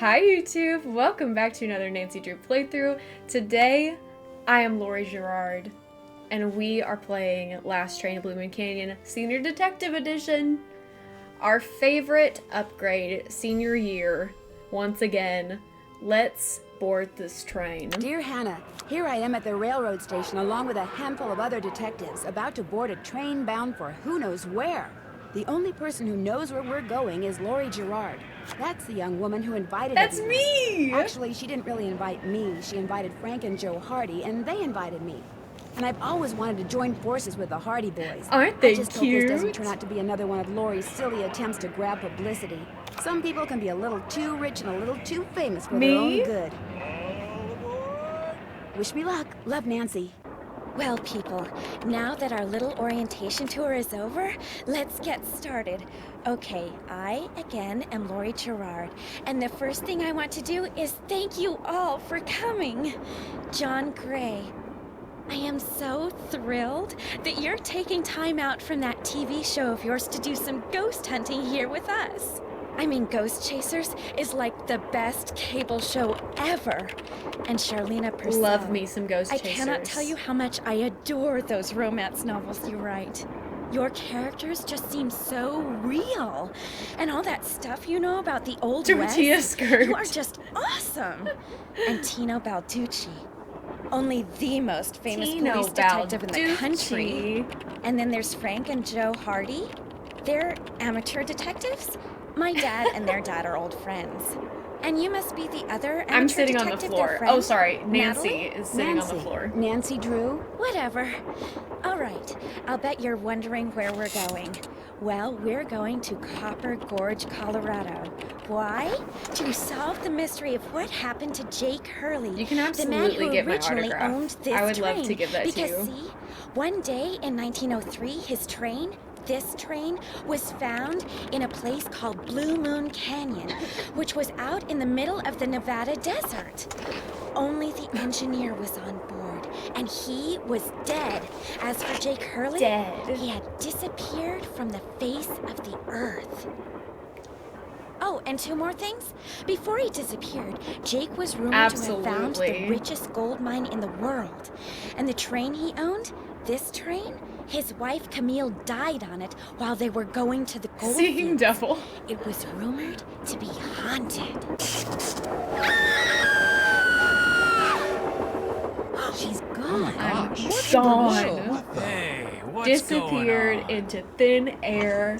Hi YouTube! Welcome back to another Nancy Drew playthrough. Today, I am Lori Girard, and we are playing Last Train to Blue Moon Canyon Senior Detective Edition. Our favorite upgrade senior year, once again. Let's board this train. Dear Hannah, here I am at the railroad station along with a handful of other detectives about to board a train bound for who knows where. The only person who knows where we're going is Lori Girard. That's the young woman who invited That's everyone. me! Actually, she didn't really invite me. She invited Frank and Joe Hardy, and they invited me. And I've always wanted to join forces with the Hardy boys. Aren't they I just cute? hope this doesn't turn out to be another one of Lori's silly attempts to grab publicity. Some people can be a little too rich and a little too famous for their own good. Wish me luck. Love, Nancy. Well, people, now that our little orientation tour is over, let's get started. Okay, I, again, am Lori Girard, and the first thing I want to do is thank you all for coming. John Gray, I am so thrilled that you're taking time out from that TV show of yours to do some ghost hunting here with us. I mean, Ghost Chasers is like the best cable show ever. And Charlena Purcell. Love me some Ghost I Chasers. cannot tell you how much I adore those romance novels you write. Your characters just seem so real. And all that stuff you know about the Old Tortilla West, skirt. you are just awesome. And Tino Balducci, only the most famous Tino police detective in the Balducci. country. And then there's Frank and Joe Hardy. They're amateur detectives. My dad and their dad are old friends. And you must be the other amateur I'm sitting on the detective, floor. their friend, Oh, sorry. Nancy Natalie? is sitting on the floor. Nancy Drew? Whatever. All right. I'll bet you're wondering where we're going. Well, we're going to Copper Gorge, Colorado. Why? To solve the mystery of what happened to Jake Hurley, You can the man absolutely who get my originally autograph. owned this I would train. love to give that to because, you. see, one day in 1903, his train, this train, was found in a place called Blue Moon Canyon, which was out in the middle of the Nevada desert. Only the engineer was on board, and he was dead. As for Jake Hurley, he had disappeared from the face of the earth. Oh, and two more things. Before he disappeared, Jake was rumored to have found the richest gold mine in the world. And the train he owned, this train, his wife Camille died on it while they were going to the gold Seeing fields. devil. It was rumored to be haunted. She's gone. I'm What's gone. Hey, what's Disappeared going on? into thin air.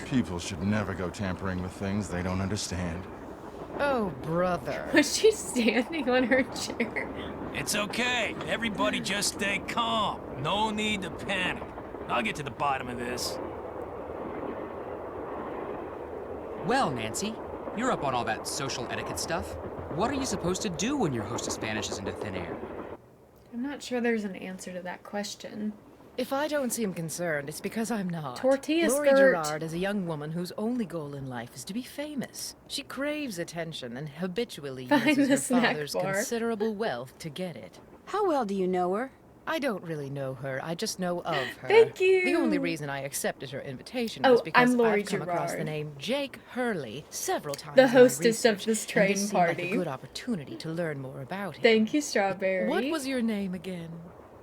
People should never go tampering with things they don't understand. Oh, brother. Was she standing on her chair? It's okay. Everybody just stay calm. No need to panic. I'll get to the bottom of this. Well, Nancy, you're up on all that social etiquette stuff. What are you supposed to do when your hostess vanishes into thin air? I'm not sure there's an answer to that question. If I don't seem concerned, it's because I'm not. Tortilla Lori skirt. Girard is a young woman whose only goal in life is to be famous. She craves attention and habitually Find uses the her snack father's bar. considerable wealth to get it. How well do you know her? I don't really know her, I just know of her. Thank you. The only reason I accepted her invitation Oh, was because I'm Lori I've come across the Girard. name Jake Hurley several times The in my hostess of research, this and train this seemed like party. a good opportunity to learn more about him. Thank you, Strawberry. What was your name again?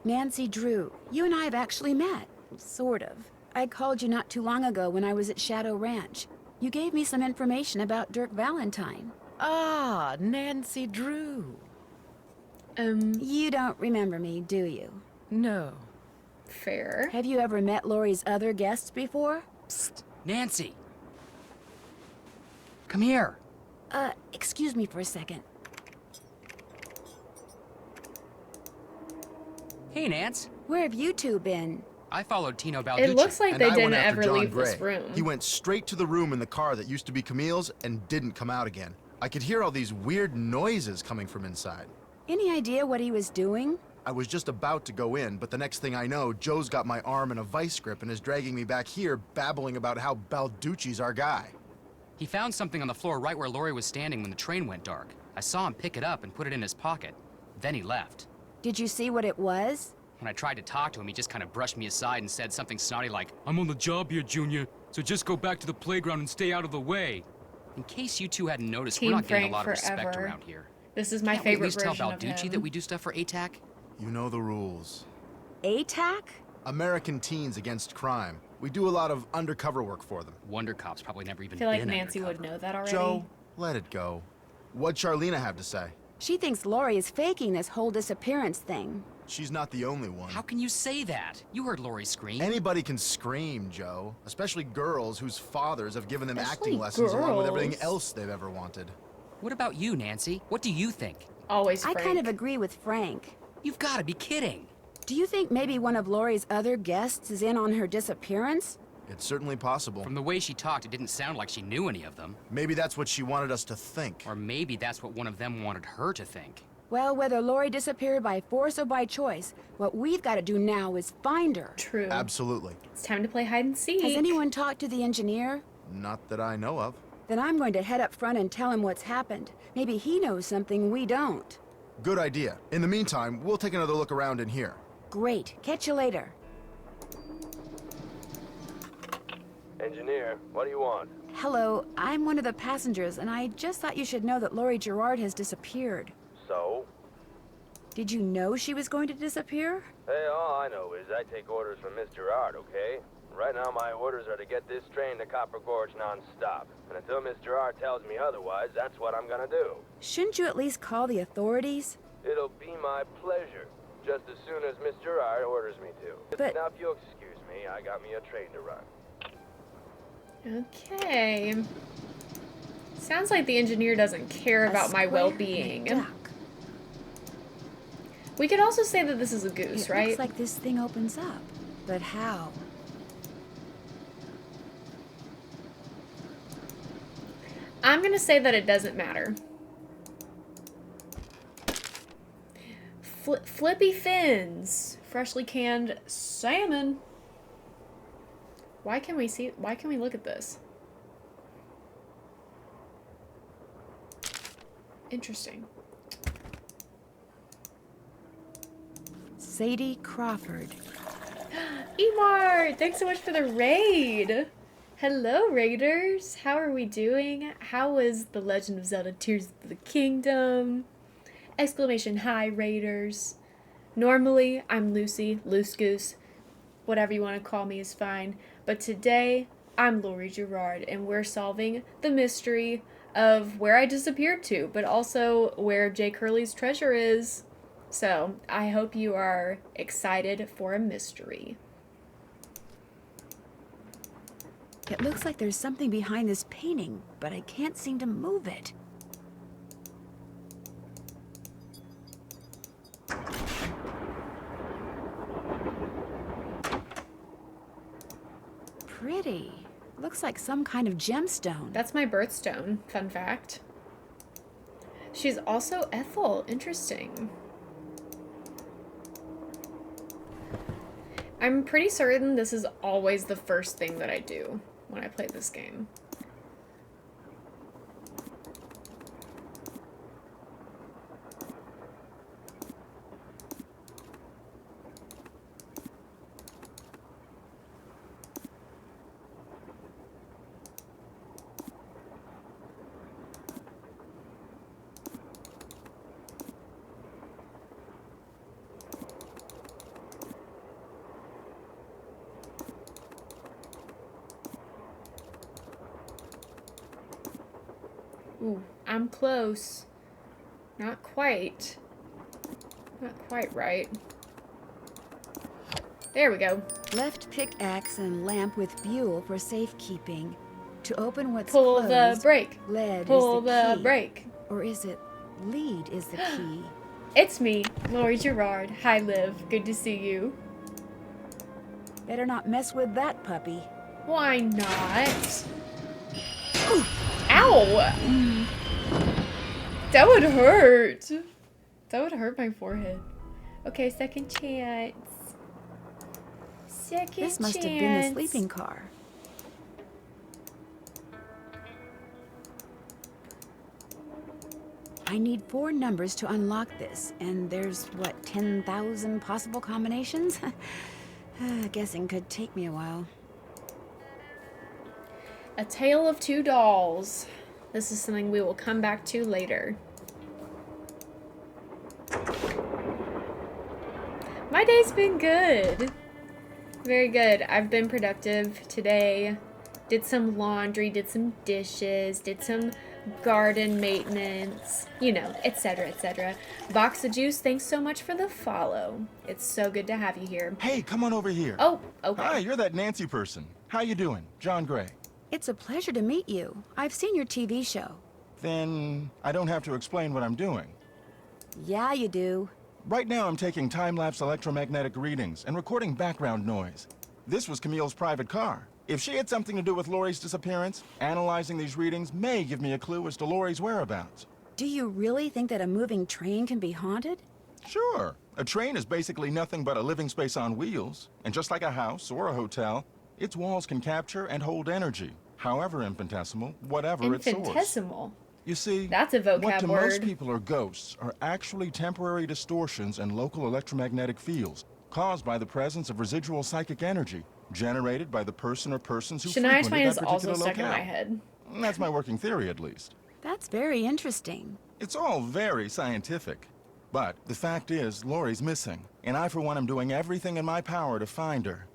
Nancy Drew. You and I have actually met. Sort of. I called you not too long ago when I was at Shadow Ranch. You gave me some information about Dirk Valentine. Ah, Nancy Drew. You don't remember me, do you? No. Fair. Have you ever met Lori's other guests before? Psst, Nancy. Come here. Excuse me for a second. Hey, Nance. Where have you two been? I followed Tino Balducci. It looks like And they I didn't went after ever John leave this Gray. room. He went straight to the room in the car that used to be Camille's and didn't come out again. I could hear all these weird noises coming from inside. Any idea what he was doing? I was just about to go in, but the next thing I know, Joe's got my arm in a vice grip and is dragging me back here, babbling about how Balducci's our guy. He found something on the floor right where Lori was standing when the train went dark. I saw him pick it up and put it in his pocket. Then he left. Did you see what it was? When I tried to talk to him, he just kind of brushed me aside and said something snotty like, "I'm on the job here, Junior, so just go back to the playground and stay out of the way." In case you two hadn't noticed, Team we're not getting Frank a lot of respect forever. around here. This is my Can't we at favorite least tell version of Balducci him. that we do stuff for ATAC? You know the rules. ATAC? American Teens Against Crime. We do a lot of undercover work for them. Wonder Cop's probably never even I feel like been Nancy would undercover. know that already. Joe, let it go. What'd Charlena have to say? She thinks Lori is faking this whole disappearance thing. She's not the only one. How can you say that? You heard Lori scream. Anybody can scream, Joe. Especially girls whose fathers have given them Especially acting lessons along with everything girls. else they've ever wanted. What about you, Nancy? What do you think? Always I Frank. kind of agree with Frank. You've got to be kidding. Do you think maybe one of Lori's other guests is in on her disappearance? It's certainly possible. From the way she talked, it didn't sound like she knew any of them. Maybe that's what she wanted us to think. Or maybe that's what one of them wanted her to think. Well, whether Lori disappeared by force or by choice, what we've got to do now is find her. True. Absolutely. It's time to play hide and seek. Has anyone talked to the engineer? Not that I know of. Then I'm going to head up front and tell him what's happened. Maybe he knows something we don't. Good idea. In the meantime, we'll take another look around in here. Great. Catch you later. Engineer, what do you want? Hello, I'm one of the passengers, and I just thought you should know that Lori Girard has disappeared. So? Did you know she was going to disappear? Hey, all I know is I take orders from Miss Girard, okay? Right now my orders are to get this train to Copper Gorge non-stop. And until Miss Girard tells me otherwise, that's what I'm gonna do. Shouldn't you at least call the authorities? It'll be my pleasure, just as soon as Miss Girard orders me to. But- Now, if you'll excuse me, I got me a train to run. Okay. Sounds like the engineer doesn't care A about my square well-being. and a duck. We could also say that this is a goose, It right? looks like this thing opens up. But how? I'm gonna say that it doesn't matter. Flippy fins. Freshly canned salmon. Why can we look at this? Interesting. Sadie Crawford. Emar, thanks so much for the raid. Hello, raiders. How are we doing? How was The Legend of Zelda Tears of the Kingdom? Exclamation hi, raiders. Normally, I'm Lucy, Loose Goose. Whatever you want to call me is fine. But today, I'm Lori Girard, and we're solving the mystery of where I disappeared to, but also where Jake Hurley's treasure is. So, I hope you are excited for a mystery. It looks like there's something behind this painting, but I can't seem to move it. Pretty. Looks like some kind of gemstone. That's my birthstone, fun fact. She's also Ethel, interesting. I'm pretty certain this is always the first thing that I do when I play this game. Ooh, I'm close. Not quite. Not quite right. There we go. Left pickaxe and lamp with buell for safekeeping. To open what's Pull closed, the brake. lead Pull is the the key. brake. Or is it lead is the key? It's me, Lori Girard. Hi, Liv. Good to see you. Better not mess with that puppy. Why not? Ooh. Ow! That would hurt. That would hurt my forehead. Okay, second chance. Second chance. This must have been the sleeping car. I need 4 numbers to unlock this, and there's, what, 10,000 possible combinations? Guessing could take me a while. A Tale of Two Dolls. This is something we will come back to later. My day's been good. Very good. I've been productive today. Did some laundry, did some dishes, did some garden maintenance, you know, etc., etc. Box of Juice, thanks so much for the follow. It's so good to have you here. Hey, come on over here. Oh, okay. Hi, you're that Nancy person. How you doing? John Gray. It's a pleasure to meet you. I've seen your TV show. Then I don't have to explain what I'm doing. Yeah, you do. Right now I'm taking time-lapse electromagnetic readings and recording background noise. This was Camille's private car. If she had something to do with Lori's disappearance, analyzing these readings may give me a clue as to Lori's whereabouts. Do you really think that a moving train can be haunted? Sure. A train is basically nothing but a living space on wheels. And just like a house or a hotel, its walls can capture and hold energy, however infinitesimal, whatever its source. Infinitesimal. You see, That's a vocab what to word. most people are ghosts are actually temporary distortions in local electromagnetic fields caused by the presence of residual psychic energy generated by the person or persons who Shania frequented Twain that is also particular stuck in locale. my head. That's my working theory, at least. That's very interesting. It's all very scientific. But the fact is, Lori's missing, and I, for one, am doing everything in my power to find her.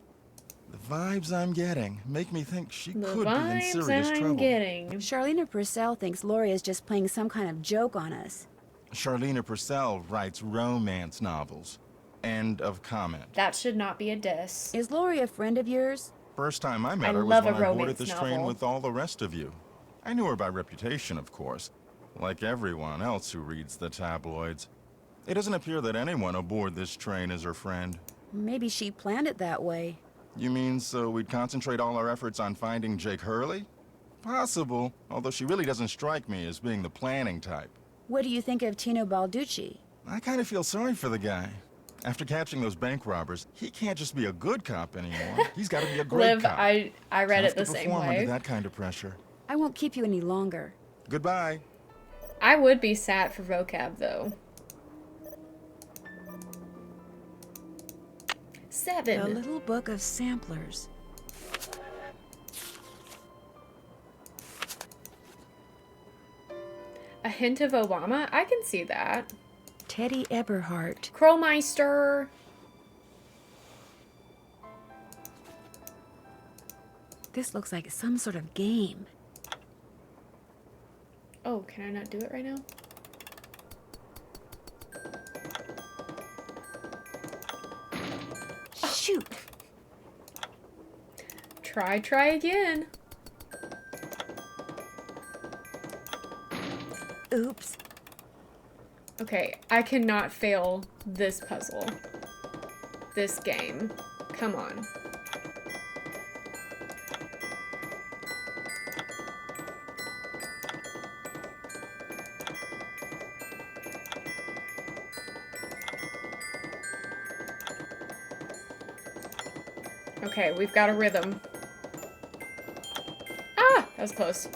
The vibes I'm getting make me think she The could be in vibes serious I'm trouble. getting. Charlena Purcell thinks Lori is just playing some kind of joke on us. Charlena Purcell writes romance novels. End of comment. That should not be a diss. Is Lori a friend of yours? First time I met I her was love a when I boarded romance this novel. train with all the rest of you. I knew her by reputation, of course, like everyone else who reads the tabloids. It doesn't appear that anyone aboard this train is her friend. Maybe she planned it that way. You mean so we'd concentrate all our efforts on finding Jake Hurley? Possible, although she really doesn't strike me as being the planning type. What do you think of Tino Balducci? I kind of feel sorry for the guy. After catching those bank robbers, he can't just be a good cop anymore. He's got to be a great Liv, cop. I read Tough it the to same perform way. under that kind of pressure. I won't keep you any longer. Goodbye. I would be sat for vocab though. 7. A little book of samplers. A hint of Obama? I can see that. Teddy Eberhardt. Kromeister. This looks like some sort of game. Oh, can I not do it right now? Shoot! Try again. Oops. Okay, I cannot fail this puzzle. This game. Come on. Okay, we've got a rhythm. Ah! That was close.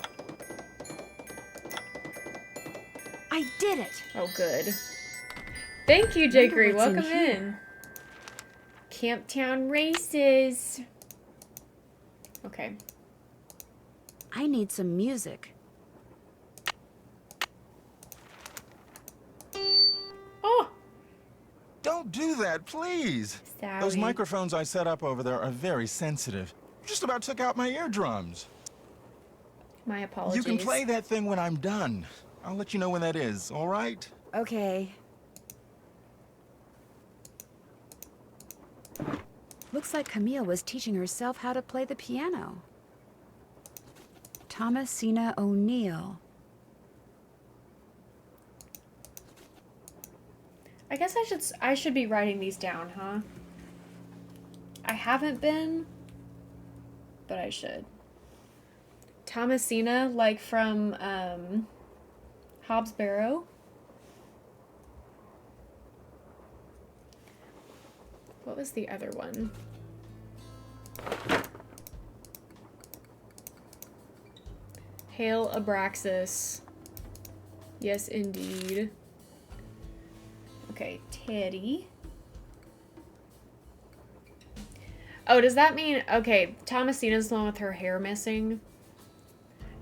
I did it! Oh, good. Thank you, Jake Wonder Reed. what's in Welcome here. in. Camptown Races. Okay. I need some music. Oh! Don't do that, please. Sorry. Those microphones I set up over there are very sensitive. Just about took out my eardrums. My apologies. You can play that thing when I'm done. I'll let you know when that is, all right? Okay. Looks like Camille was teaching herself how to play the piano. Thomasina O'Neill. I guess I should be writing these down, huh? I haven't been, but I should. Thomasina, like from Hobbs Barrow. What was the other one? Hail Abraxas. Yes, indeed. Okay, Teddy. Oh, does that mean... Okay, Thomasina's the one with her hair missing.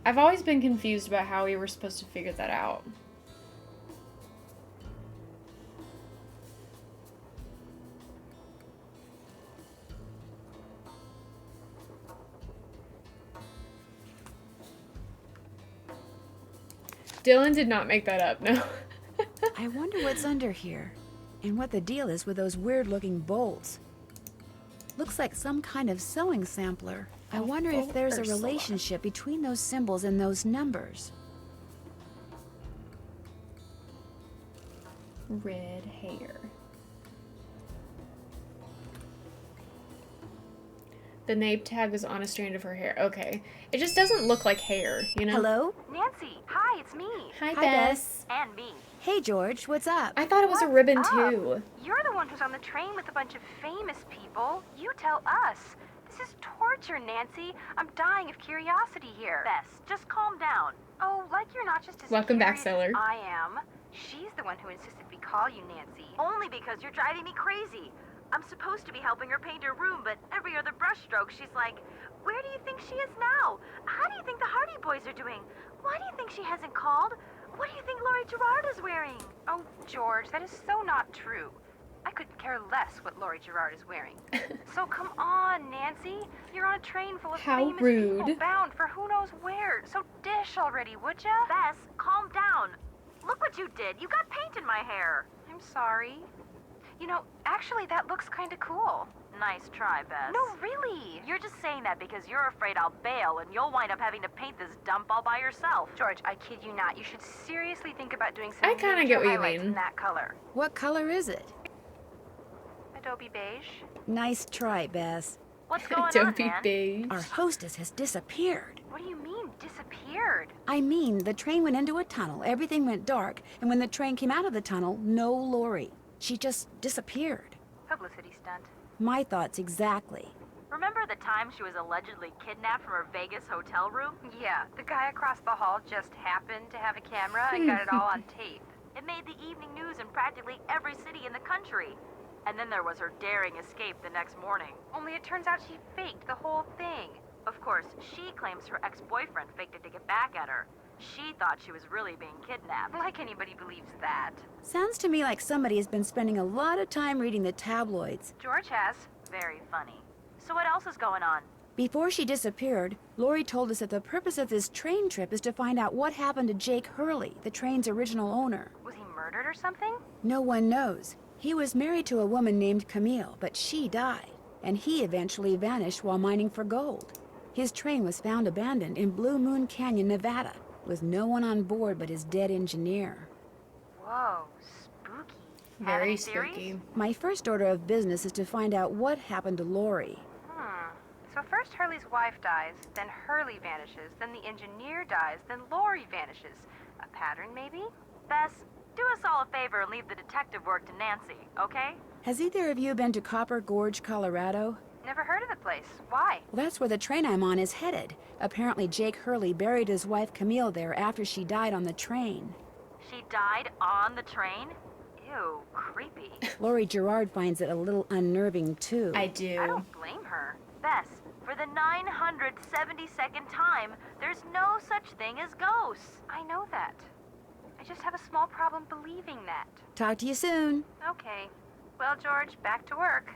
I've always been confused about how we were supposed to figure that out. Dylan did not make that up, no. I wonder what's under here, and what the deal is with those weird-looking bolts. Looks like some kind of sewing sampler. I wonder if there's a relationship between those symbols and those numbers. Red hair. The name tag was on a strand of her hair. Okay. It just doesn't look like hair, you know? Hello? Nancy, hi, it's me. Hi, Hi, Bess. And me. Hey, George, what's up? I thought it was a ribbon, too. You're the one who's on the train with a bunch of famous people. You tell us. This is torture, Nancy. I'm dying of curiosity here. Bess, just calm down. Oh, like you're not just as Welcome back, curious Seller. as I am. She's the one who insisted we call you Nancy. Only because you're driving me crazy. I'm supposed to be helping her paint her room, but every other brushstroke, she's like, where do you think she is now? How do you think the Hardy Boys are doing? Why do you think she hasn't called? What do you think Laurie Girard is wearing? Oh, George, that is so not true. I could care less what Laurie Girard is wearing. So come on, Nancy. You're on a train full of How famous rude. people bound for who knows where. So dish already, would ya? Bess, calm down. Look what you did. You got paint in my hair. I'm sorry. You know, actually, that looks kind of cool. Nice try, Bess. No, really. You're just saying that because you're afraid I'll bail and you'll wind up having to paint this dump all by yourself. George, I kid you not. You should seriously think about doing some I kinda major get what you highlights mean. in that color. What color is it? Adobe beige. Nice try, Bess. What's going Don't on, be man? beige. Our hostess has disappeared. What do you mean, disappeared? I mean, the train went into a tunnel, everything went dark, and when the train came out of the tunnel, no Lori. She just disappeared. Publicity stunt. My thoughts exactly. Remember the time she was allegedly kidnapped from her Vegas hotel room? Yeah, the guy across the hall just happened to have a camera and got it all on tape. It made the evening news in practically every city in the country. And then there was her daring escape the next morning. Only it turns out she faked the whole thing. Of course, she claims her ex-boyfriend faked it to get back at her. She thought she was really being kidnapped. Like anybody believes that. Sounds to me like somebody has been spending a lot of time reading the tabloids. George has. Very funny. So what else is going on? Before she disappeared, Lori told us that the purpose of this train trip is to find out what happened to Jake Hurley, the train's original owner. Was he murdered or something? No one knows. He was married to a woman named Camille, but she died, and he eventually vanished while mining for gold. His train was found abandoned in Blue Moon Canyon, Nevada, with no one on board but his dead engineer. Whoa, spooky. Have Very any theories? spooky. My first order of business is to find out what happened to Lori. So first Hurley's wife dies, then Hurley vanishes, then the engineer dies, then Laurie vanishes. A pattern, maybe? Bess, do us all a favor and leave the detective work to Nancy, okay? Has either of you been to Copper Gorge, Colorado? Never heard of the place. Why? Well, that's where the train I'm on is headed. Apparently Jake Hurley buried his wife Camille there after she died on the train. She died on the train? Ew, creepy. Laurie Girard finds it a little unnerving, too. I do. I don't blame her. Bess, for the 972nd time, there's no such thing as ghosts. I know that. I just have a small problem believing that. Talk to you soon. Okay. Well, George, back to work.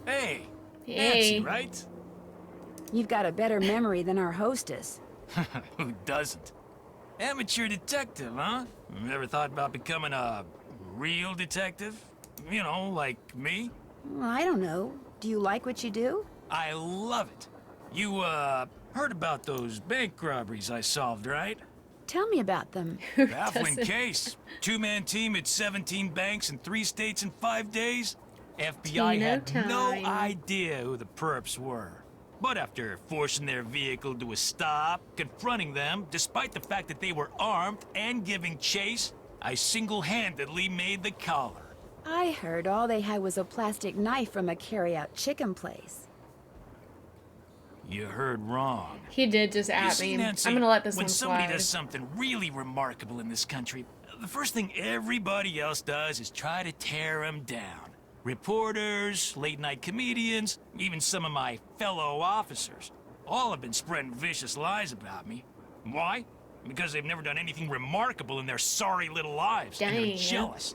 Hey, Hey. Nancy, right? You've got a better memory than our hostess. Who doesn't? Amateur detective, huh? Ever thought about becoming a real detective? You know, like me? Well, I don't know. Do you like what you do? I love it. You, heard about those bank robberies I solved, right? Tell me about them. Baffling case. Two-man team at 17 banks in 3 states in 5 days. FBI Tino had no time. idea who the perps were. But after forcing their vehicle to a stop, confronting them, despite the fact that they were armed and giving chase, I single-handedly made the collar. I heard all they had was a plastic knife from a carry-out chicken place. You heard wrong. He did just You at see, me. Nancy, I'm gonna let this when one somebody slide. does something really remarkable in this country, the first thing everybody else does is try to tear him down. Reporters, late-night comedians, even some of my fellow officers. All have been spreading vicious lies about me. Why? Because they've never done anything remarkable in their sorry little lives. And they're Dang. jealous.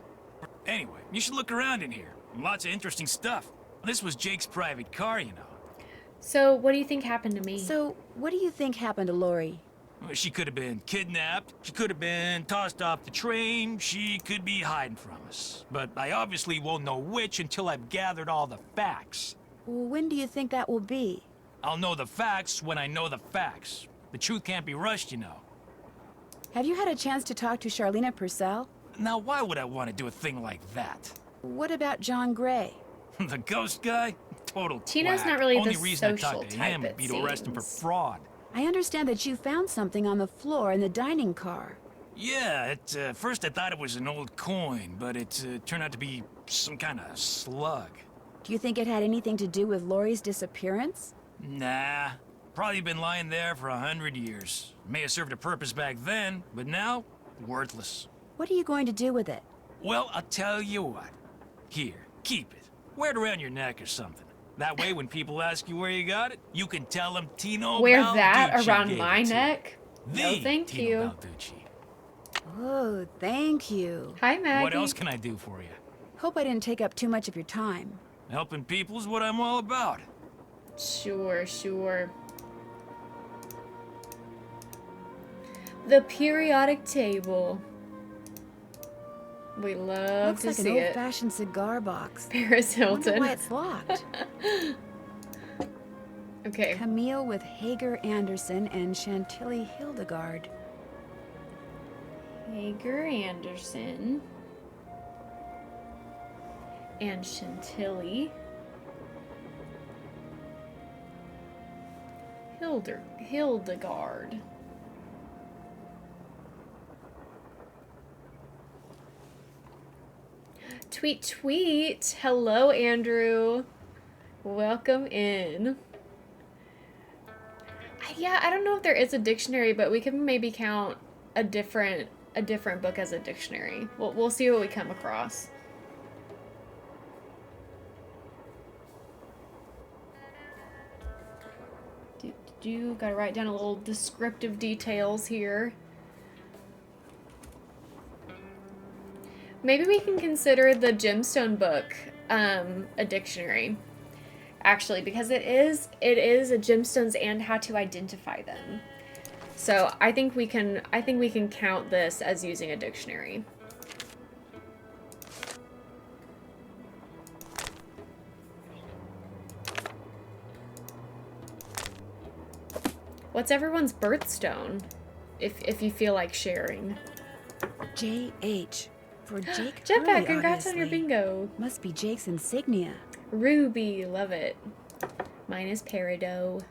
Anyway, you should look around in here. Lots of interesting stuff. This was Jake's private car, you know. So, what do you think happened to me? So, what do you think happened to Lori? Well, she could have been kidnapped. She could have been tossed off the train. She could be hiding from us. But I obviously won't know which until I've gathered all the facts. When do you think that will be? I'll know the facts when I know the facts. The truth can't be rushed, you know. Have you had a chance to talk to Charlena Purcell? Now, why would I want to do a thing like that? What about John Gray? The ghost guy? Total Tino's quack. not really the Only reason I social talked to type, him it would be to arrest him for seems. fraud. I understand that you found something on the floor in the dining car. Yeah, at first I thought it was an old coin, but it turned out to be some kind of slug. Do you think it had anything to do with Lori's disappearance? Nah, probably been lying there for 100 years. May have served a purpose back then, but now, worthless. What are you going to do with it? Well, I'll tell you what. Here, keep it. Wear it around your neck or something. That way, when people ask you where you got it, you can tell them Tino Wear Balducci that around gave my it to you. neck? No, The thank Tino you. Balducci. Oh, thank you. Hi, Maggie. What else can I do for you? Hope I didn't take up too much of your time. Helping people is what I'm all about. Sure, sure. The periodic table. We love Looks to like an see it. old-fashioned cigar box. Paris I wonder Hilton. why it's locked. Okay. Camille with Hager Anderson and Chantilly Hildegard. Hager Anderson. And Chantilly. Hildegard. Tweet, tweet. Hello, Andrew. Welcome in. Yeah, I don't know if there is a dictionary, but we can maybe count a different book as a dictionary. We'll see what we come across. Gotta write down a little descriptive details here. Maybe we can consider the gemstone book a dictionary, actually, because it is a gemstones and how to identify them. So I think we can count this as using a dictionary. What's everyone's birthstone? If you feel like sharing. J.H. For Jake Jetpack, Hurley, congrats on your obviously. bingo. Must be Jake's insignia. Ruby, love it. Mine is peridot.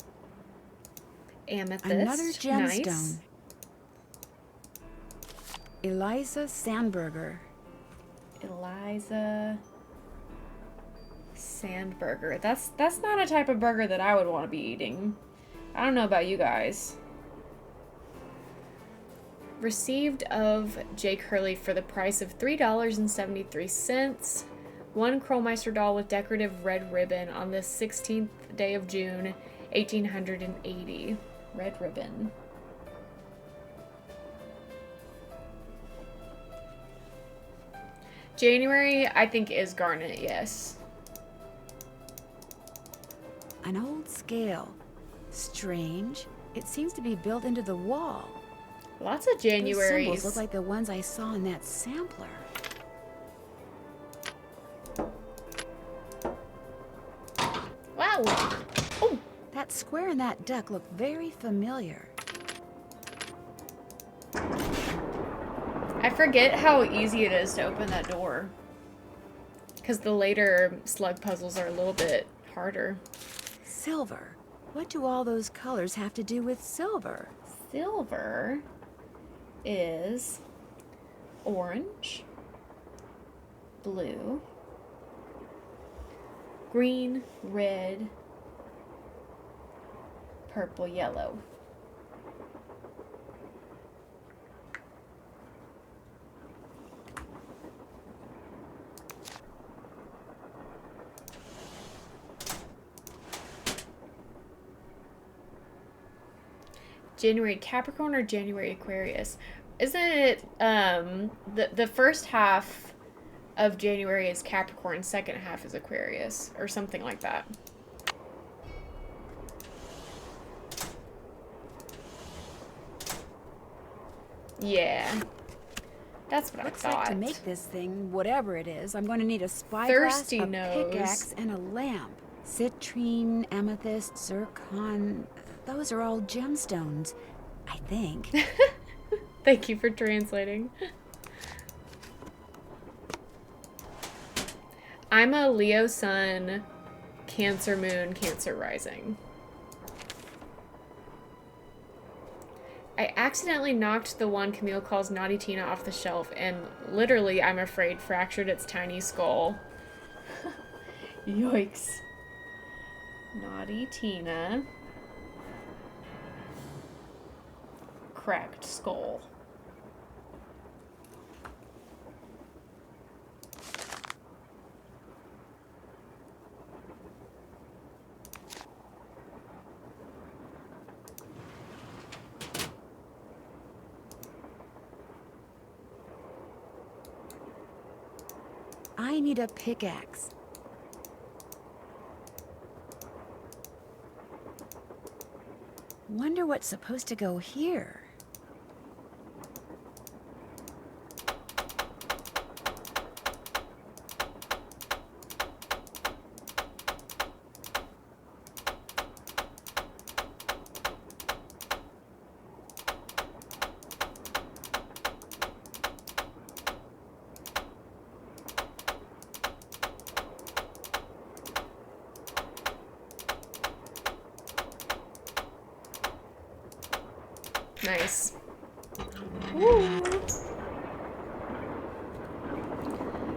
Amethyst, Another gemstone. nice. Eliza Sandberger. Eliza Sandburger. That's not a type of burger that I would want to be eating. I don't know about you guys. Received of Jake Hurley for the price of $3.73. One Krollmeister doll with decorative red ribbon on the 16th day of June, 1880. Red ribbon. January, I think, is garnet, yes. An old scale. Strange. It seems to be built into the wall. Lots of Those Januaries. symbols look like the ones I saw in that sampler. Wow. Oh, That square and that duck look very familiar. I forget how easy it is to open that door. Because the later slug puzzles are a little bit harder. Silver. What do all those colors have to do with silver? Silver is orange, blue, green, red, purple, yellow. January Capricorn or January Aquarius? Isn't it the first half of January is Capricorn, second half is Aquarius, or something like that? Yeah. That's what Looks I thought. like to make this thing, whatever it is, I'm going to need a Thirsty spyglass, a nose. pickaxe, and a lamp. Citrine, amethyst, zircon, those are all gemstones, I think. Thank you for translating. I'm a Leo sun, Cancer moon, Cancer rising. I accidentally knocked the one Camille calls Naughty Tina off the shelf and literally, I'm afraid, fractured its tiny skull. Yikes. Naughty Tina. Cracked skull. I need a pickaxe. Wonder what's supposed to go here. Nice. Woo.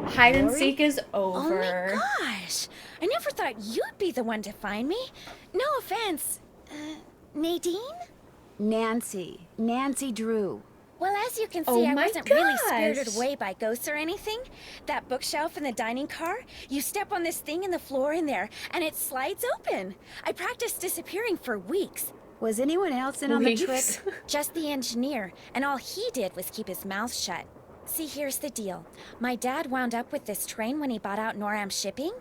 Hide and seek is over. Oh my gosh! I never thought you'd be the one to find me. No offense. Nadine? Nancy. Nancy Drew. Well, as you can see, Oh I my wasn't really gosh. spirited away by ghosts or anything. That bookshelf in the dining car, you step on this thing in the floor in there, and it slides open. I practiced disappearing for weeks. Was anyone else in on the trip? Weeks. Just the engineer, and all he did was keep his mouth shut. See, here's the deal. My dad wound up with this train when he bought out Noram Shipping.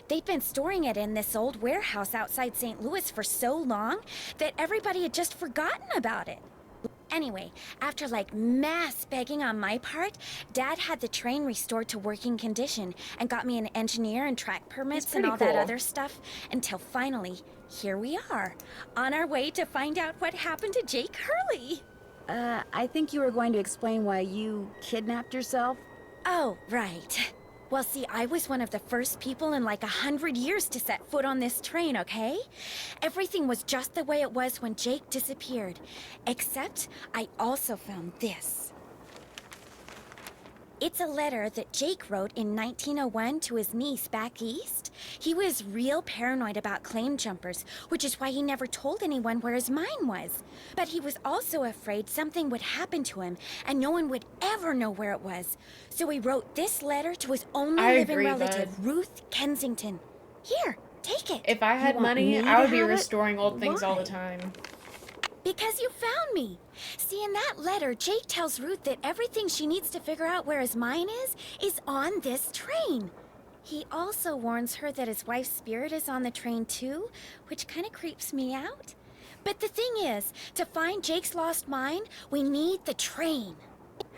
They'd been storing it in this old warehouse outside St. Louis for so long that everybody had just forgotten about it. Anyway, after like mass begging on my part, Dad had the train restored to working condition and got me an engineer and track permits and pretty all that cool. other stuff until finally, here we are, on our way to find out what happened to Jake Hurley. I think you were going to explain why you kidnapped yourself. Oh, right. Well, see, I was one of the first people in like 100 years to set foot on this train, okay? Everything was just the way it was when Jake disappeared. Except, I also found this. It's a letter that Jake wrote in 1901 to his niece back east. He was real paranoid about claim jumpers, which is why he never told anyone where his mine was. But he was also afraid something would happen to him and no one would ever know where it was. So he wrote this letter to his only I living agree, relative, bud. Ruth Kensington. Here, take it. If I had want money, me to I would be have it? restoring old things all the Why? time. Because you found me. See, in that letter, Jake tells Ruth that everything she needs to figure out where his mine is on this train. He also warns her that his wife's spirit is on the train too, which kind of creeps me out. But the thing is, to find Jake's lost mine, we need the train.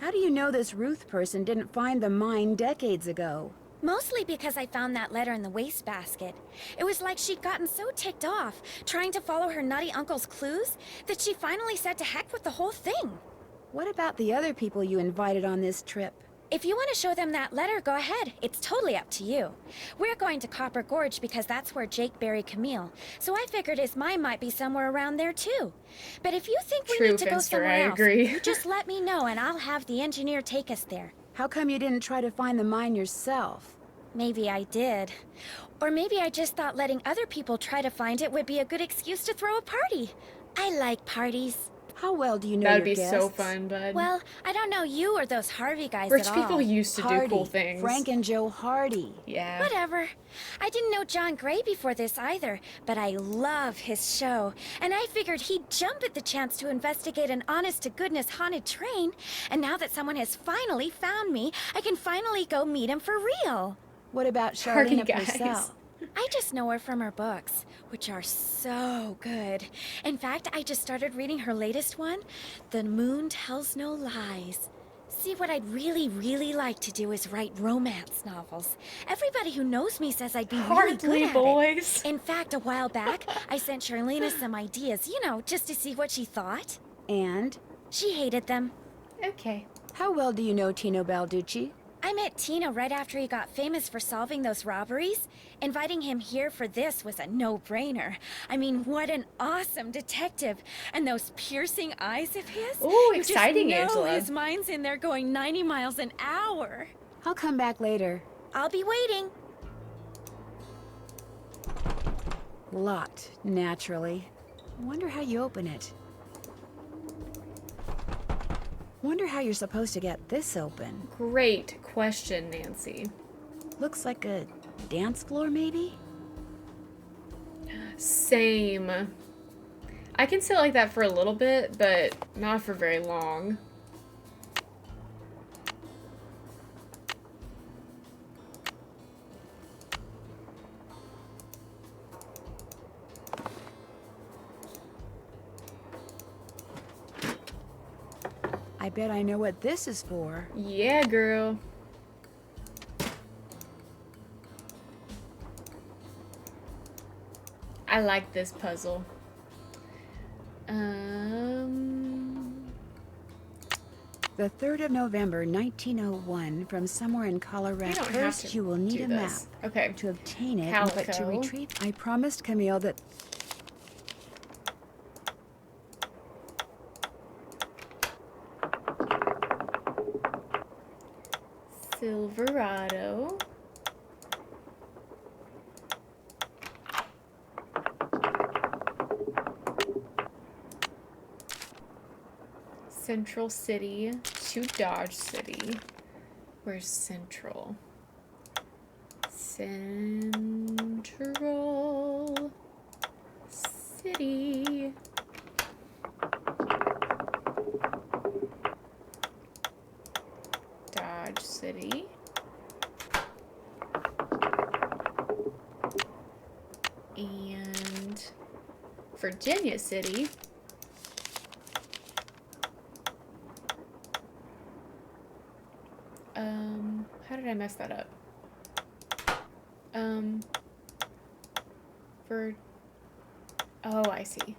How do you know this Ruth person didn't find the mine decades ago? Mostly because I found that letter in the wastebasket. It was like she'd gotten so ticked off, trying to follow her nutty uncle's clues, that she finally said to heck with the whole thing. What about the other people you invited on this trip? If you want to show them that letter, go ahead. It's totally up to you. We're going to Copper Gorge because that's where Jake buried Camille, so I figured his mine might be somewhere around there too. But if you think we True, need to go Finster, somewhere I else, agree. you just let me know and I'll have the engineer take us there. How come you didn't try to find the mine yourself? Maybe I did. Or maybe I just thought letting other people try to find it would be a good excuse to throw a party. I like parties. How well do you know That'd your be guests? so fun, bud. Well, I don't know you or those Harvey guys Rich at people all. used to Hardy, do cool things. Frank and Joe Hardy. Yeah. Whatever. I didn't know John Gray before this either, but I love his show. And I figured he'd jump at the chance to investigate an honest-to-goodness haunted train. And now that someone has finally found me, I can finally go meet him for real. What about Hardy Charlene guys. Purcell? I just know her from her books, which are so good. In fact, I just started reading her latest one, The Moon Tells No Lies. See, what I'd really like to do is write romance novels. Everybody who knows me says I'd be really good Hardly at boys. it. In fact, a while back, I sent Charlena some ideas, you know, just to see what she thought. And She hated them. Okay. how well do you know Tino Balducci? I met Tino right after he got famous for solving those robberies. Inviting him here for this was a no-brainer. I mean, what an awesome detective. And those piercing eyes of his. Ooh, You just exciting, know Angela. his mind's in there going 90 miles an hour. I'll come back later. I'll be waiting. Locked, naturally. Wonder how you open it. Wonder how you're supposed to get this open. Great question, Nancy. Looks like a dance floor, maybe? Same. I can sit like that for a little bit, but not for very long. I bet I know what this is for. Yeah, girl. I like this puzzle. The 3rd of November, 1901, from somewhere in You Colorado. don't have First, to you will need do a map. this. Okay. To obtain it, but to Calico. retrieve, I promised Camille that Silverado. Central City to Dodge City. Where's Central? Central City. Dodge City. And Virginia City. How did I mess that up? Oh, I see.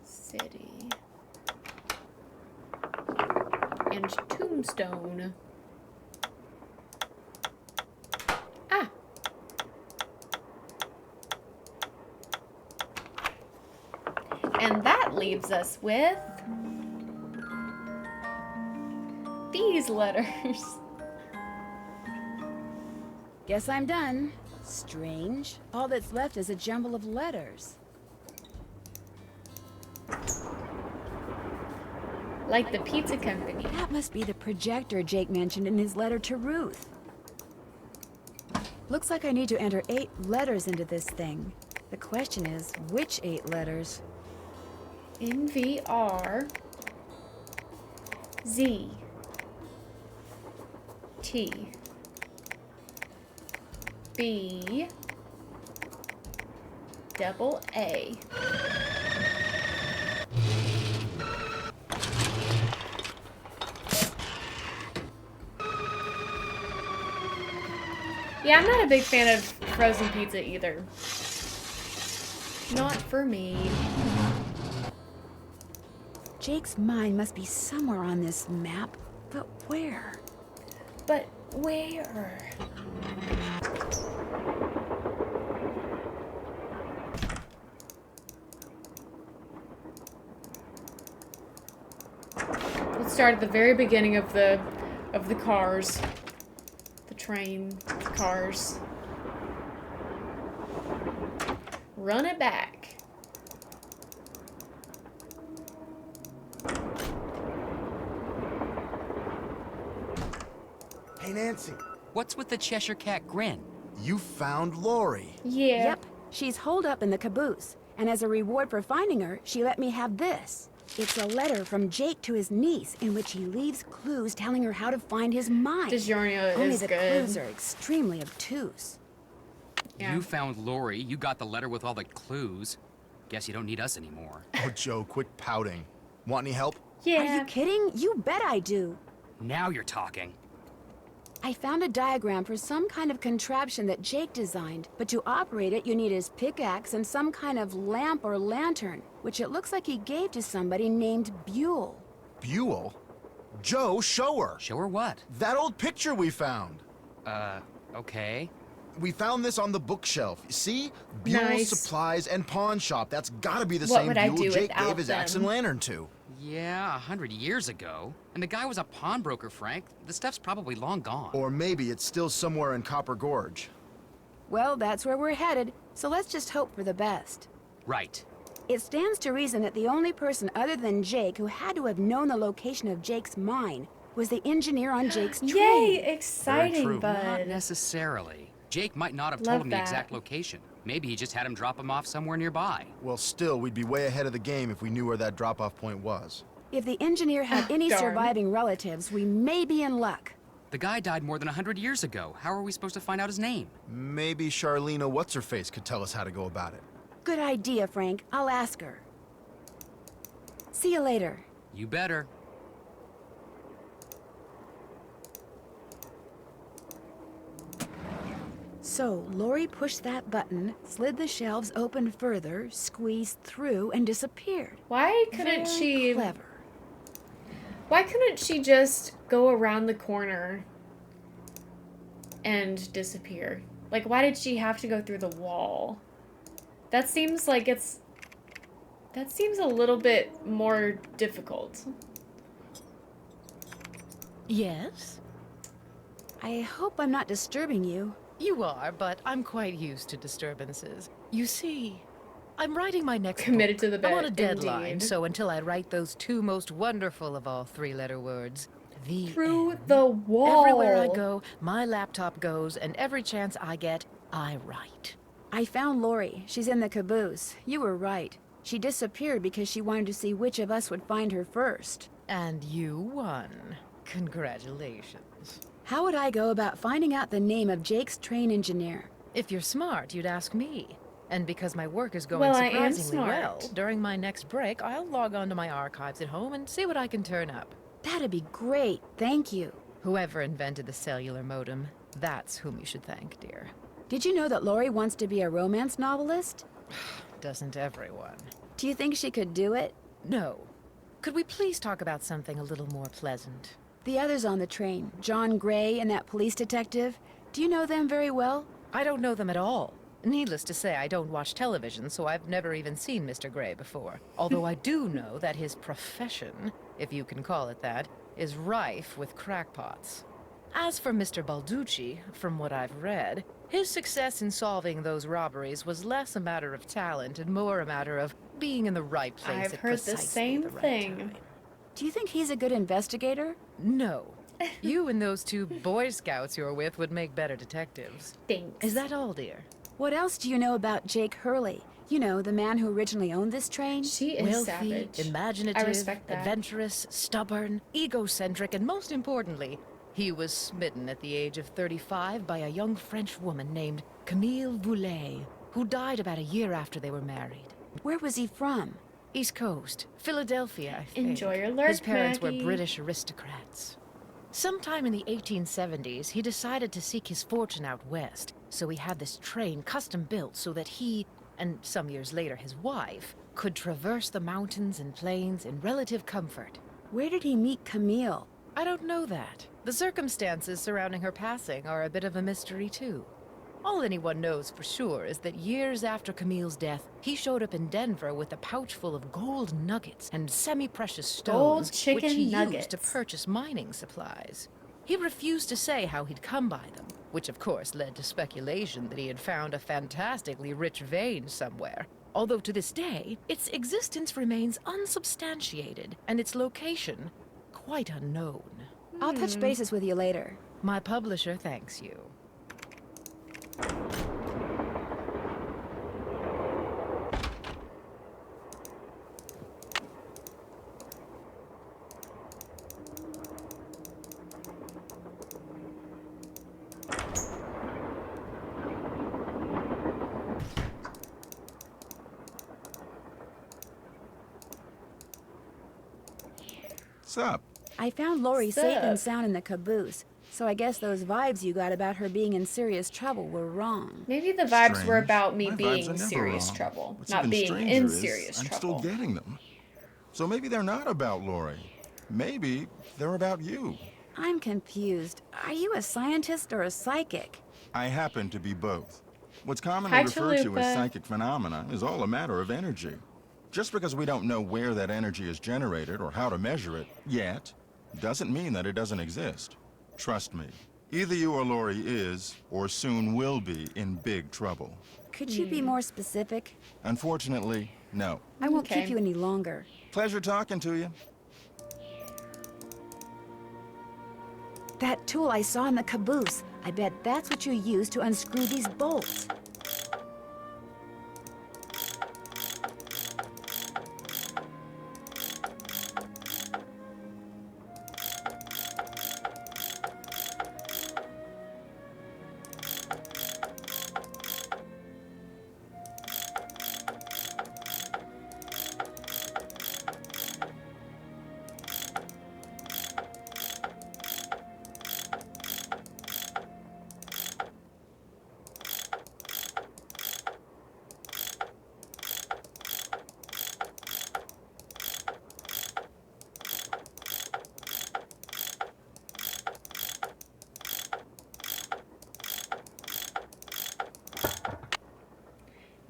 City. And Tombstone. Ah! And that leaves us with these letters. guess I'm done. Strange. All that's left is a jumble of letters. Like the pizza company. That must be the projector Jake mentioned in his letter to Ruth. Looks like I need to enter 8 letters into this thing. The question is, which 8 letters? NVR Z T B double A. Yeah, I'm not a big fan of frozen pizza either. Not for me. Jake's mind must be somewhere on this map, but where? But where? Let's start at the very beginning of the cars. The train, the cars. Run it back. Hey, Nancy. What's with the Cheshire Cat grin? You found Lori. Yeah. Yep, she's holed up in the caboose. And as a reward for finding her, she let me have this. It's a letter from Jake to his niece in which he leaves clues telling her how to find his mine. DiGiorno Only is the good. clues are extremely obtuse. Yeah. You found Lori, you got the letter with all the clues. Guess you don't need us anymore. Oh, Joe, quit pouting. Want any help? Yeah. Are you kidding? You bet I do. Now you're talking. I found a diagram for some kind of contraption that Jake designed, but to operate it, you need his pickaxe and some kind of lamp or lantern, which it looks like he gave to somebody named Buell. Buell? Joe, show her. Show her what? That old picture we found. Okay. We found this on the bookshelf. See? Buell Nice. Supplies and Pawn Shop. That's gotta be the What same would I Buell do Jake without gave his axe and them? lantern to. Yeah, 100 years ago. And the guy was a pawnbroker, Frank. The stuff's probably long gone. Or maybe it's still somewhere in Copper Gorge. Well, that's where we're headed, so let's just hope for the best. Right. It stands to reason that the only person other than Jake who had to have known the location of Jake's mine was the engineer on Jake's train. Yay! Very Exciting, true. Not bud. necessarily. Jake might not have Love told him the that. exact location. Maybe he just had him drop him off somewhere nearby. Well, still, we'd be way ahead of the game if we knew where that drop-off point was. If the engineer had any Darn. surviving relatives, we may be in luck. The guy died more than 100 years ago. How are we supposed to find out his name? Maybe Charlena What's-Her-Face could tell us how to go about it. Good idea, Frank. I'll ask her. See you later. You better. So, Lori pushed that button, slid the shelves open further, squeezed through, and disappeared. Why couldn't Very she? Clever. Why couldn't she just go around the corner and disappear? Like, why did she have to go through the wall? That seems like it's... That seems a little bit more difficult. Yes? I hope I'm not disturbing you. You are, but I'm quite used to disturbances. You see, I'm writing my next Committed book. to the bit, I'm on a deadline, indeed. so until I write those two most wonderful of all three-letter words, the Through end. the wall. Everywhere I go, my laptop goes, and every chance I get, I write. I found Lori. She's in the caboose. You were right. She disappeared because she wanted to see which of us would find her first. And you won. Congratulations. How would I go about finding out the name of Jake's train engineer? If you're smart, you'd ask me. And because my work is going Well, I am surprisingly well, smart. during my next break, I'll log on to my archives at home and see what I can turn up. That'd be great. Thank you. Whoever invented the cellular modem, that's whom you should thank, dear. Did you know that Lori wants to be a romance novelist? Doesn't everyone? Do you think she could do it? No. Could we please talk about something a little more pleasant? The others on the train, John Gray and that police detective, do you know them very well? I don't know them at all. Needless to say, I don't watch television, so I've never even seen Mr. Gray before. Although I do know that his profession, if you can call it that, is rife with crackpots. As for Mr. Balducci, from what I've read, his success in solving those robberies was less a matter of talent and more a matter of being in the right place I've at heard the precisely same the right thing. time. Do you think he's a good investigator? No. You and those two Boy Scouts you're with would make better detectives. Thanks. Is that all, dear? What else do you know about Jake Hurley? You know, the man who originally owned this train? She is Wealthy, savage. imaginative, I respect that. adventurous, stubborn, egocentric, and most importantly, he was smitten at the age of 35 by a young French woman named Camille Voulet, who died about a year after they were married. Where was he from? East Coast, Philadelphia, I think. Enjoy your lurk, His parents Maggie. were British aristocrats. Sometime in the 1870s, he decided to seek his fortune out west, so he had this train custom built so that he, and some years later his wife, could traverse the mountains and plains in relative comfort. Where did he meet Camille? I don't know that. The circumstances surrounding her passing are a bit of a mystery, too. All anyone knows for sure is that years after Camille's death, he showed up in Denver with a pouch full of gold nuggets and semi-precious stones, Gold chicken which he nuggets. used to purchase mining supplies. He refused to say how he'd come by them, which of course led to speculation that he had found a fantastically rich vein somewhere. Although to this day, its existence remains unsubstantiated and its location quite unknown. I'll touch bases with you later. My publisher thanks you. Sup? I found Lori safe and Sup? sound in the caboose, so I guess those vibes you got about her being in serious trouble were wrong. Maybe the vibes were Strange. about me My vibes being are in never serious wrong. trouble, What's not even being stranger in is serious I'm trouble. still getting them. So maybe they're not about Lori. Maybe they're about you. I'm confused. Are you a scientist or a psychic? I happen to be both. What's commonly Hi, referred to Chalupa. as psychic phenomena is all a matter of energy. Just because we don't know where that energy is generated or how to measure it yet, doesn't mean that it doesn't exist. Trust me, either you or Lori is, or soon will be, in big trouble. Could you be more specific? Unfortunately, no. I won't Okay. keep you any longer. Pleasure talking to you. That tool I saw in the caboose. I bet that's what you used to unscrew these bolts.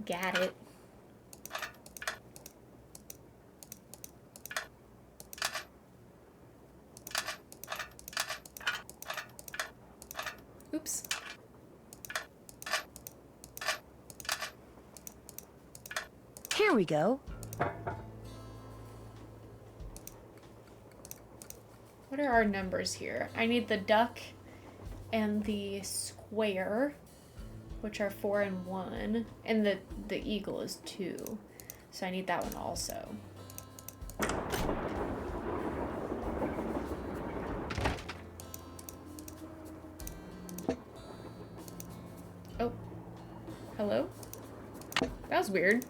Got it. Oops. Here we go. What are our numbers here? I need the duck and the square, which are 4 and 1, and the eagle is 2. So I need that one also. Oh. Hello? That was weird.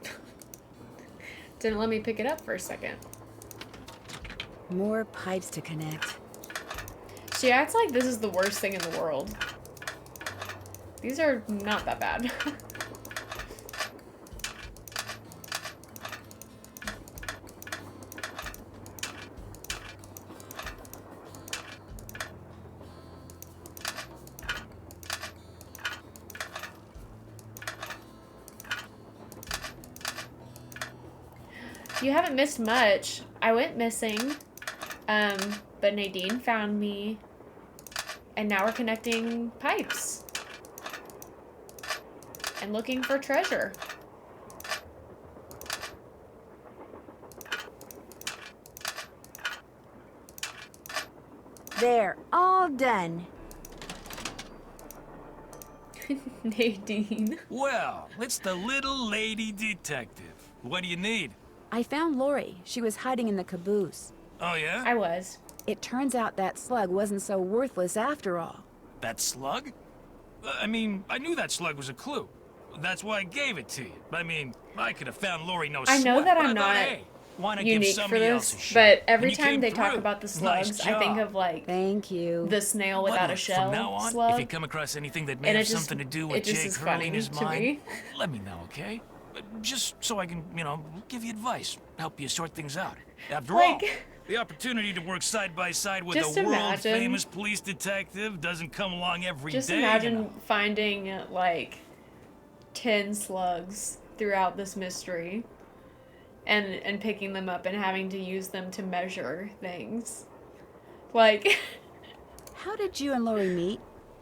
Didn't let me pick it up for a second. More pipes to connect. She acts like this is the worst thing in the world. These are not that bad. You haven't missed much. I went missing, but Nadine found me, and now we're connecting pipes and looking for treasure. There, all done. Nadine. Well, it's the little lady detective. What do you need? I found Lori. She was hiding in the caboose. Oh, yeah? I was. It turns out that slug wasn't so worthless after all. That slug? I mean, I knew that slug was a clue. That's why I gave it to you. I mean, I could have found Lori no I know sweat, that but I'm I thought, not hey, why not give unique for somebody else this, a shot? but every And you time came they talk through. about the Nice slugs, I think job. of like Thank you. the snail But without a look, shell from now on, slug. if you come across anything that may And have it just- something to do it with just Jake is Hurley funny and his to mind, me. let me know, okay? Just so I can, give you advice, help you sort things out. After all, Like- the opportunity to work side by side with Just a imagine- world-famous police detective doesn't come along every day. Just imagine finding like 10 slugs throughout this mystery and picking them up and having to use them to measure things. Like How did you and Lori meet?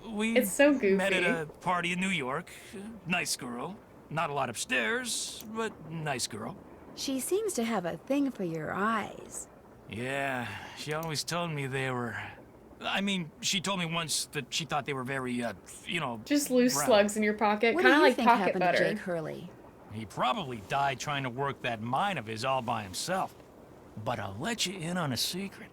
We It's so met at goofy. a party in New York. Nice girl. Not a lot upstairs, but nice girl. She seems to have a thing for your eyes. Yeah, she always told me they were I mean, she told me once that she thought they were very, you know... Just loose round. slugs in your pocket, What kind do of you like think pocket happened butter. to Jake Hurley? He probably died trying to work that mine of his all by himself. But I'll let you in on a secret.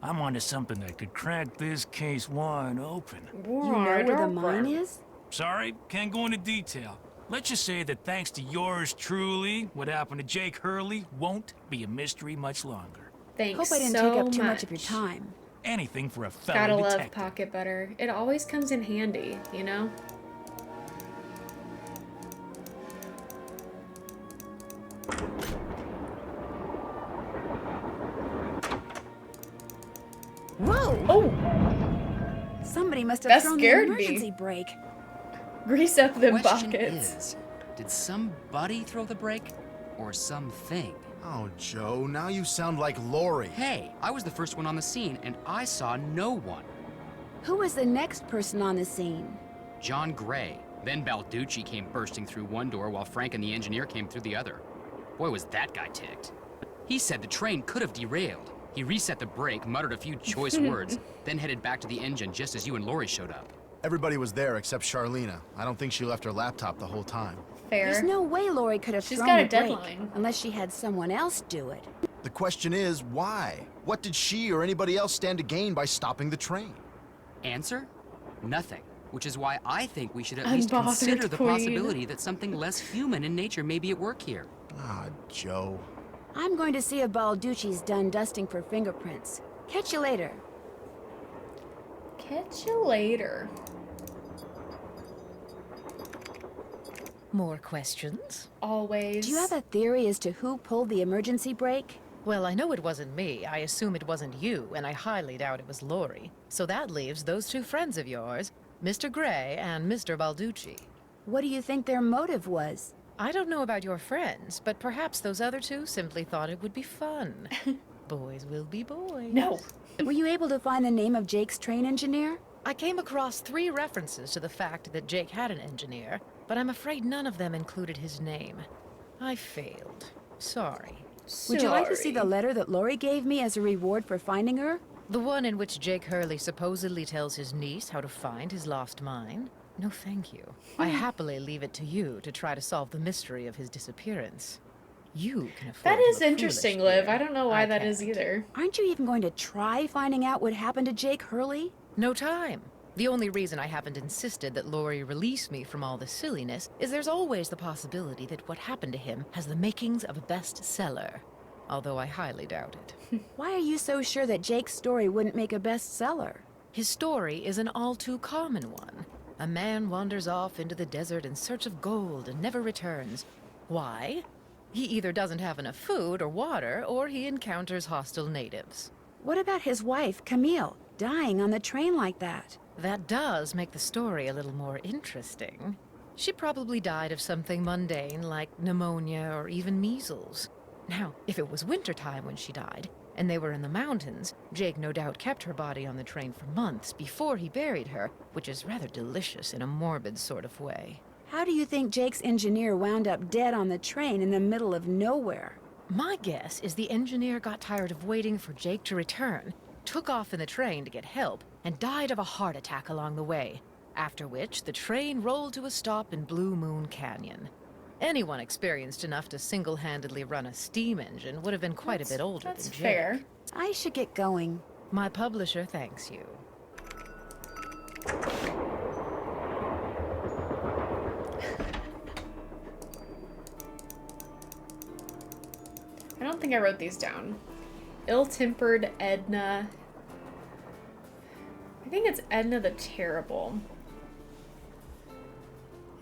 I'm onto something that could crack this case wide open. You know where the mine is? Sorry, can't go into detail. Let's just say that thanks to yours truly, what happened to Jake Hurley won't be a mystery much longer. Thanks Hope I didn't so take up too much of your time. Anything for a fellow Gotta detective. love pocket butter. It always comes in handy, you know? Whoa! Oh! Somebody must have That thrown the scared me. emergency brake. Grease up them Question pockets. is, did somebody throw the brake? Or something? Oh, Joe, now you sound like Lori. Hey, I was the first one on the scene, and I saw no one. Who was the next person on the scene? John Gray. Then Balducci came bursting through one door while Frank and the engineer came through the other. Boy, was that guy ticked. He said the train could have derailed. He reset the brake, muttered a few choice words, then headed back to the engine just as you and Lori showed up. Everybody was there except Charlena. I don't think she left her laptop the whole time. Fair. There's no way Lori could have She's thrown got a the brake deadline. unless she had someone else do it. The question is, why? What did she or anybody else stand to gain by stopping the train? Answer? Nothing. Which is why I think we should at least Unbothered consider the queen. possibility that something less human in nature may be at work here. Ah, Joe. I'm going to see if Balducci's done dusting for fingerprints. Catch you later. Catch you later. More questions? Always. Do you have a theory as to who pulled the emergency brake? Well, I know it wasn't me. I assume it wasn't you, and I highly doubt it was Lori. So that leaves those two friends of yours, Mr. Gray and Mr. Balducci. What do you think their motive was? I don't know about your friends, but perhaps those other two simply thought it would be fun. Boys will be boys. No. Were you able to find the name of Jake's train engineer? I came across 3 references to the fact that Jake had an engineer, but I'm afraid none of them included his name. I failed. Sorry. Would you like to see the Sorry. letter that Lori gave me as a reward for finding her? The one in which Jake Hurley supposedly tells his niece how to find his lost mine? No, thank you. I happily leave it to you to try to solve the mystery of his disappearance. You can afford That to is look interesting, foolish Liv. here. I don't know why that is can't. either. Aren't you even going to try finding out what happened to Jake Hurley? No time. The only reason I haven't insisted that Lori release me from all this silliness is there's always the possibility that what happened to him has the makings of a bestseller. Although I highly doubt it. Why are you so sure that Jake's story wouldn't make a bestseller? His story is an all too common one. A man wanders off into the desert in search of gold and never returns. Why? He either doesn't have enough food or water, or he encounters hostile natives. What about his wife, Camille, dying on the train like that? That does make the story a little more interesting. She probably died of something mundane like pneumonia or even measles. Now, if it was wintertime when she died, and they were in the mountains, Jake no doubt kept her body on the train for months before he buried her, which is rather delicious in a morbid sort of way. How do you think Jake's engineer wound up dead on the train in the middle of nowhere? My guess is the engineer got tired of waiting for Jake to return, took off in the train to get help, and died of a heart attack along the way, after which the train rolled to a stop in Blue Moon Canyon. Anyone experienced enough to single-handedly run a steam engine would have been quite a bit older That's than Jake. fair. I should get going. My publisher thanks you. I don't think I wrote these down. Ill-tempered Edna. I think it's Edna the Terrible.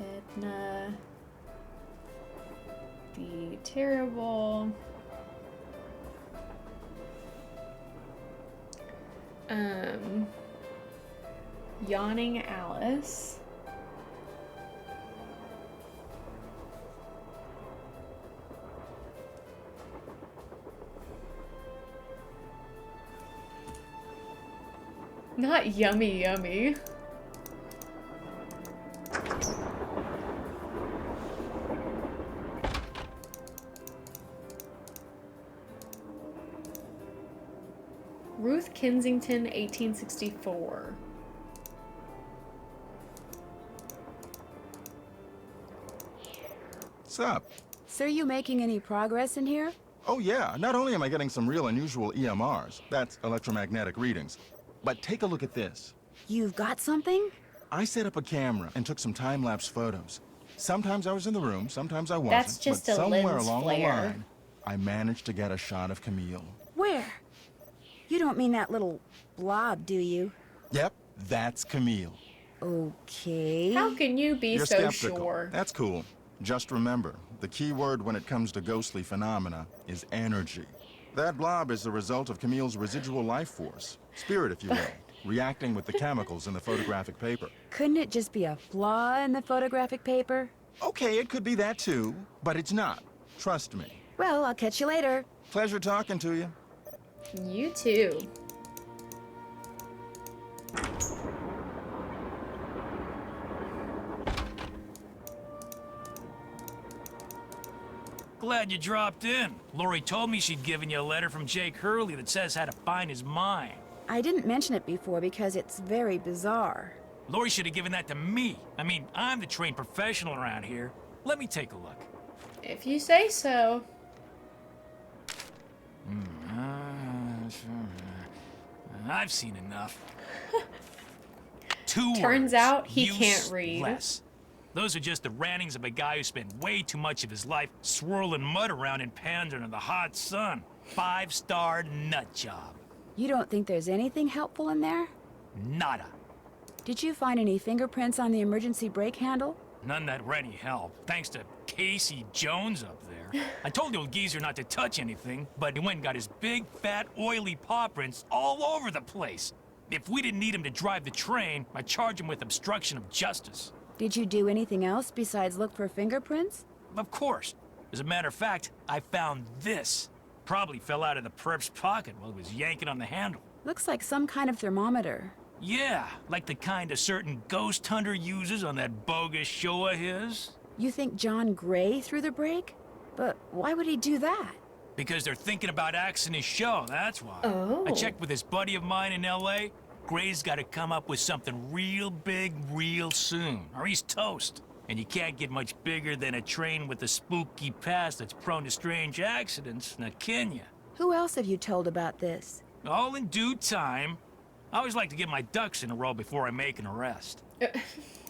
Edna the Terrible. Yawning Alice. Not yummy yummy. Ruth Kensington, 1864. What's up? Sir, you making any progress in here? Oh yeah, not only am I getting some real unusual EMRs, that's electromagnetic readings, but take a look at this. You've got something? I set up a camera and took some time-lapse photos. Sometimes I was in the room, sometimes I wasn't. That's just but a somewhere lens along flare. the line, I managed to get a shot of Camille. Where? You don't mean that little blob, do you? Yep, that's Camille. Okay. How can you be You're so skeptical. sure? That's cool. Just remember, the key word when it comes to ghostly phenomena is energy. That blob is the result of Camille's residual life force, spirit if you will, reacting with the chemicals in the photographic paper. Couldn't it just be a flaw in the photographic paper? Okay, it could be that too, but it's not. Trust me. Well, I'll catch you later. Pleasure talking to you. You too. Glad you dropped in. Lori told me she'd given you a letter from Jake Hurley that says how to find his mine. I didn't mention it before because it's very bizarre. Lori should have given that to me. I mean, I'm the trained professional around here. Let me take a look. If you say so. I've seen enough. Two Turns words. out he can't read. Useless. Those are just the rantings of a guy who spent way too much of his life swirling mud around in pans under the hot sun. 5-star nut job. You don't think there's anything helpful in there? Nada. Did you find any fingerprints on the emergency brake handle? None that were any help, thanks to Casey Jones up there. I told the old geezer not to touch anything, but he went and got his big, fat, oily paw prints all over the place. If we didn't need him to drive the train, I'd charge him with obstruction of justice. Did you do anything else besides look for fingerprints? Of course. As a matter of fact, I found this. Probably fell out of the perp's pocket while he was yanking on the handle. Looks like some kind of thermometer. Yeah, like the kind a certain ghost hunter uses on that bogus show of his. You think John Gray threw the brake? But why would he do that? Because they're thinking about axing his show, that's why. Oh. I checked with this buddy of mine in L.A. Gray's got to come up with something real big real soon, or he's toast. And you can't get much bigger than a train with a spooky past that's prone to strange accidents, now can ya? Who else have you told about this? All in due time. I always like to get my ducks in a row before I make an arrest.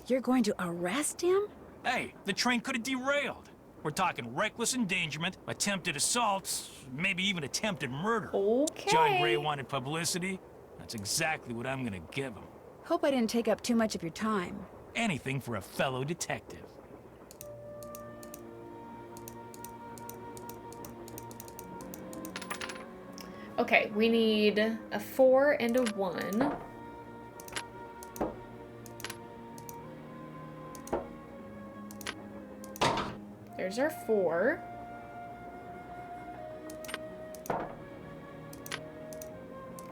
You're going to arrest him? Hey, the train could have derailed. We're talking reckless endangerment, attempted assaults, maybe even attempted murder. Okay. John Gray wanted publicity. That's exactly what I'm gonna give him. Hope I didn't take up too much of your time. Anything for a fellow detective. Okay, we need a 4 and a 1. There's our 4.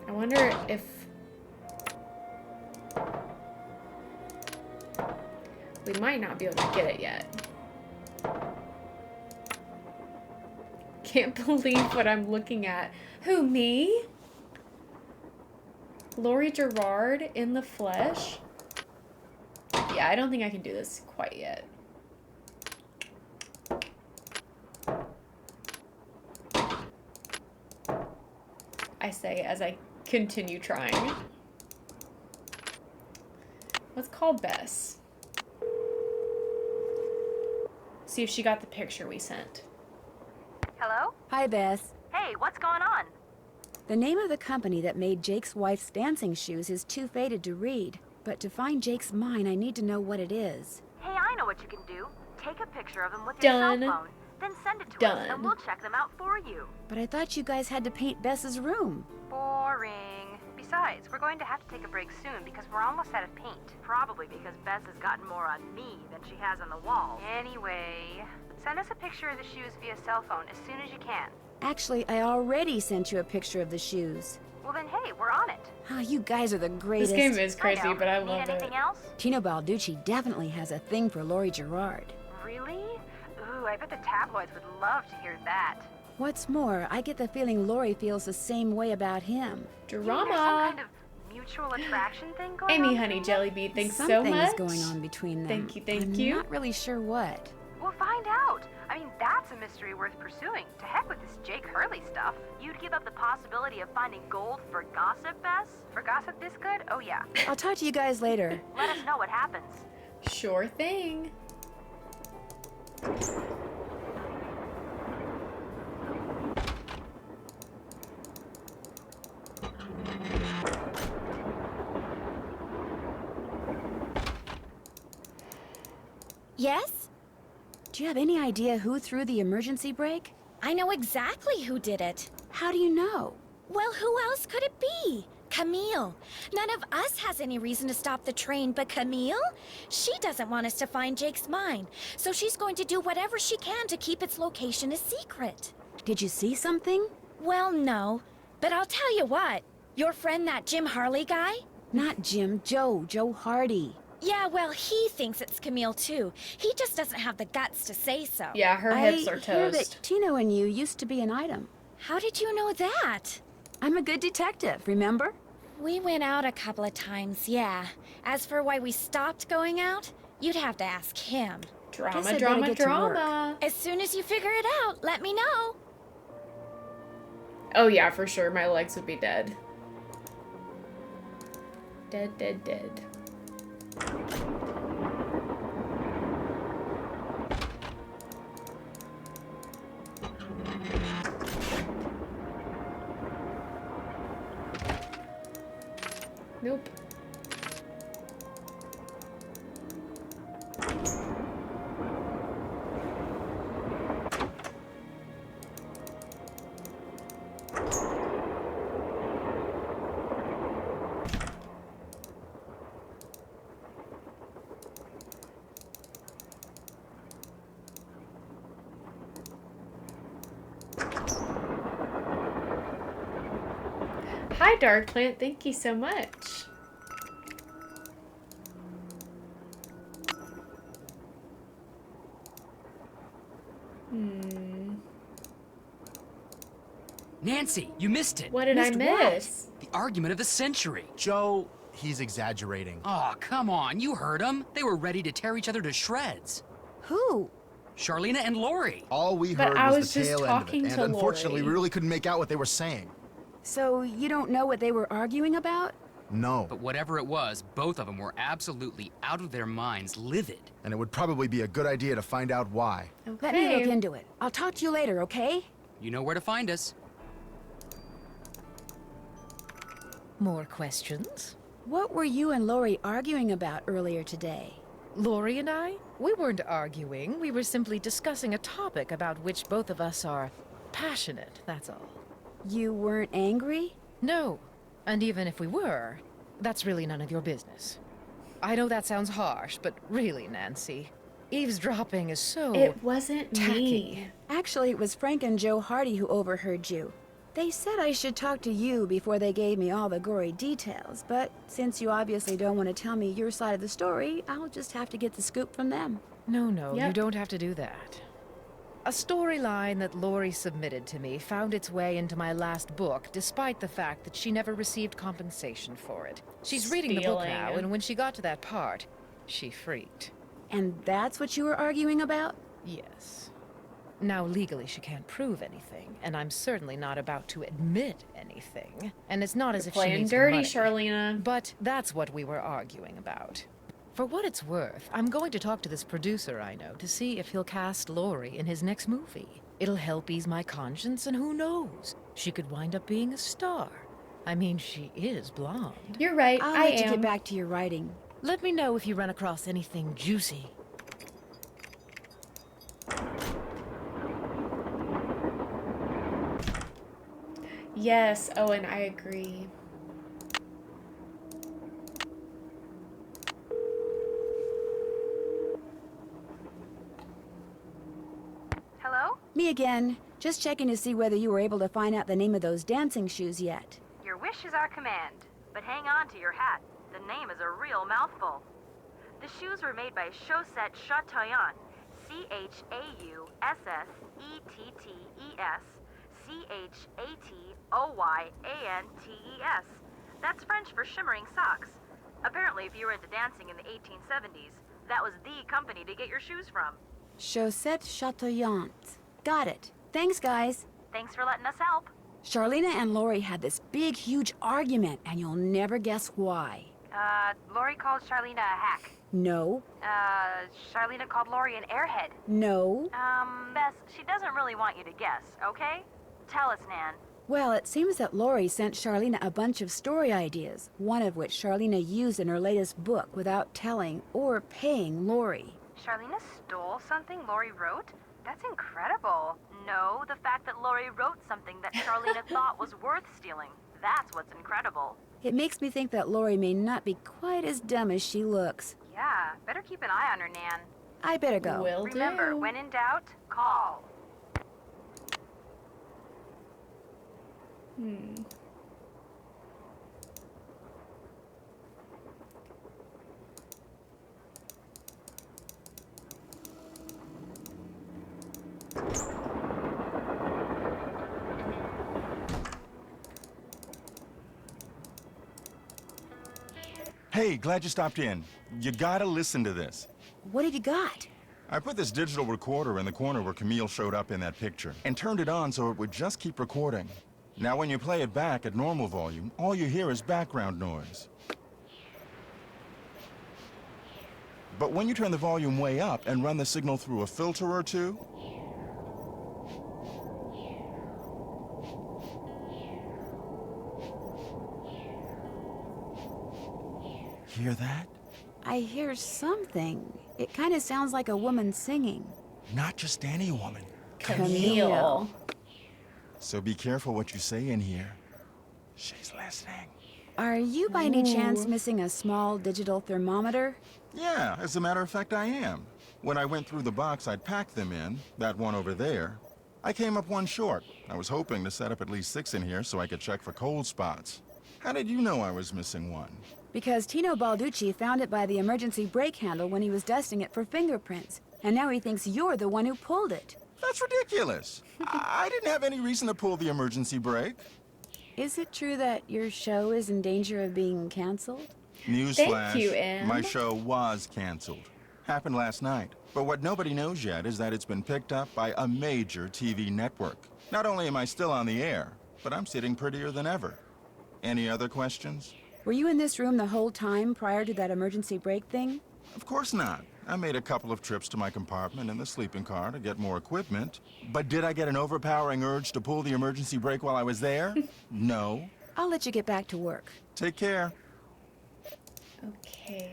I wonder if... we might not be able to get it yet. Can't believe what I'm looking at. Who, me? Lori Girard in the flesh? Yeah, I don't think I can do this quite yet. I say as I continue trying. Let's call Bess. See if she got the picture we sent. Hello? Hi, Beth. Hey, what's going on? The name of the company that made Jake's wife's dancing shoes is too faded to read. But to find Jake's mine, I need to know what it is. Hey, I know what you can do. Take a picture of them with your Done. cell phone, then send it to us, Done. and we'll check them out for you. But I thought you guys had to paint Bess's room. Boring. Besides, we're going to have to take a break soon because we're almost out of paint. Probably because Bess has gotten more on me than she has on the wall. Anyway, send us a picture of the shoes via cell phone as soon as you can. Actually, I already sent you a picture of the shoes. Well then, hey, we're on it. Oh, you guys are the greatest. This game is crazy, know. but I Need love it. anything else? Tino Balducci definitely has a thing for Lori Girard. Really? Ooh, I bet the tabloids would love to hear that. What's more, I get the feeling Lori feels the same way about him. There's some Drama. kind of mutual attraction thing going on. Amy Honey between Jelly them? Bean, thanks so Something's much. going on between them. Thank you, thank I'm you. not really sure what. We'll find out. I mean, that's a mystery worth pursuing. To heck with this Jake Hurley stuff. You'd give up the possibility of finding gold for gossip, Bess? For gossip this good? Oh yeah. I'll talk to you guys later. Let us know what happens. Sure thing. Yes? Do you have any idea who threw the emergency brake? I know exactly who did it. How do you know? Well, who else could it be? Camille. None of us has any reason to stop the train but Camille. She doesn't want us to find Jake's mine, so she's going to do whatever she can to keep its location a secret. Did you see something? Well, no. But I'll tell you what. Your friend, that Jim Harley guy? Not Jim, Joe Hardy. Yeah, well, he thinks it's Camille, too. He just doesn't have the guts to say so. Yeah, her hips are I hear that toast. Tino and you used to be an item. How did you know that? I'm a good detective, remember? We went out a couple of times, yeah. As for why we stopped going out, you'd have to ask him. Guess Drama, I'd better drama, get to work. drama. As soon as you figure it out, let me know. Oh yeah, for sure. My legs would be dead. Dead, dead, dead. Nope. Hi, Dark Plant. Thank you so much. Nancy, you missed it. What did I Missed miss? The argument of the century. Joe, he's exaggerating. Aw, come on. You heard them. They were ready to tear each other to shreds. Who? Charlena and Lori. All we But heard I was was the just tail end of talking it, and to unfortunately, Lori. we really couldn't make out what they were saying. So you don't know what they were arguing about? No, But whatever it was, both of them were absolutely out of their minds, livid. and it would probably be a good idea to find out why. Okay. Let me look into it. I'll talk to you later, okay? You know where to find us. More questions? What were you and Lori arguing about earlier today? Lori and I? We weren't arguing. We were simply discussing a topic about which both of us are passionate, that's all. You weren't angry? No. And even if we were, that's really none of your business. I know that sounds harsh, but really, Nancy, eavesdropping is so It wasn't tacky. me. Actually, it was Frank and Joe Hardy who overheard you. They said I should talk to you before they gave me all the gory details, but since you obviously don't want to tell me your side of the story, I'll just have to get the scoop from them. No, you Yep. don't have to do that. A storyline that Lori submitted to me found its way into my last book, despite the fact that she never received compensation for it. She's reading the book Stealing. now, and when she got to that part, she freaked. And that's what you were arguing about? Yes. Now, legally, she can't prove anything, and I'm certainly not about to admit anything. And it's not as if she Playing needs dirty, money. Charlena. But that's what we were arguing about. For what it's worth, I'm going to talk to this producer I know to see if he'll cast Lori in his next movie. It'll help ease my conscience, and who knows? She could wind up being a star. I mean, she is blonde. You're right. I'll I let you am. get back to your writing. Let me know if you run across anything juicy. Yes, Owen, I agree. Hello? Me again. Just checking to see whether you were able to find out the name of those dancing shoes yet. Your wish is our command. But hang on to your hat. The name is a real mouthful. The shoes were made by Chaussette Chatillon, Chausssettees, Chatoyantes. That's French for shimmering socks. Apparently, if you were into dancing in the 1870s, that was the company to get your shoes from. Chaussettes Chatoyantes. Got it. Thanks, guys. Thanks for letting us help. Charlena and Lori had this big, huge argument, and you'll never guess why. Lori called Charlena a hack. No. Charlena called Lori an airhead. No. Bess, she doesn't really want you to guess, okay? Tell us, Nan. Well, it seems that Lori sent Charlena a bunch of story ideas, one of which Charlena used in her latest book without telling or paying Lori. Charlena stole something Lori wrote? That's incredible. No, the fact that Lori wrote something that Charlena thought was worth stealing. That's what's incredible. It makes me think that Lori may not be quite as dumb as she looks. Yeah, better keep an eye on her, Nan. I better go. Will Remember, do. when in doubt, call. Hey, glad you stopped in. You gotta listen to this. What have you got? I put this digital recorder in the corner where Camille showed up in that picture and turned it on so it would just keep recording. Now when you play it back at normal volume, all you hear is background noise. But when you turn the volume way up and run the signal through a filter or two, hear that? I hear something. It kind of sounds like a woman singing. Not just any woman. Camille. So be careful what you say in here. She's listening. Are you by any chance missing a small digital thermometer? Yeah, as a matter of fact, I am. When I went through the box I'd packed them in, that one over there, I came up one short. I was hoping to set up at least 6 in here so I could check for cold spots. How did you know I was missing one? Because Tino Balducci found it by the emergency brake handle when he was dusting it for fingerprints. And now he thinks you're the one who pulled it. That's ridiculous. I didn't have any reason to pull the emergency brake. Is it true that your show is in danger of being canceled? Newsflash, Thank you, Em. my show was canceled. Happened last night. But what nobody knows yet is that it's been picked up by a major TV network. Not only am I still on the air, but I'm sitting prettier than ever. Any other questions? Were you in this room the whole time prior to that emergency brake thing? Of course not. I made a couple of trips to my compartment in the sleeping car to get more equipment. But did I get an overpowering urge to pull the emergency brake while I was there? No. I'll let you get back to work. Take care. Okay.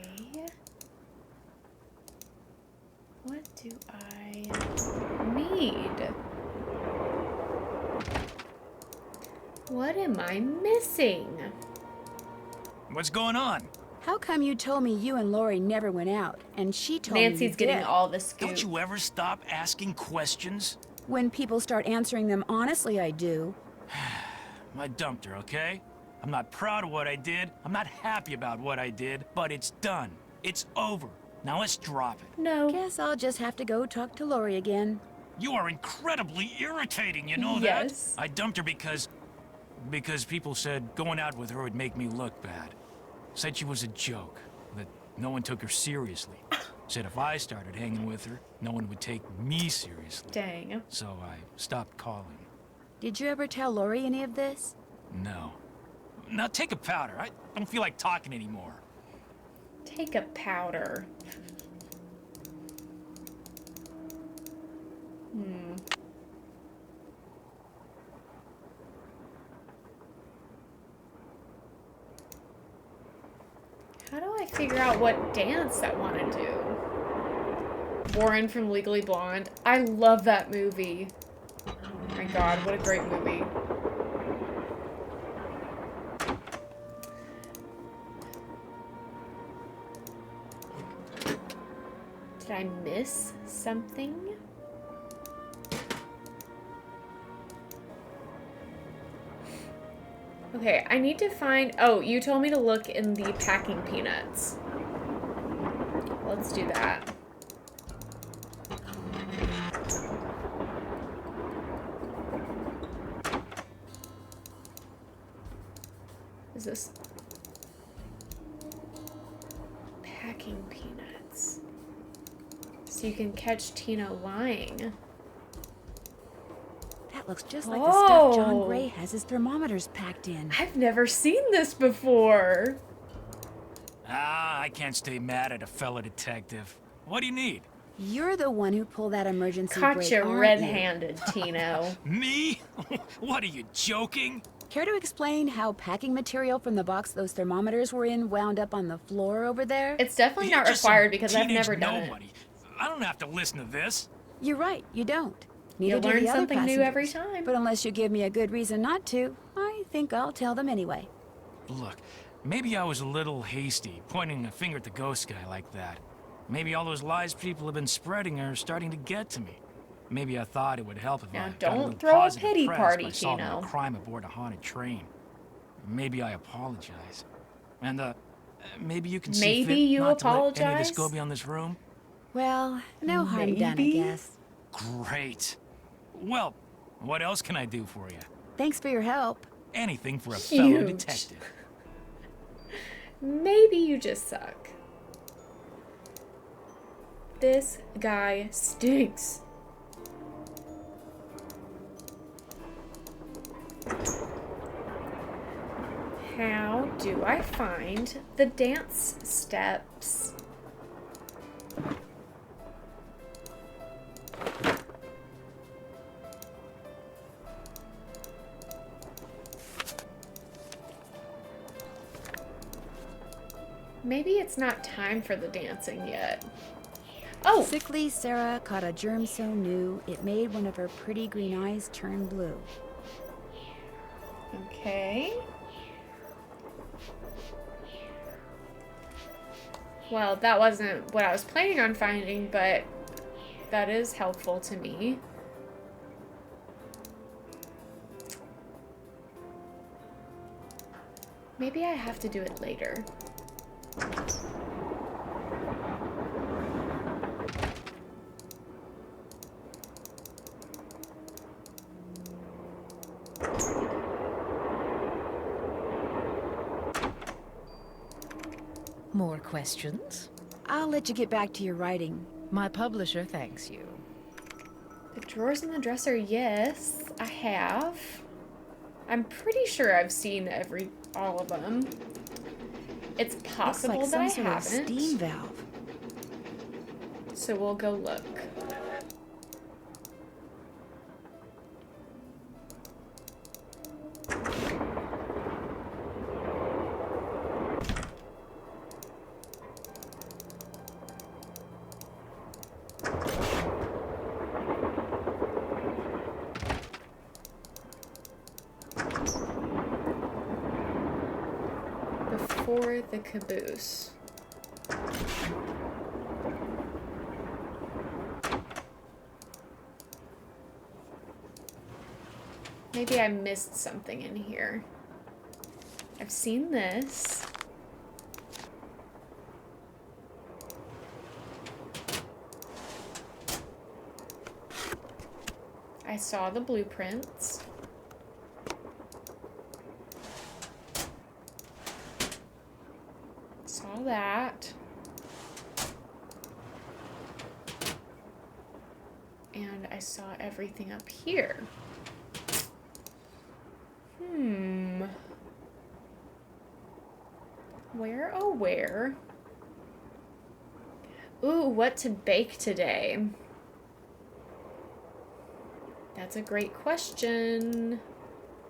What do I need? What am I missing? What's going on? How come you told me you and Lori never went out, and she told me Nancy's you getting did? all the scoop. Don't you ever stop asking questions? When people start answering them honestly, I do. I dumped her, okay? I'm not proud of what I did. I'm not happy about what I did, but it's done. It's over. Now let's drop it. No. Guess I'll just have to go talk to Lori again. You are incredibly irritating, you know Yes. that? I dumped her because people said going out with her would make me look bad. Said she was a joke, that no one took her seriously. Said if I started hanging with her, no one would take me seriously. Dang. So I stopped calling. Did you ever tell Lori any of this? No. Now take a powder. I don't feel like talking anymore. Take a powder. How do I figure out what dance I want to do? Warren from Legally Blonde. I love that movie. Oh my god, what a great movie. Did I miss something? Okay, I need to find... Oh, you told me to look in the packing peanuts. Let's do that. Is this packing peanuts? So you can catch Tina lying. That looks just like the stuff John Oh. Gray has his thermometers packed in. I've never seen this before. I can't stay mad at a fellow detective. What do you need? You're the one who pulled that emergency Caught brake, you aren't red-handed, Tino. Me? What are you, joking? Care to explain how packing material from the box those thermometers were in wound up on the floor over there? It's definitely You're not just required some because I've teenage never done nobody. I don't have to listen to this. You're right, you don't. You Neither do learn the other something new every passengers. time. But unless you give me a good reason not to, I think I'll tell them anyway. Look, maybe I was a little hasty, pointing a finger at the ghost guy like that. Maybe all those lies people have been spreading are starting to get to me. Maybe I thought it would help if Now, I got don't a little throw a positive pity press party, by solving Tino. a crime aboard a haunted train. Maybe I apologize. And, maybe you can see Maybe fit you not to let any of this apologize? go beyond this room? Well, no harm done, I Maybe? guess. Great. Well, what else can I do for you? Thanks for your help. Anything for a fellow Huge. detective. Maybe you just suck. This guy stinks. How do I find the dance steps? Maybe it's not time for the dancing yet. Oh! Sickly Sarah caught a germ so new, it made one of her pretty green eyes turn blue. Okay. Well, that wasn't what I was planning on finding, but that is helpful to me. Maybe I have to do it later. More questions? I'll let you get back to your writing. My publisher thanks you. The drawers in the dresser, yes, I have. I'm pretty sure I've seen all of them. It's possible Looks that I like some sort of haven't. steam valve. So we'll go look. Before the caboose. Maybe I missed something in here. I've seen this. I saw the blueprints. Saw that. And I saw everything up here. Where, oh where? Ooh, what to bake today? That's a great question.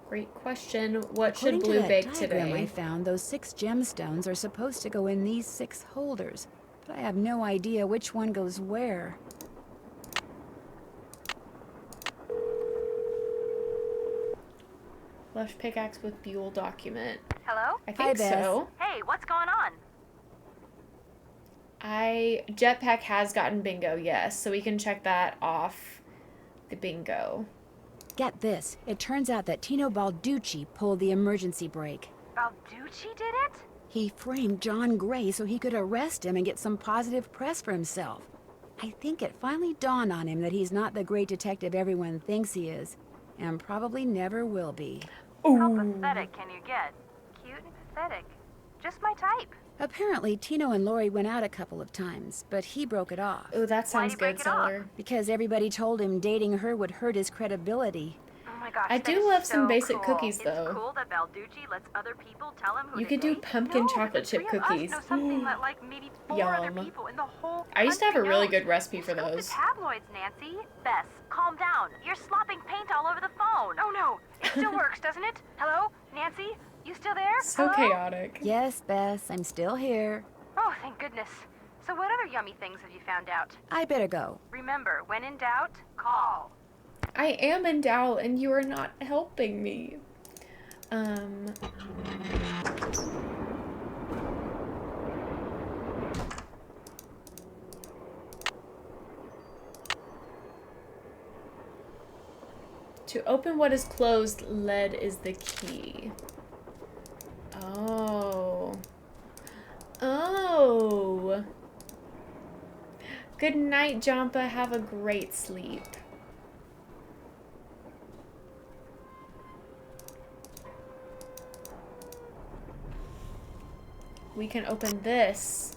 Great question. What should According to Blue that bake diagram I today? found, those 6 gemstones are supposed to go in these 6 holders, but I have no idea which one goes where. Left pickaxe with Buell document. Hello? I Hi, think Beth. so. Hey, what's going on? Jetpack has gotten bingo, yes, so we can check that off the bingo. Get this, it turns out that Tino Balducci pulled the emergency brake. Balducci did it? He framed John Gray so he could arrest him and get some positive press for himself. I think it finally dawned on him that he's not the great detective everyone thinks he is, and probably never will be. How pathetic can you get? cute and pathetic. Just my type. Apparently, Tino and Lori went out a couple of times, but he broke it off. Oh, that Why'd sounds he break good, it off? Seller. Because everybody told him dating her would hurt his credibility. Oh my gosh, I that do is love some so basic cool. cookies, though. It's cool that Balducci lets other people tell him who You to could do date. pumpkin No, chocolate but the chip three of us cookies. know something that like maybe 4 other Yum. people in the whole I used to have a country really knows. good recipe for Scoop those. the tabloids, Nancy. Bess, calm down. You're slopping paint all over the phone. Oh no, it still works, doesn't it? Hello, Nancy? You still there? So Hello? chaotic. Yes, Bess, I'm still here. Oh, thank goodness. So what other yummy things have you found out? I better go. Remember, when in doubt, call. I am in doubt, and you are not helping me. To open what is closed, lead is the key. Oh. Oh. Good night, Jampa. Have a great sleep. We can open this.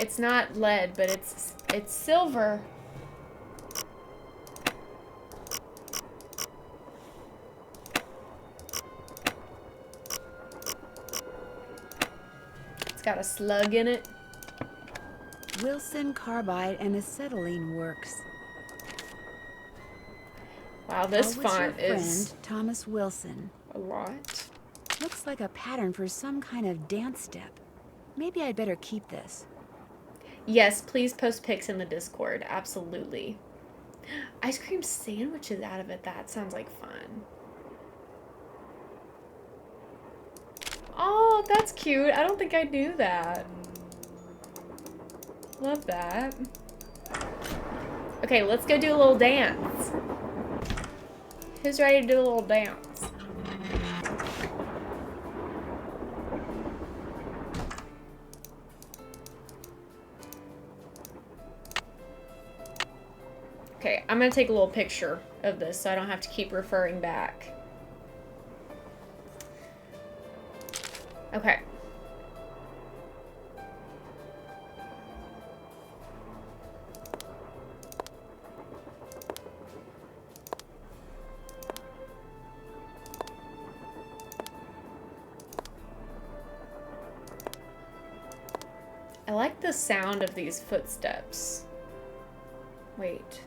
It's not lead, but it's silver. It's got a slug in it. Wilson carbide and acetylene works. Wow, this How was your font is friend, Thomas Wilson? a lot. Looks like a pattern for some kind of dance step. Maybe I'd better keep this. Yes, please post pics in the Discord. Absolutely. Ice cream sandwiches out of it. That sounds like fun. Oh, that's cute. I don't think I knew that. Love that. Okay, let's go do a little dance. Who's ready to do a little dance? Okay, I'm gonna take a little picture of this so I don't have to keep referring back. Okay. I like the sound of these footsteps. Wait.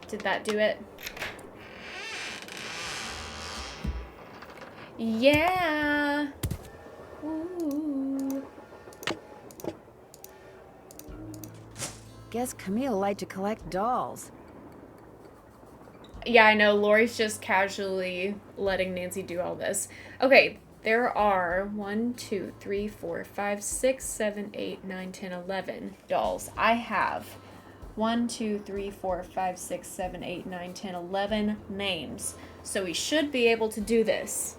Did that do it? Yeah. Ooh. Guess Camille liked to collect dolls. Yeah, I know. Lori's just casually letting Nancy do all this. Okay, there are 1, 2, 3, 4, 5, 6, 7, 8, 9, 10, 11 dolls. I have 1, 2, 3, 4, 5, 6, 7, 8, 9, 10, 11 names. So we should be able to do this.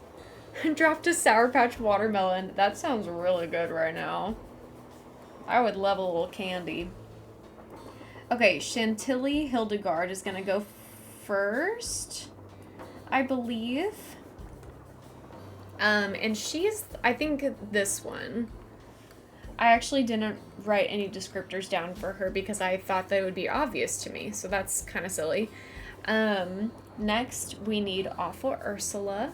Dropped a Sour Patch watermelon. That sounds really good right now. I would love a little candy. Okay, Chantilly Hildegard is going to go first, I believe. And she's, I think, this one. I actually didn't write any descriptors down for her because I thought that it would be obvious to me, so that's kind of silly. Next, we need Awful Ursula,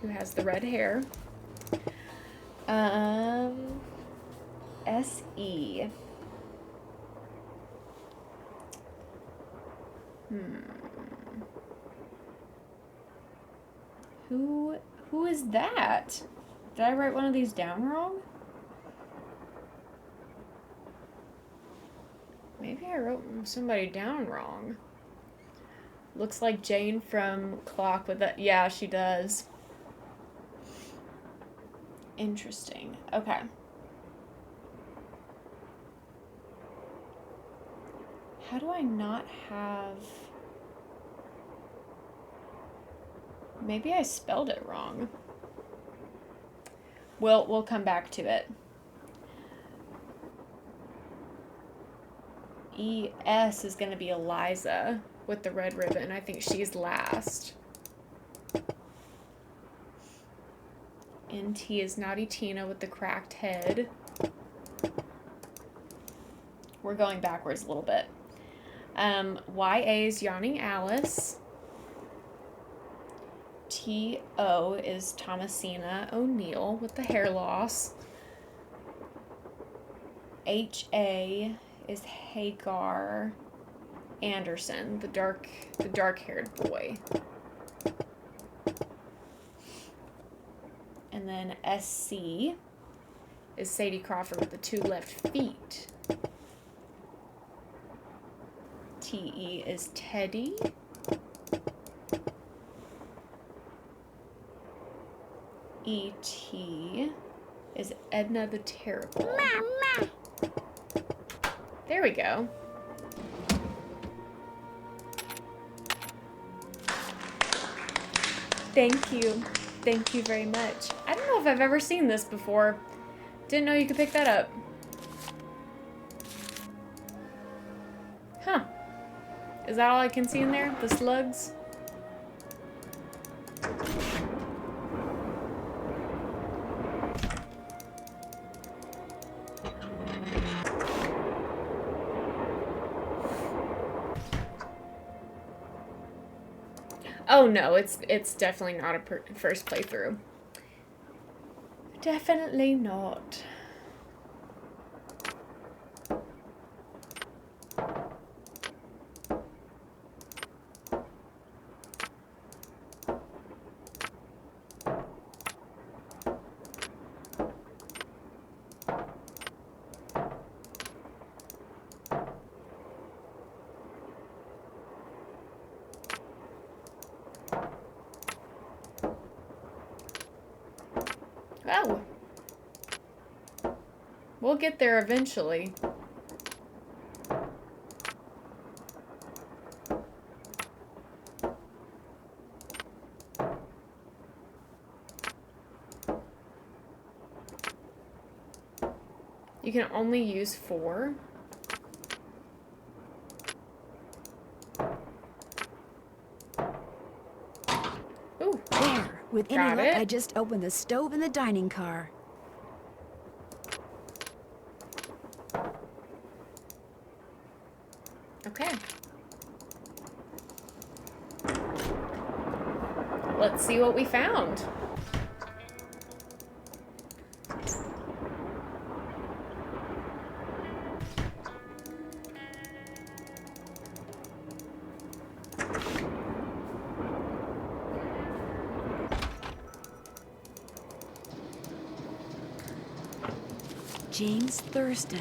who has the red hair. S.E. Who is that? Did I write one of these down wrong? Maybe I wrote somebody down wrong. Looks like Jane from Clock with that. Yeah, she does. Interesting. Okay. How do I not have... Maybe I spelled it wrong. We'll come back to it. ES is going to be Eliza with the red ribbon. I think she's last. NT is Naughty Tina with the cracked head. We're going backwards a little bit. YA is Yawning Alice. TO is Thomasina O'Neill with the hair loss. HA is Hagar Anderson, the dark-haired boy. And then SC is Sadie Crawford with the 2 left feet. TE is Teddy. ET is Edna the Terrible. Mama. There we go. Thank you. Thank you very much. I don't know if I've ever seen this before. Didn't know you could pick that up. Huh. Is that all I can see in there? The slugs? Oh no, it's definitely not a first playthrough. Definitely not. Oh. We'll get there eventually. You can only use 4. Ooh. There. With any Got luck, it. I just opened the stove in the dining car. Okay. Let's see what we found. James Thurston.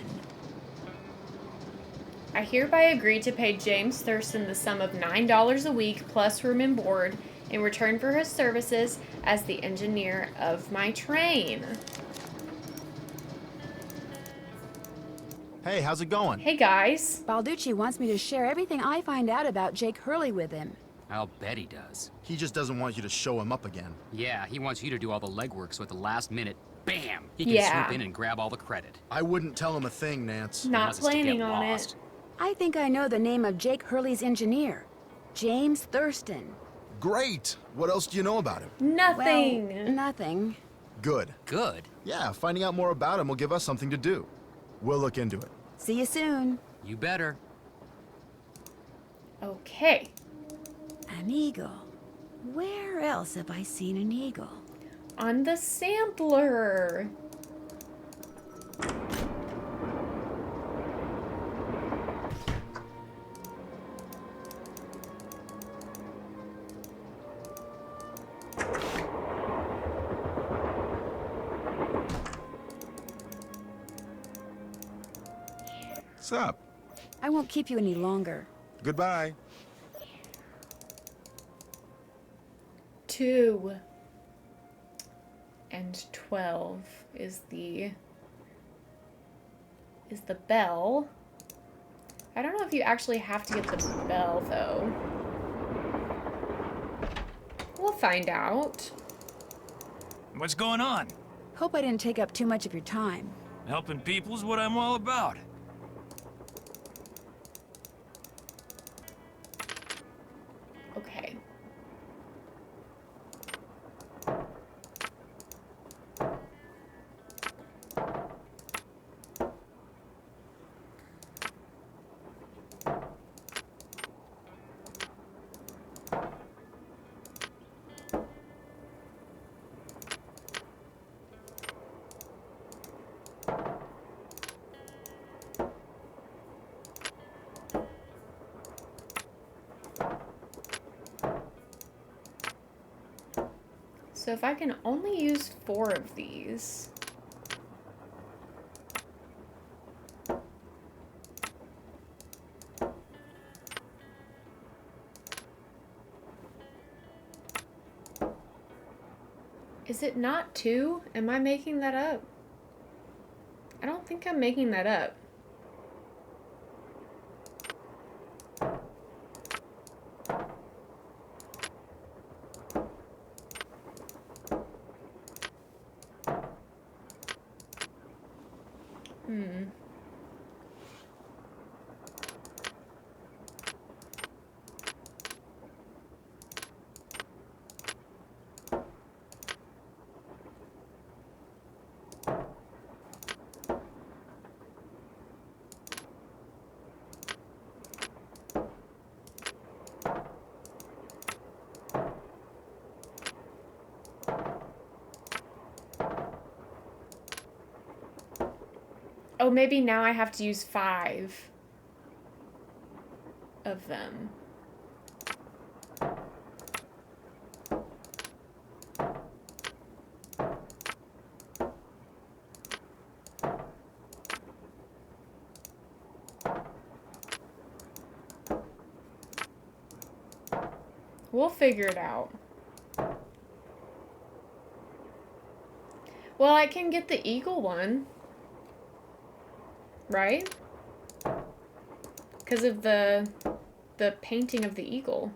I hereby agree to pay James Thurston the sum of $9 a week plus room and board in return for his services as the engineer of my train. Hey, how's it going? Hey guys. Balducci wants me to share everything I find out about Jake Hurley with him. I'll bet he does. He just doesn't want you to show him up again. Yeah, he wants you to do all the legwork so at the last minute, bam! He can Yeah. swoop in and grab all the credit. I wouldn't tell him a thing, Nance. Not Unless it's to planning get on lost. it. I think I know the name of Jake Hurley's engineer. James Thurston. Great! What else do you know about him? Nothing. Well, nothing. Good. Good. Yeah, finding out more about him will give us something to do. We'll look into it. See you soon. You better. Okay. An eagle. Where else have I seen an eagle? On the sampler. What's up? I won't keep you any longer. Goodbye. 2 and 12 is the bell. I don't know if you actually have to get the bell though. We'll find out. What's going on? Hope I didn't take up too much of your time. Helping people's what I'm all about. Okay. So if I can only use 4 of these. Is it not 2? Am I making that up? I don't think I'm making that up. Oh, maybe now I have to use 5 of them. We'll figure it out. Well, I can get the eagle one. Right? Because of the painting of the eagle.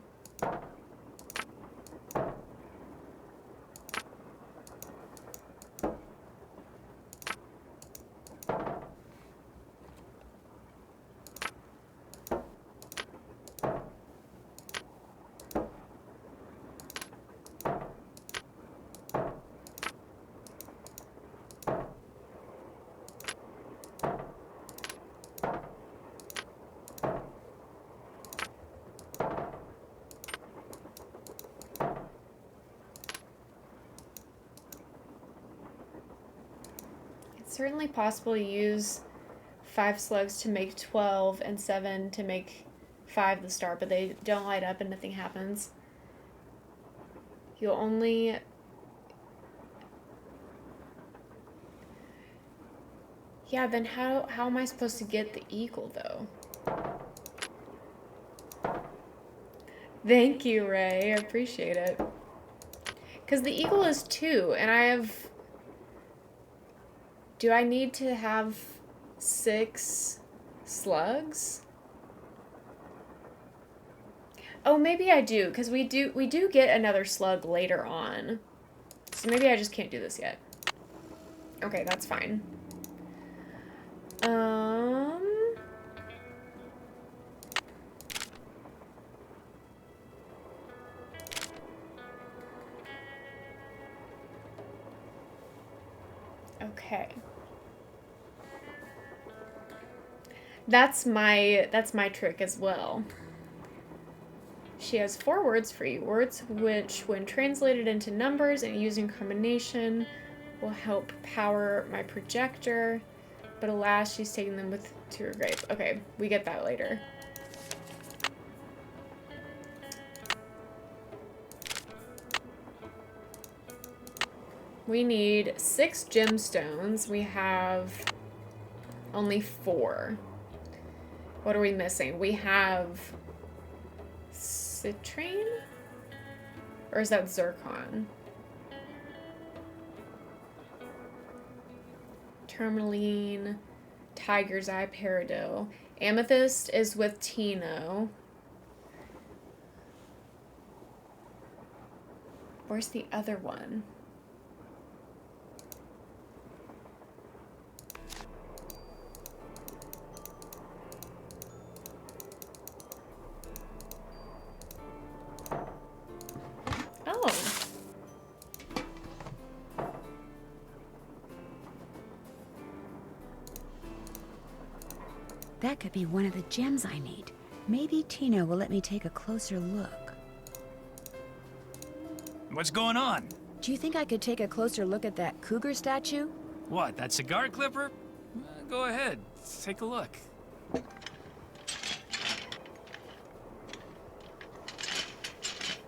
Certainly possible to use 5 slugs to make 12 and 7 to make 5 the star, but they don't light up and nothing happens. You'll only... Yeah, then how am I supposed to get the eagle, though? Thank you, Ray. I appreciate it. Because the eagle is 2, and I have... Do I need to have 6 slugs? Oh, maybe I do, because we do get another slug later on. So maybe I just can't do this yet. Okay, that's fine. Okay. That's my trick as well. She has 4 words for you. Words which, when translated into numbers and used in combination, will help power my projector. But alas, she's taking them to her grave. Okay, we get that later. We need 6 gemstones. We have only 4. What are we missing? We have citrine? Or is that zircon? Tourmaline, tiger's eye, peridot. Amethyst is with Tino. Where's the other one? That could be one of the gems I need. Maybe Tino will let me take a closer look. What's going on? Do you think I could take a closer look at that cougar statue? What, that cigar clipper? Go ahead, take a look.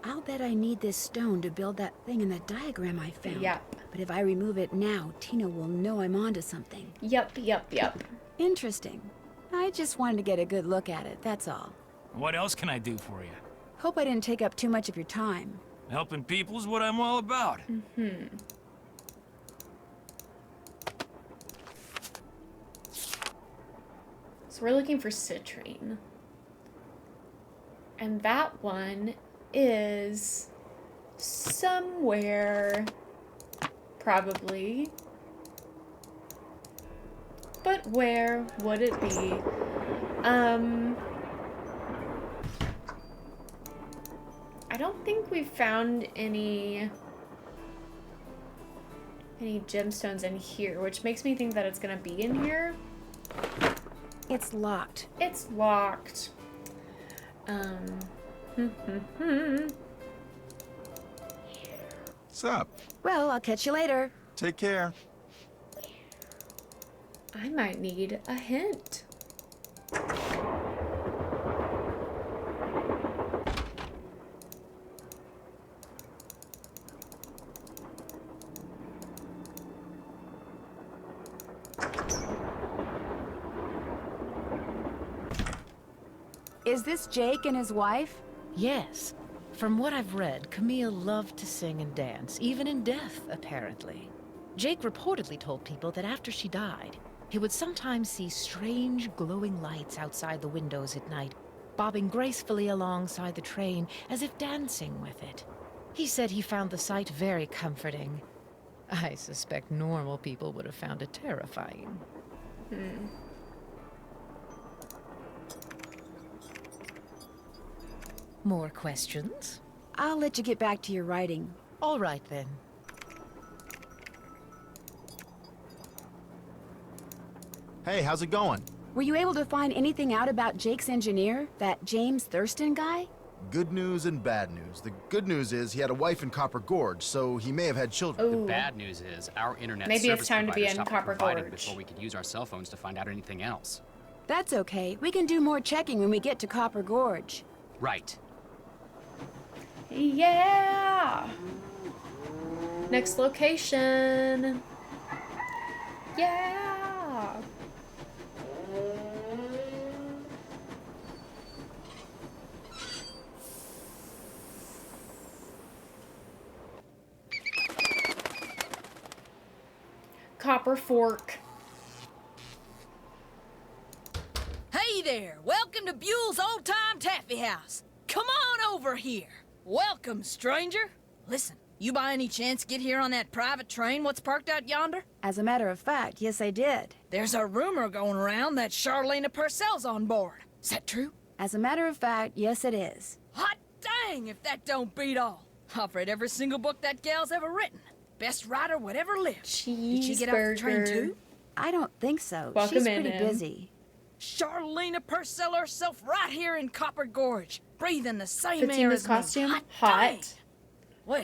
I'll bet I need this stone to build that thing in the diagram I found. Yep. But if I remove it now, Tino will know I'm onto something. Yep. Interesting. I just wanted to get a good look at it, that's all. What else can I do for you? Hope I didn't take up too much of your time. Helping people's what I'm all about. So we're looking for citrine. And that one is somewhere, probably. But where would it be? I don't think we found any gemstones in here, which makes me think that it's gonna be in here. It's locked. It's locked. What's up? Well, I'll catch you later. Take care. I might need a hint. Is this Jake and his wife? Yes. From what I've read, Camille loved to sing and dance, even in death, apparently. Jake reportedly told people that after she died, he would sometimes see strange glowing lights outside the windows at night, bobbing gracefully alongside the train as if dancing with it. He said he found the sight very comforting. I suspect normal people would have found it terrifying. More questions? I'll let you get back to your writing. All right, then. Hey, how's it going? Were you able to find anything out about Jake's engineer, that James Thurston guy? Good news and bad news. The good news is he had a wife in Copper Gorge, so he may have had children. Ooh. Bad news is our internet Maybe it's service time to be provider in stopped Copper providing Gorge. before we could use our cell phones to find out anything else. That's okay. We can do more checking when we get to Copper Gorge. Right. Yeah! Next location. Yeah! Copper Fork. Hey there! Welcome to Buell's Old Time Taffy House. Come on over here. Welcome, stranger. Listen, you by any chance get here on that private train what's parked out yonder? As a matter of fact, yes I did. There's a rumor going around that Charlena Purcell's on board. Is that true? As a matter of fact, yes it is. Hot dang if that don't beat all. I've read every single book that gal's ever written. Best writer whatever lived. Did she get off the train too? I don't think so. Welcome She's in, pretty Em. busy. Charlena Purcell herself right here in Copper Gorge, breathing the same air Fatina's as me. costume? Dang. Hot. Well,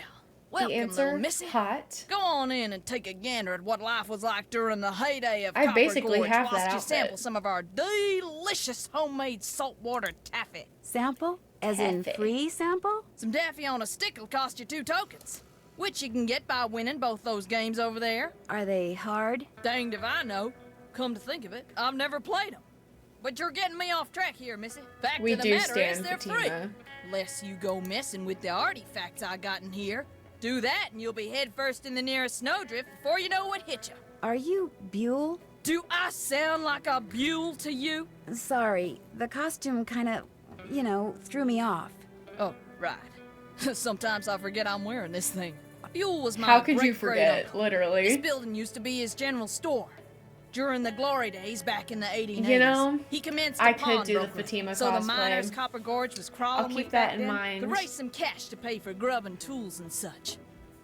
welcome, The answer? little missy. Hot. Go on in and take a gander at what life was like during the heyday of I Copper basically Gorge have whilst that you outfit. sample some of our delicious homemade saltwater taffy. Sample? As in Taffy. free sample? Some taffy on a stick will cost you 2 tokens, which you can get by winning both those games over there. Are they hard? Danged if I know. Come to think of it, I've never played them. But you're getting me off track here, missy. Fact We of the do matter is stand they're Fatima. free. Less you go messing with the artifacts I got in here. Do that and you'll be headfirst in the nearest snowdrift before you know what hit you. Are you Buell? Do I sound like a Buell to you? Sorry, the costume kinda, threw me off. Oh, right. Sometimes I forget I'm wearing this thing. Buell was my How could you great-great forget? uncle. Literally. This building used to be his general store. During the glory days back in the 1880s, You know, he commenced I a could pawn do the brokerage, Fatima so the cosplay. miners Copper Gorge was crawling I'll keep with that back in then mind. could raise some cash to pay for grub and tools and such.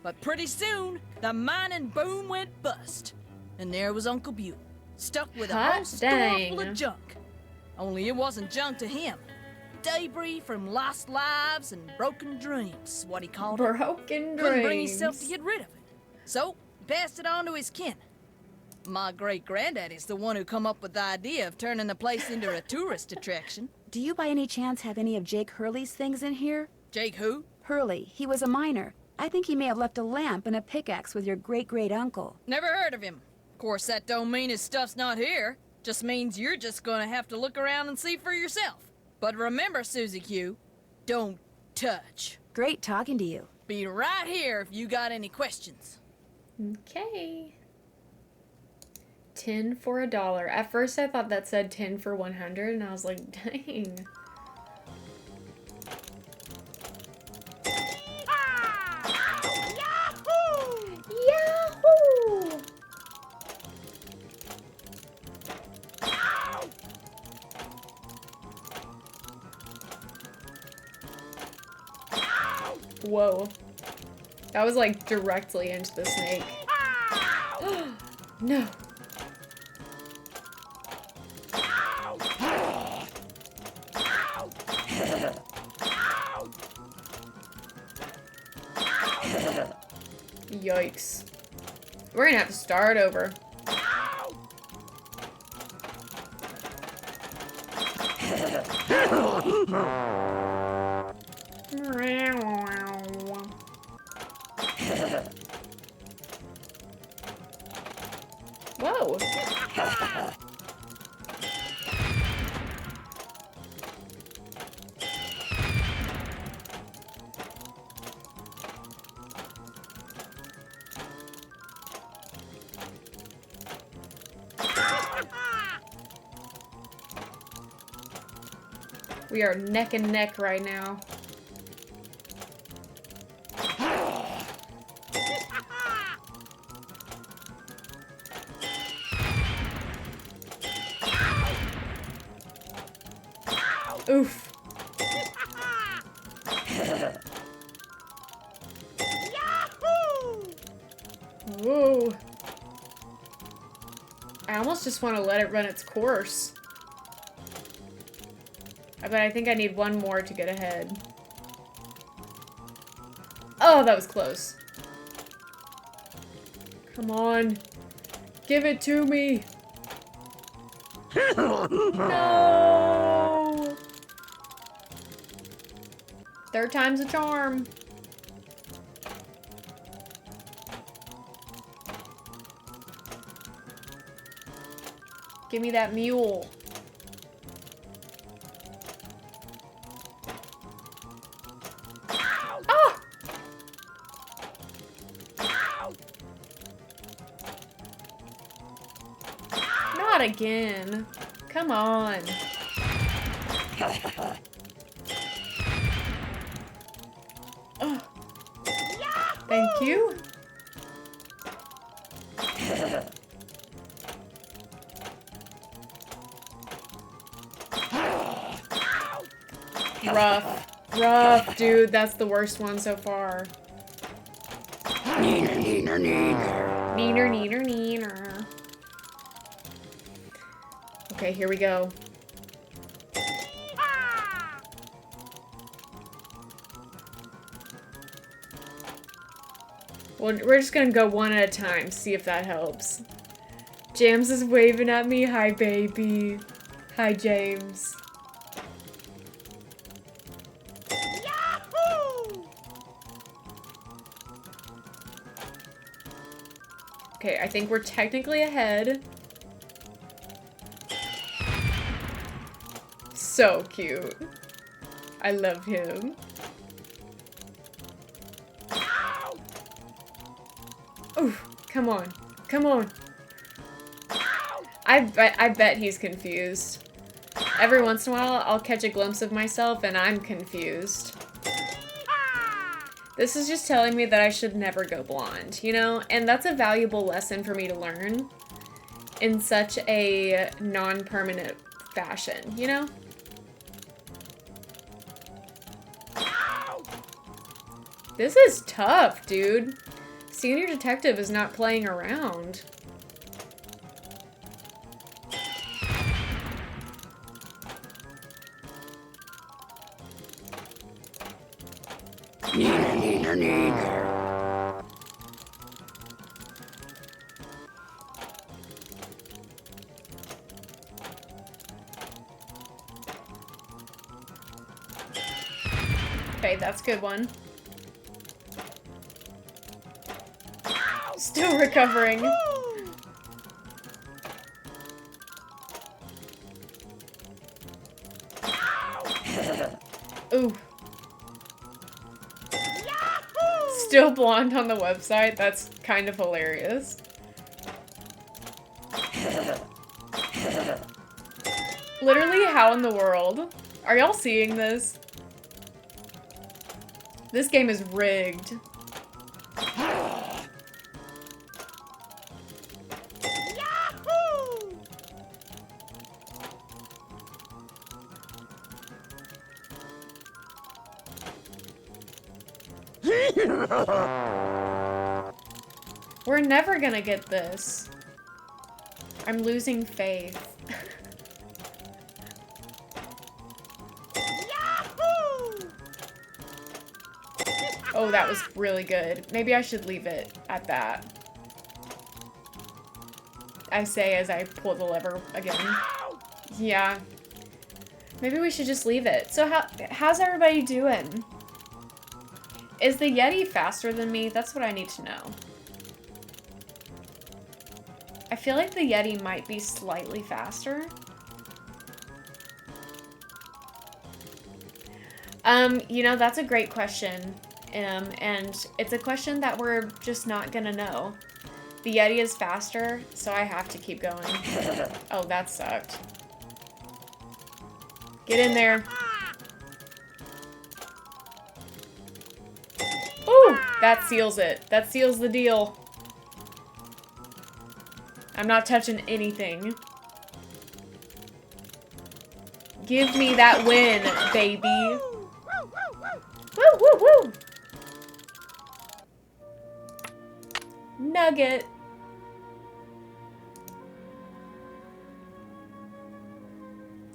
But pretty soon, the mining boom went bust, and there was Uncle Buell, stuck with a Hot whole store dang. full of junk. only it wasn't junk to him. Debris from lost lives and broken dreams, what he called it. Broken Couldn't bring dreams. himself to get rid of it. So, he passed it on to his kin. My great-granddaddy's the one who come up with the idea of turning the place into a tourist attraction. Do you by any chance have any of Jake Hurley's things in here? Jake who? Hurley. He was a miner. I think he may have left a lamp and a pickaxe with your great-great-uncle. Never heard of him. Of course, that don't mean his stuff's not here. Just means you're just gonna have to look around and see for yourself. But remember, Susie Q, don't touch. Great talking to you. Be right here if you got any questions. Okay. 10 for $1. At first I thought that said 10 for 100 and I was like, dang. Yahoo! Whoa. That was like directly into the snake. No. Yikes. We're gonna have to start over. Whoa. We are neck and neck right now. Oof. Whoa. I almost just want to let it run its course. But I think I need one more to get ahead. Oh, that was close. Come on. Give it to me. No. Third time's a charm. Give me that mule. Not again. Come on. Oh. Thank you. Rough. Rough, dude. That's the worst one so far. Neener, neener, neener. Neener, neener, neener. Okay, here we go. Well, we're just gonna go one at a time, see if that helps. James is waving at me. Hi, baby. Hi, James. Yahoo! Okay, I think we're technically ahead. So cute. I love him. Oof, come on. Come on. I bet he's confused. Every once in a while, I'll catch a glimpse of myself and I'm confused. This is just telling me that I should never go blonde, you know? And that's a valuable lesson for me to learn in such a non-permanent fashion, you know? This is tough, dude. Senior Detective is not playing around. Neener, neener, neener. Okay, that's a good one. Still recovering. Ooh. Still blonde on the website? That's kind of hilarious. Literally, how in the world? Are y'all seeing this? This game is rigged. We're never gonna get this. I'm losing faith. Oh, that was really good. Maybe I should leave it at that. I say as I pull the lever again. Yeah. Maybe we should just leave it. So how's everybody doing? Is the Yeti faster than me? That's what I need to know. I feel like the Yeti might be slightly faster. You know, that's a great question. And it's a question that we're just not gonna know. The Yeti is faster, so I have to keep going. Oh, that sucked. Get in there. Ooh, that seals it. That seals the deal. I'm not touching anything. Give me that win, baby. Woo, woo, woo. Nugget.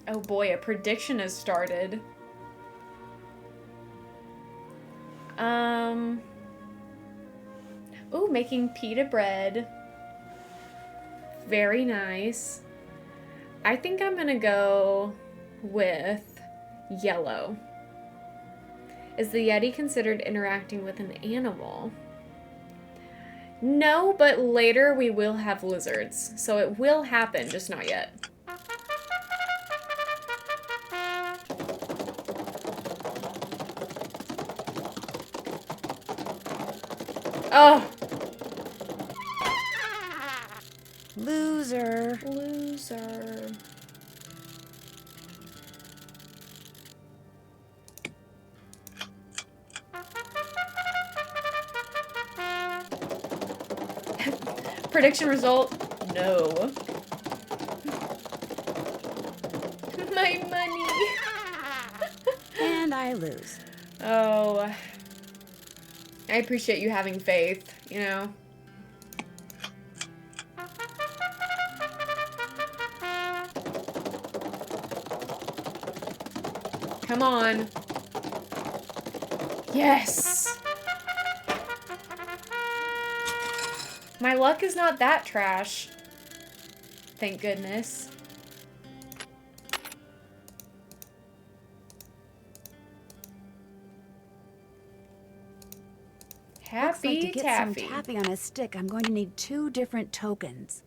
Oh boy, a prediction has started. Ooh, making pita bread. Very nice. I think I'm gonna go with yellow. Is the Yeti considered interacting with an animal? No, but later we will have lizards. So it will happen, just not yet. Oh! Loser. Loser. Prediction result? No. My money. And I lose. Oh. I appreciate you having faith, you know? Come on. Yes! My luck is not that trash. Thank goodness. Happy Looks like to get taffy. some taffy on a stick, I'm going to need 2 different tokens.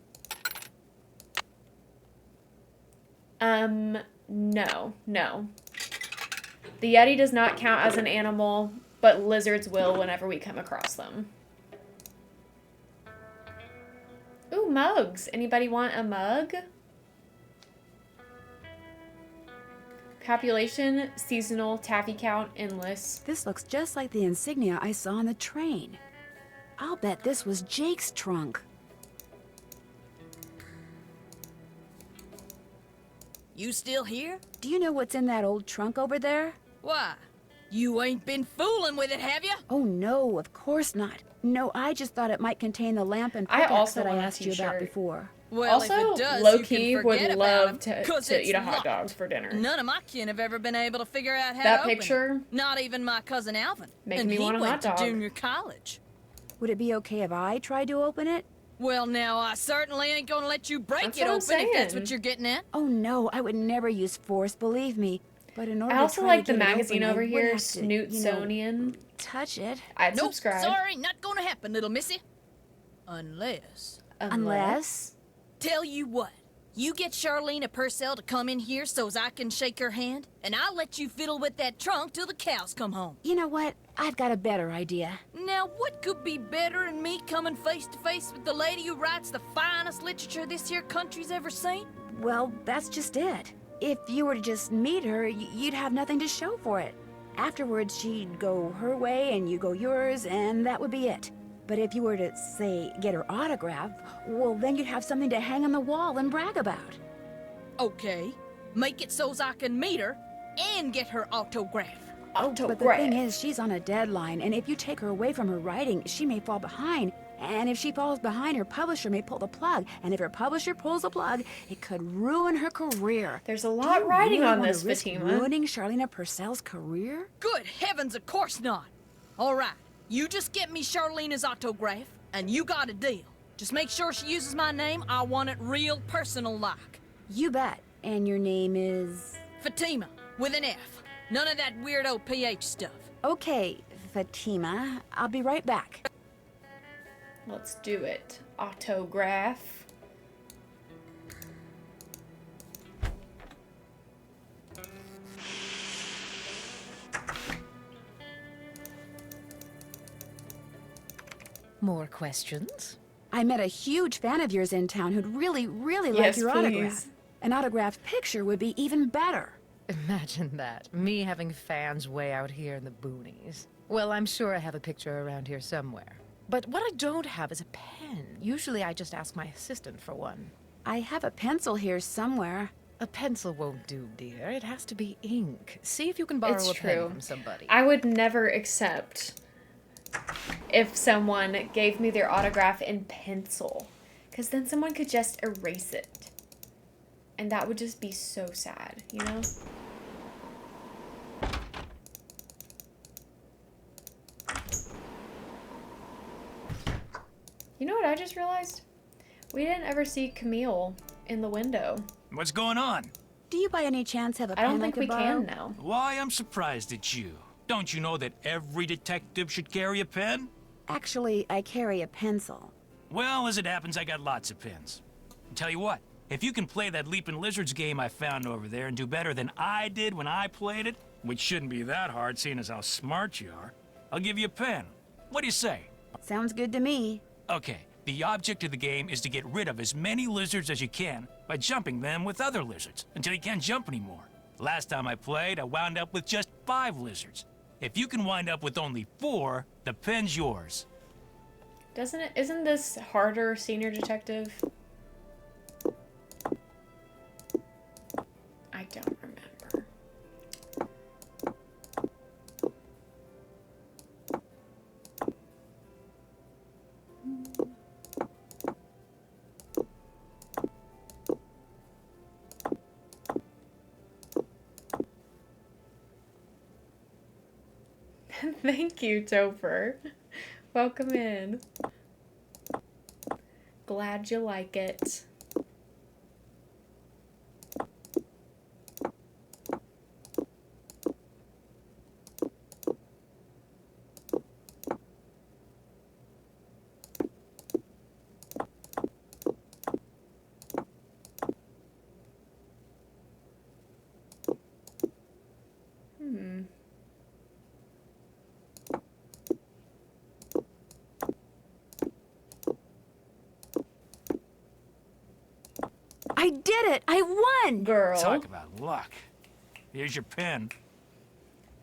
No. The Yeti does not count as an animal, but lizards will whenever we come across them. Ooh, mugs. Anybody want a mug? Population, seasonal, taffy count, endless. This looks just like the insignia I saw on the train. I'll bet this was Jake's trunk. You still here? Do you know what's in that old trunk over there? Why? You ain't been fooling with it, have you? Oh no, of course not. No, I just thought it might contain the lamp and I pickaxe also that I want a asked you about t-shirt. before. Well, if Also, it does, low-key you can would forget love about 'em, to 'cause eat it's a hot locked. dog for dinner. None of my kin have ever been able to figure out how That to open picture it. Not even my cousin Alvin. making and me he want a went hot to dog. junior college. Would it be okay if I tried to open it? Well, now, I certainly ain't gonna let you break That's it what I'm open if that's saying. what you're getting at. Oh no, I would never use force, believe me. But in order I also to try like to the get it magazine open, over I would here, have to, you know, Snootonian. touch it. I'd Nope, subscribe. sorry, not gonna happen, little missy. Unless... Unless? Tell you what, you get Charlene Purcell to come in here so's I can shake her hand, and I'll let you fiddle with that trunk till the cows come home. You know what? I've got a better idea. Now, what could be better than me coming face to face with the lady who writes the finest literature this here country's ever seen? Well, that's just it. If you were to just meet her, you'd have nothing to show for it. Afterwards, she'd go her way and you go yours, and that would be it. But if you were to, say, get her autograph, well, then you'd have something to hang on the wall and brag about. Okay, make it so's I can meet her and get her autograph. But the thing is, she's on a deadline, and if you take her away from her writing, she may fall behind. And if she falls behind, her publisher may pull the plug. And if her publisher pulls the plug, it could ruin her career. There's a lot riding on this, Fatima. Ruining Charlene Purcell's career? Good heavens, of course not. All right, you just get me Charlene's autograph, and you got a deal. Just make sure she uses my name. I want it real personal-like. You bet. And your name is? Fatima, with an F. None of that weirdo PH stuff. Okay, Fatima. I'll be right back. Let's do it. Autograph. More questions? I met a huge fan of yours in town who'd really like Yes, your please. autograph. An autographed picture would be even better. Imagine that. Me having fans way out here in the boonies. Well, I'm sure I have a picture around here somewhere. But what I don't have is a pen. Usually I just ask my assistant for one. I have a pencil here somewhere. A pencil won't do, dear. It has to be ink. See if you can borrow It's a pen true. from somebody. I would never accept if someone gave me their autograph in pencil, because then someone could just erase it. And that would just be so sad, you know? You know what I just realized? We didn't ever see Camille in the window. What's going on? Do you by any chance have a I pen don't think could we borrow? can now. Why, I'm surprised at you. Don't you know that every detective should carry a pen? Actually, I carry a pencil. Well, as it happens, I got lots of pens. Tell you what, if you can play that Leaping Lizards game I found over there and do better than I did when I played it, which shouldn't be that hard seeing as how smart you are, I'll give you a pen. What do you say? Sounds good to me. Okay, the object of the game is to get rid of as many lizards as you can by jumping them with other lizards until you can't jump anymore. Last time I played, I wound up with just 5 lizards. If you can wind up with only 4, the pen's yours. Isn't this harder, senior detective? I don't remember. Thank you, Topher. Welcome in. Glad you like it. I did it! I won! Girl, Talk about luck. Here's your pen.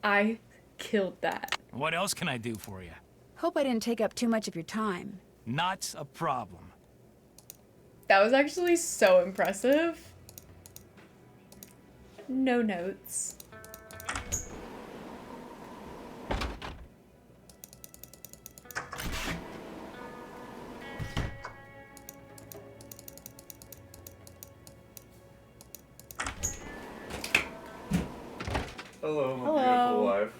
I killed that. What else can I do for you? Hope I didn't take up too much of your time. Not a problem. That was actually so impressive. No notes. Hello, my Hello. beautiful wife.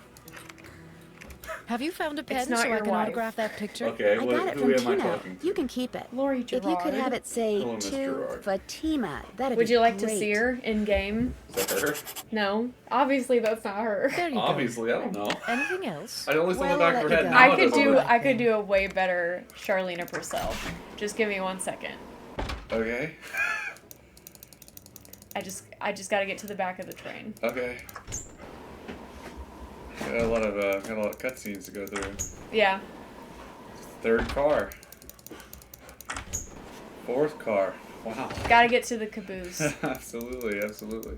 Have you found a pen It's not so I your can wife. autograph that picture? Okay, I got it who from am I Tino. talking to? You can keep it. Lori If you could Gerard. have it say Hello, Miss to Gerard. Fatima, that'd Would be you like great. to see her in game? Is that her? No. Obviously, that's not her. There you Obviously, I don't know. go. Anything else? I only saw Well, the back of I'll her let head you now. go. I it could doesn't do look- I could do a way better Charlena Purcell. Just give me 1 second. Okay. I just got to get to the back of the train. Okay. Got a lot of cutscenes to go through. Yeah. Third car. Fourth car. Wow. Got to get to the caboose. Absolutely, absolutely.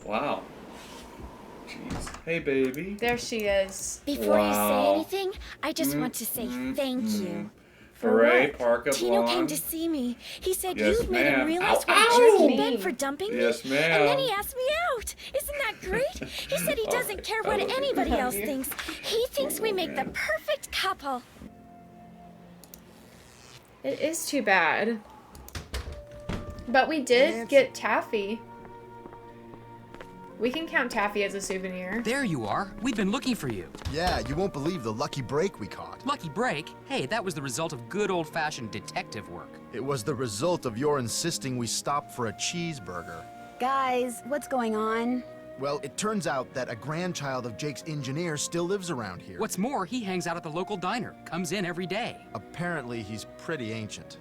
Wow. Jeez. Hey, baby. There she is. Before you say Wow. anything, I just want to say thank you. Hooray, what? park up Tino came lawn. to see me. He said Yes, you'd made him ma'am. realize Ow, what a ow! jerk he'd Mean. been for dumping Yes, me. ma'am. And then he asked me out. Isn't that great? He said he doesn't care what anybody else thinks. He thinks we make the perfect couple. It is too bad. But we did get Taffy. We can count Taffy as a souvenir. There you are. We've been looking for you. Yeah, you won't believe the lucky break we caught. Lucky break? Hey, that was the result of good old-fashioned detective work. It was the result of your insisting we stop for a cheeseburger. Guys, what's going on? Well, it turns out that a grandchild of Jake's engineer still lives around here. What's more, he hangs out at the local diner. Comes in every day. Apparently, he's pretty ancient.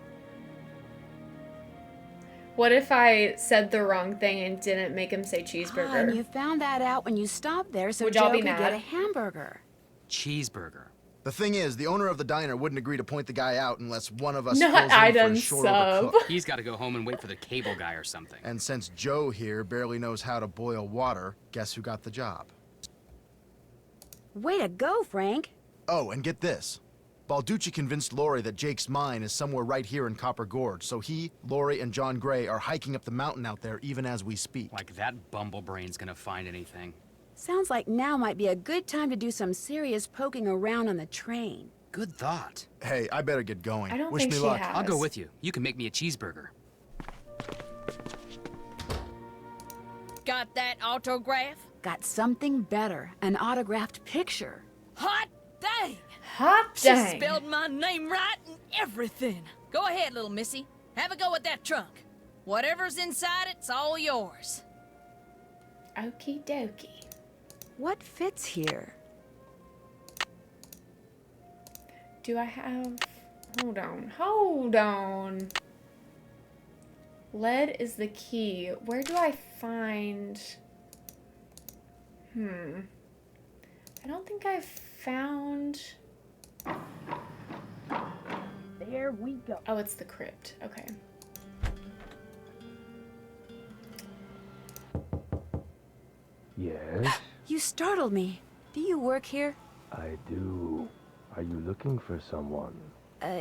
What if I said the wrong thing and didn't make him say And cheeseburger? you found that out when you stopped there so Would Joe y'all be could mad? get a hamburger. Cheeseburger. The thing is, the owner of the diner wouldn't agree to point the guy out unless one of us Not fills in for item his short of a sub. cook. He's got to go home and wait for the cable guy or something. And since Joe here barely knows how to boil water, guess who got the job? Way to go, Frank. Oh, and get this. Balducci convinced Lori that Jake's mine is somewhere right here in Copper Gorge, so he, Lori, and John Gray are hiking up the mountain out there even as we speak. Like that bumblebrain's gonna find anything. Sounds like now might be a good time to do some serious poking around on the train. Good thought. Hey, I better get going. I don't Wish think me she luck. has. I'll go with you. You can make me a cheeseburger. Got that autograph? Got something better, an autographed picture. Hot dang! Hot She dang. spelled my name right and everything. Go ahead, little missy. Have a go at that trunk. Whatever's inside it's all yours. Okie dokie. What fits here? Do I have... Hold on. Lead is the key. Where do I find... I don't think I've found... There we go. Oh, it's the crypt. Okay. Yes, You startled me. Do you work here? I do. Are you looking for someone?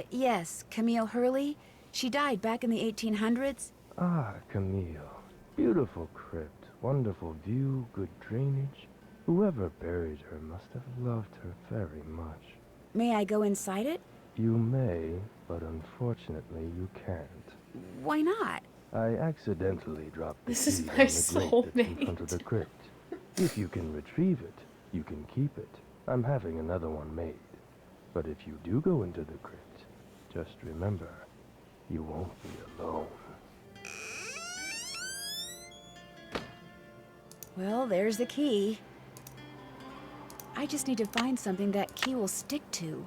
Yes, Camille Hurley. She died back in the 1800s. Ah, Camille. Beautiful crypt, wonderful view, good drainage. Whoever buried her must have loved her very much. May I go inside it? You may, but unfortunately you can't. Why not? I accidentally dropped the This is key my on the grate that's in front of soulmate. the crypt. If you can retrieve it, you can keep it. I'm having another one made. But if you do go into the crypt, just remember, you won't be alone. Well, there's the key. I just need to find something that key will stick to.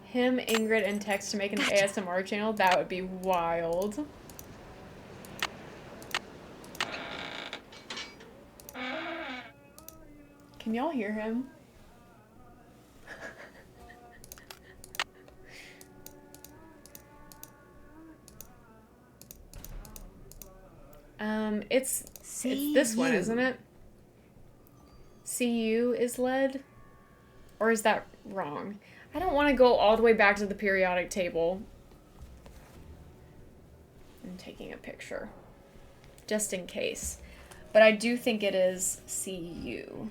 Him, Ingrid, and Tex to make an ASMR channel? That would be wild. Can y'all hear him? It's this one, CU. isn't it? CU is lead? Or is that wrong? I don't want to go all the way back to the periodic table. I'm taking a picture. Just in case. But I do think it is CU.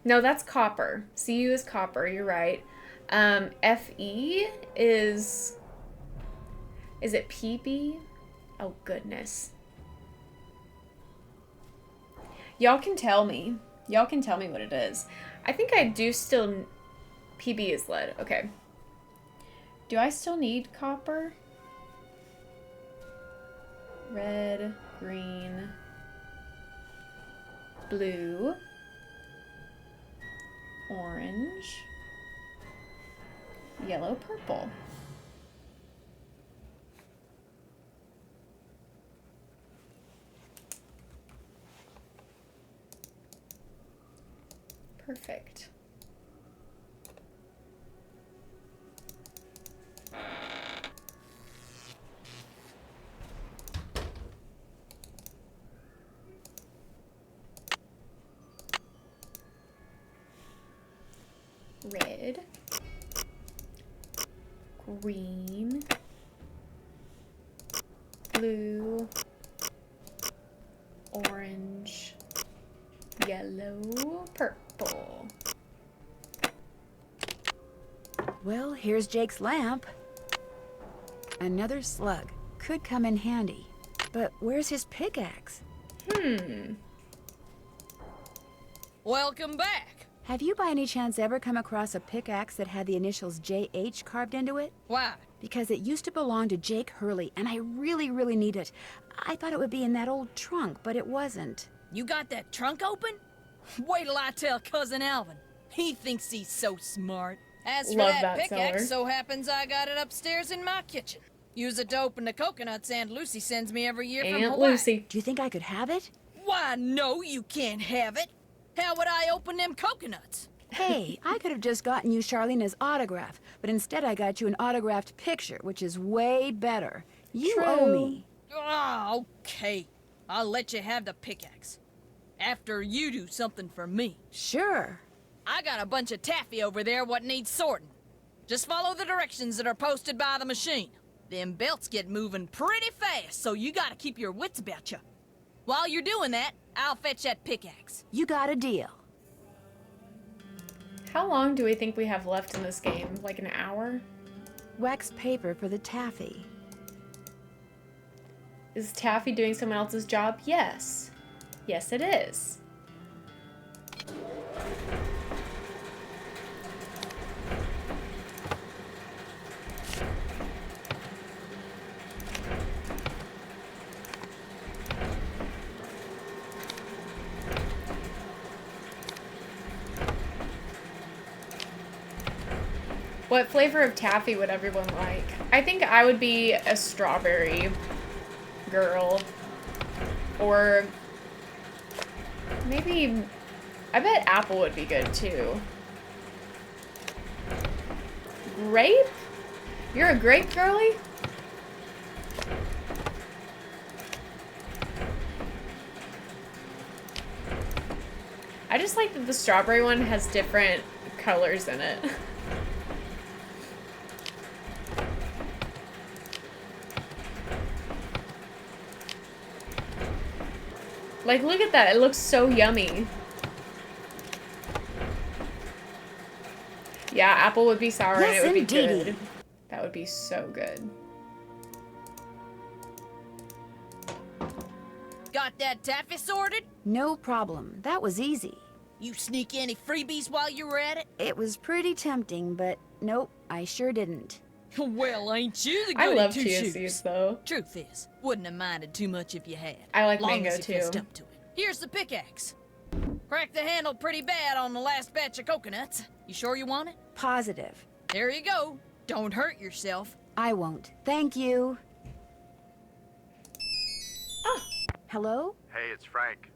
No, that's copper. CU is copper, you're right. FE is... Is it PB? Oh, goodness. Y'all can tell me. Y'all can tell me what it is. I think I do still... PB is lead. Okay. Do I still need copper? Red, green, blue, orange, yellow, purple. Perfect. Red, green, blue, orange, yellow, purple. Well, here's Jake's lamp. Another slug. Could come in handy. But where's his pickaxe? Welcome back. Have you by any chance ever come across a pickaxe that had the initials JH carved into it? Why? Because it used to belong to Jake Hurley, and I really, really need it. I thought it would be in that old trunk, but it wasn't. You got that trunk open? Wait till I tell Cousin Alvin. He thinks he's so smart. As for Love that that pickaxe, seller. so happens I got it upstairs in my kitchen. Use it to open the coconuts Aunt Lucy sends me every year from Aunt Hawaii. Lucy. Do you think I could have it? Why, no, you can't have it. How would I open them coconuts? Hey, I could have just gotten you Charlena's autograph, but instead I got you an autographed picture, which is way better. You owe True. me. Ah, okay. I'll let you have the pickaxe. After you do something for me. Sure. I got a bunch of taffy over there what needs sorting. Just follow the directions that are posted by the machine. Them belts get moving pretty fast, so you gotta keep your wits about you. While you're doing that, I'll fetch that pickaxe. You got a deal. How long do we think we have left in this game? Like an hour? Wax paper for the taffy. Is Taffy doing someone else's job? Yes. Yes, it is. What flavor of taffy would everyone like? I think I would be a strawberry girl. Or maybe, I bet apple would be good too. Grape? You're a grape girly? I just like that the strawberry one has different colors in it. Like, look at that. It looks so yummy. Yeah, apple would be sour and Yes, it would be indeedy. good. That would be so good. Got that taffy sorted? No problem. That was easy. You sneak any freebies while you were at it? It was pretty tempting, but nope, I sure didn't. Well, ain't you the I goody love two-shoes? TSCs though. Truth is, wouldn't have minded too much if you had. I like long mango as you fessed too. up to it. Here's the pickaxe. Cracked the handle pretty bad on the last batch of coconuts. You sure you want it? Positive. There you go. Don't hurt yourself. I won't. Thank you. Ah. Hello? Hey, it's Frank.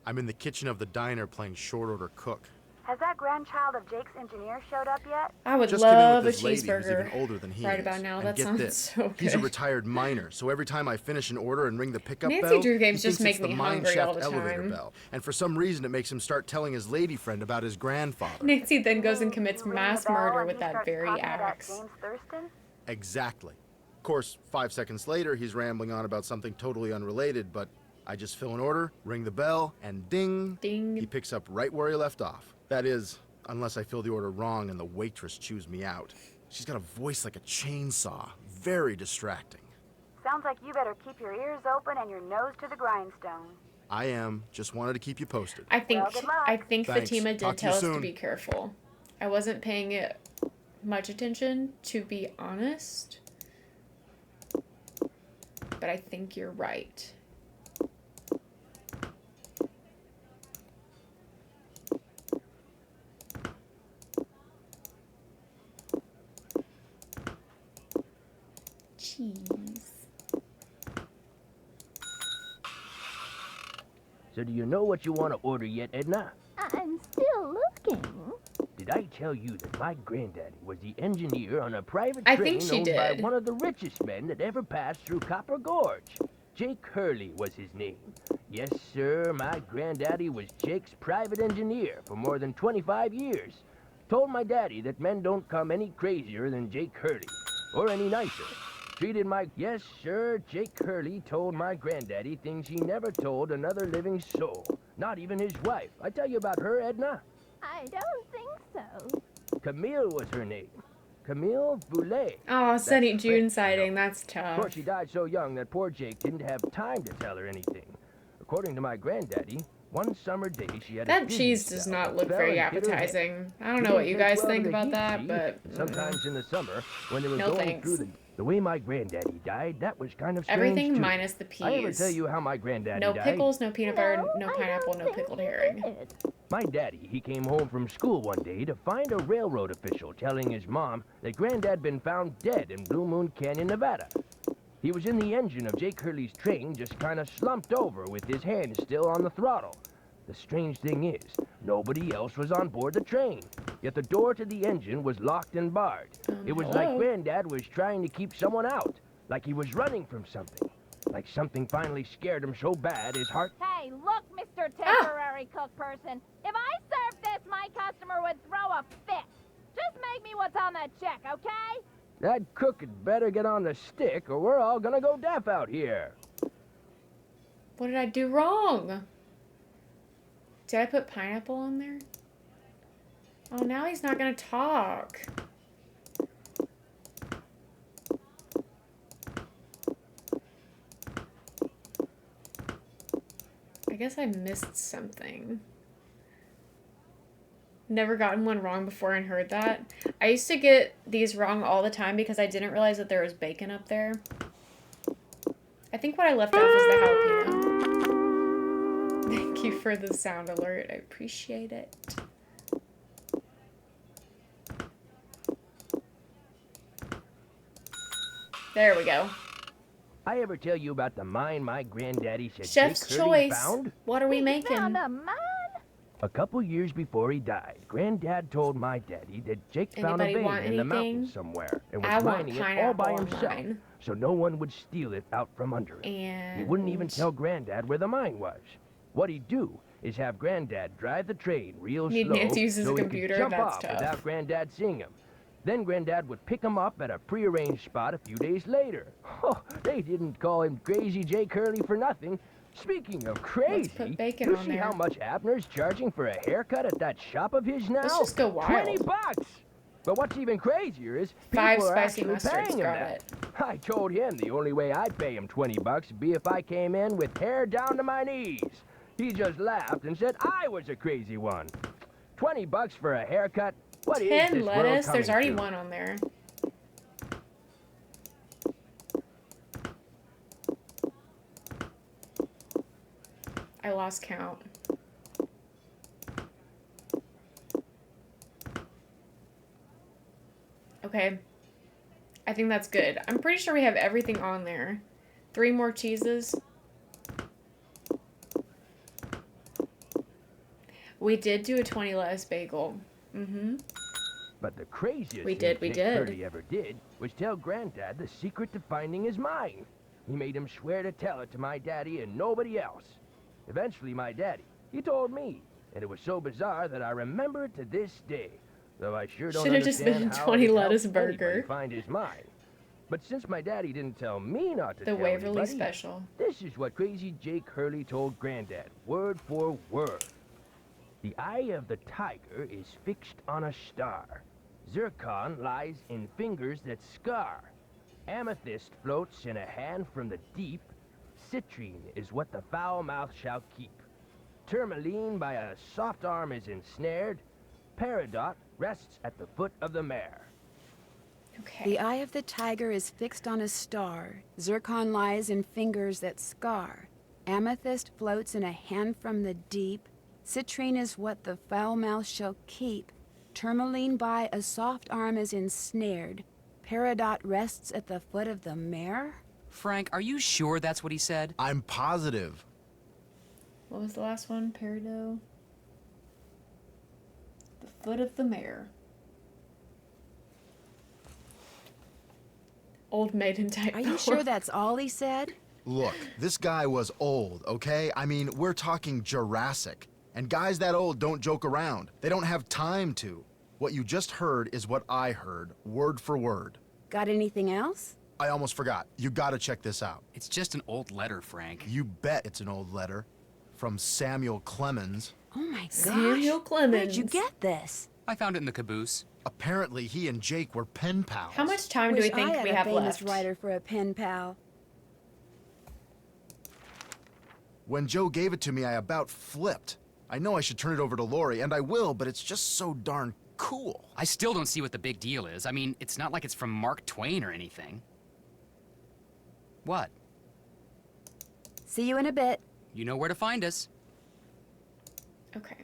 I'm in the kitchen of the diner playing short order cook. Has that grandchild of Jake's engineer showed up yet? I would Just came in love a with this lady who's cheeseburger even older than he right is. about now. And That get sounds this, so good. he's a retired miner, so every time I finish an order and ring the pickup Nancy bell, Drew games he just thinks make it's the me mine hungry shaft all the elevator time. bell. And for some reason, it makes him start telling his lady friend about his grandfather. Nancy then goes and commits You ring mass the bell murder and with he that starts very talking about axe. James Thurston? Exactly. Of course, 5 seconds later, he's rambling on about something totally unrelated, but I just fill an order, ring the bell, and ding, Ding. he picks up right where he left off. That is, unless I fill the order wrong and the waitress chews me out. She's got a voice like a chainsaw. Very distracting. Sounds like you better keep your ears open and your nose to the grindstone. I am. Just wanted to keep you posted. I think Well, good luck. Thanks. Fatima Talk did to you tell us to soon. be careful. I wasn't paying it much attention, to be honest. But I think you're right. Cheese. So do you know what you want to order yet, Edna? I'm still looking. Did I tell you that my granddaddy was the engineer on a private I train think she owned by did. one of the richest men that ever passed through Copper Gorge? Jake Hurley was his name. Yes, sir, my granddaddy was Jake's private engineer for more than 25 years. Told my daddy that men don't come any crazier than Jake Hurley, or any nicer. Treated my... Yes, sir, Jake Hurley told my granddaddy things he never told another living soul. Not even his wife. I tell you about her, Edna. I don't think so. Camille was her name. Camille Boulet. Oh, Sunny That's June French, you sighting. know. That's Of tough. course, she died so young that poor Jake didn't have time to tell her anything. According to my granddaddy, one summer day she had a That dizzy cheese does spell not that look fell very and hit her head. appetizing. I don't She know what didn't you take guys well to think the about heat, that, see? but Sometimes in the summer, when there was No going thanks. through the way my granddaddy died, that was kind of strange everything too. minus the I ever peas. tell you how my granddaddy No died? pickles, no peanut butter, No, no I pineapple, don't no think pickled you herring. did. My daddy, he came home from school one day to find a railroad official telling his mom that Granddad been found dead in Blue Moon Canyon, Nevada. He was in the engine of Jake Hurley's train, just kind of slumped over with his hand still on the throttle. The strange thing is, nobody else was on board the train, yet the door to the engine was locked and barred. It was like hello? Granddad was trying to keep someone out, like he was running from something. Like something finally scared him so bad his heart... Hey, look, Mr. Temporary Cook Person. If I served this, my customer would throw a fit. Just make me what's on that check, okay? That cook had better get on the stick or we're all gonna go deaf out here. What did I do wrong? Did I put pineapple on there? Oh, now he's not gonna talk. I guess I missed something. Never gotten one wrong before and heard that. I used to get these wrong all the time because I didn't realize that there was bacon up there. I think what I left off was the jalapeno. Thank you for the sound alert. I appreciate it. There we go. I ever tell you about the mine my granddaddy said Chef's Jake Hurley choice. found? What are we He making? found a mine? A couple years before he died, Granddad told my daddy that Jake found a Anybody want vein in the mountains anything? somewhere and I was want mining it all pineapple by on himself, mine. so no one would steal it out from under him. And He wouldn't even tell Granddad where the mine was. What he'd do is have Granddad drive the train real Need slow Nancy uses so a he computer? could jump That's off tough. without Granddad seeing him. Then Granddad would pick him up at a prearranged spot a few days later. Oh, they didn't call him Crazy Jake Hurley for nothing. Speaking of crazy, put bacon you on see there. how much Abner's charging for a haircut at that shop of his now? Let's just go wild. $20! But what's even crazier is people 5 are spicy actually mustards, paying him got that. it. I told him the only way I'd pay him $20 would be if I came in with hair down to my knees. He just laughed and said I was a crazy one. $20 for a haircut? What is 10 this world lettuce. There's coming already to? one on there. I lost count. Okay. I think that's good. I'm pretty sure we have everything on there. 3 more cheeses. We did do a 20 lettuce bagel. Mm-hmm. But the craziest We thing did, we Jake did. Hurley ever did was tell Granddad the secret to finding his mine. He made him swear to tell it to my daddy and nobody else. Eventually, my daddy, he told me, and it was so bizarre that I remember it to this day, though I sure don't Should've just understand been a how 20 it lettuce helped anybody burger. find his mine. But since my daddy didn't tell me not to The tell Waverly anybody, Special. this is what Crazy Jake Hurley told Granddad, word for word. The eye of the tiger is fixed on a star. Zircon lies in fingers that scar. Amethyst floats in a hand from the deep. citrine is what the foul mouth shall keep. Tourmaline by a soft arm is ensnared. Peridot rests at the foot of the mare. Okay. The eye of the tiger is fixed on a star. Zircon lies in fingers that scar. Amethyst floats in a hand from the deep. Citrine is what the foul mouth shall keep. Tourmaline by a soft arm is ensnared. Peridot rests at the foot of the mare? Frank, are you sure that's what he said? I'm positive. What was the last one? Peridot. The foot of the mare. Old maiden type. Are you sure that's all he said? Look, this guy was old, okay? I mean, we're talking Jurassic. And guys that old don't joke around. They don't have time to. What you just heard is what I heard, word for word. Got anything else? I almost forgot. You gotta check this out. It's just an old letter, Frank. You bet it's an old letter. From Samuel Clemens. Oh my gosh. Samuel Clemens. Where'd you get this? I found it in the caboose. Apparently, he and Jake were pen pals. How much time do we think we have I had a famous left? writer for a pen pal. When Joe gave it to me, I about flipped. I know I should turn it over to Lori, and I will, but it's just so darn cool. I still don't see what the big deal is. I mean, it's not like it's from Mark Twain or anything. What? See you in a bit. You know where to find us. Okay.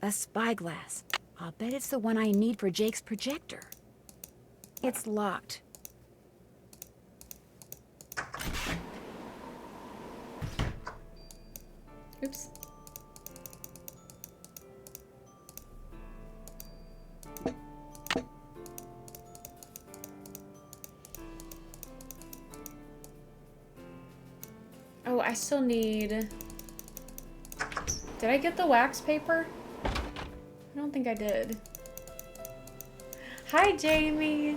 A spyglass. I'll bet it's the one I need for Jake's projector. It's locked. Oops. Oh, I still need... Did I get the wax paper? I don't think I did. Hi, Jamie.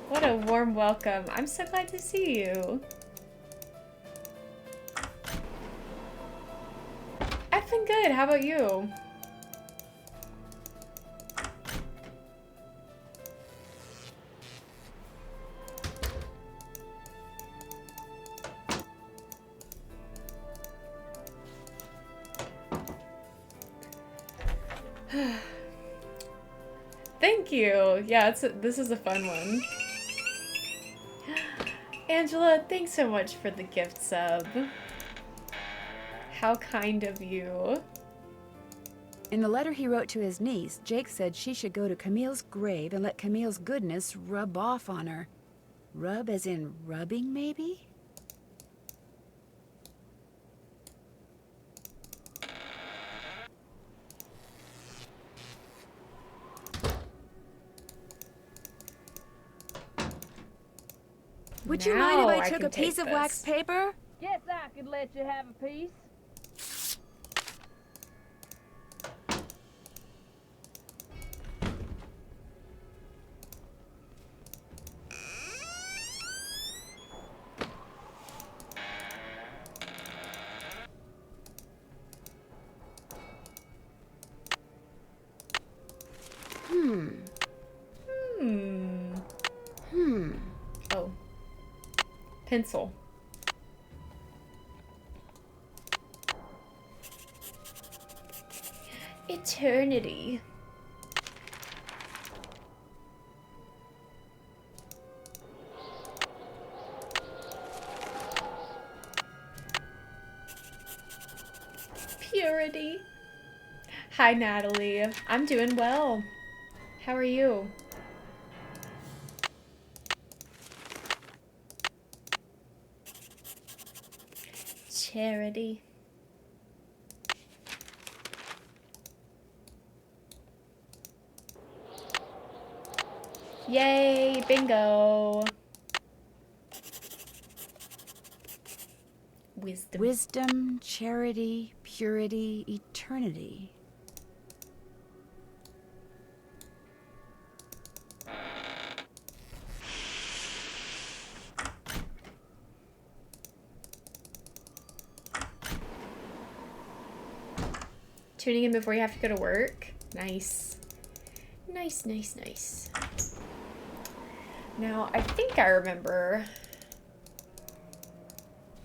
What a warm welcome. I'm so glad to see you. I've been good. How about you? Thank you. Yeah, this is a fun one. Angela, thanks so much for the gift sub. How kind of you. In the letter he wrote to his niece, Jake said she should go to Camille's grave and let Camille's goodness rub off on her. Rub as in rubbing, maybe? Would you mind if I took a piece of wax paper? Guess I could let you have a piece. Oh. Pencil. Eternity. Purity. Hi, Natalie. I'm doing well. How are you? Charity. Yay, bingo. Wisdom. Wisdom, charity, purity, eternity. Tuning in before you have to go to work. Nice. Nice, nice, nice. Now, I think I remember...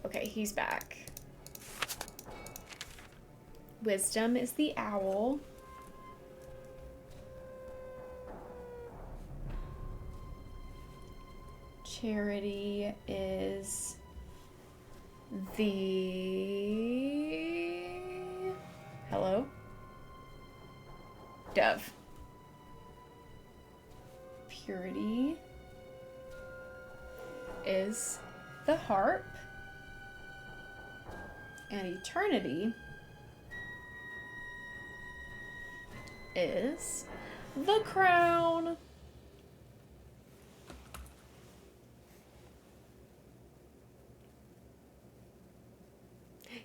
Okay, he's back. Wisdom is the owl. Charity is the... Hello? Dove. Purity is the harp. And eternity is the crown.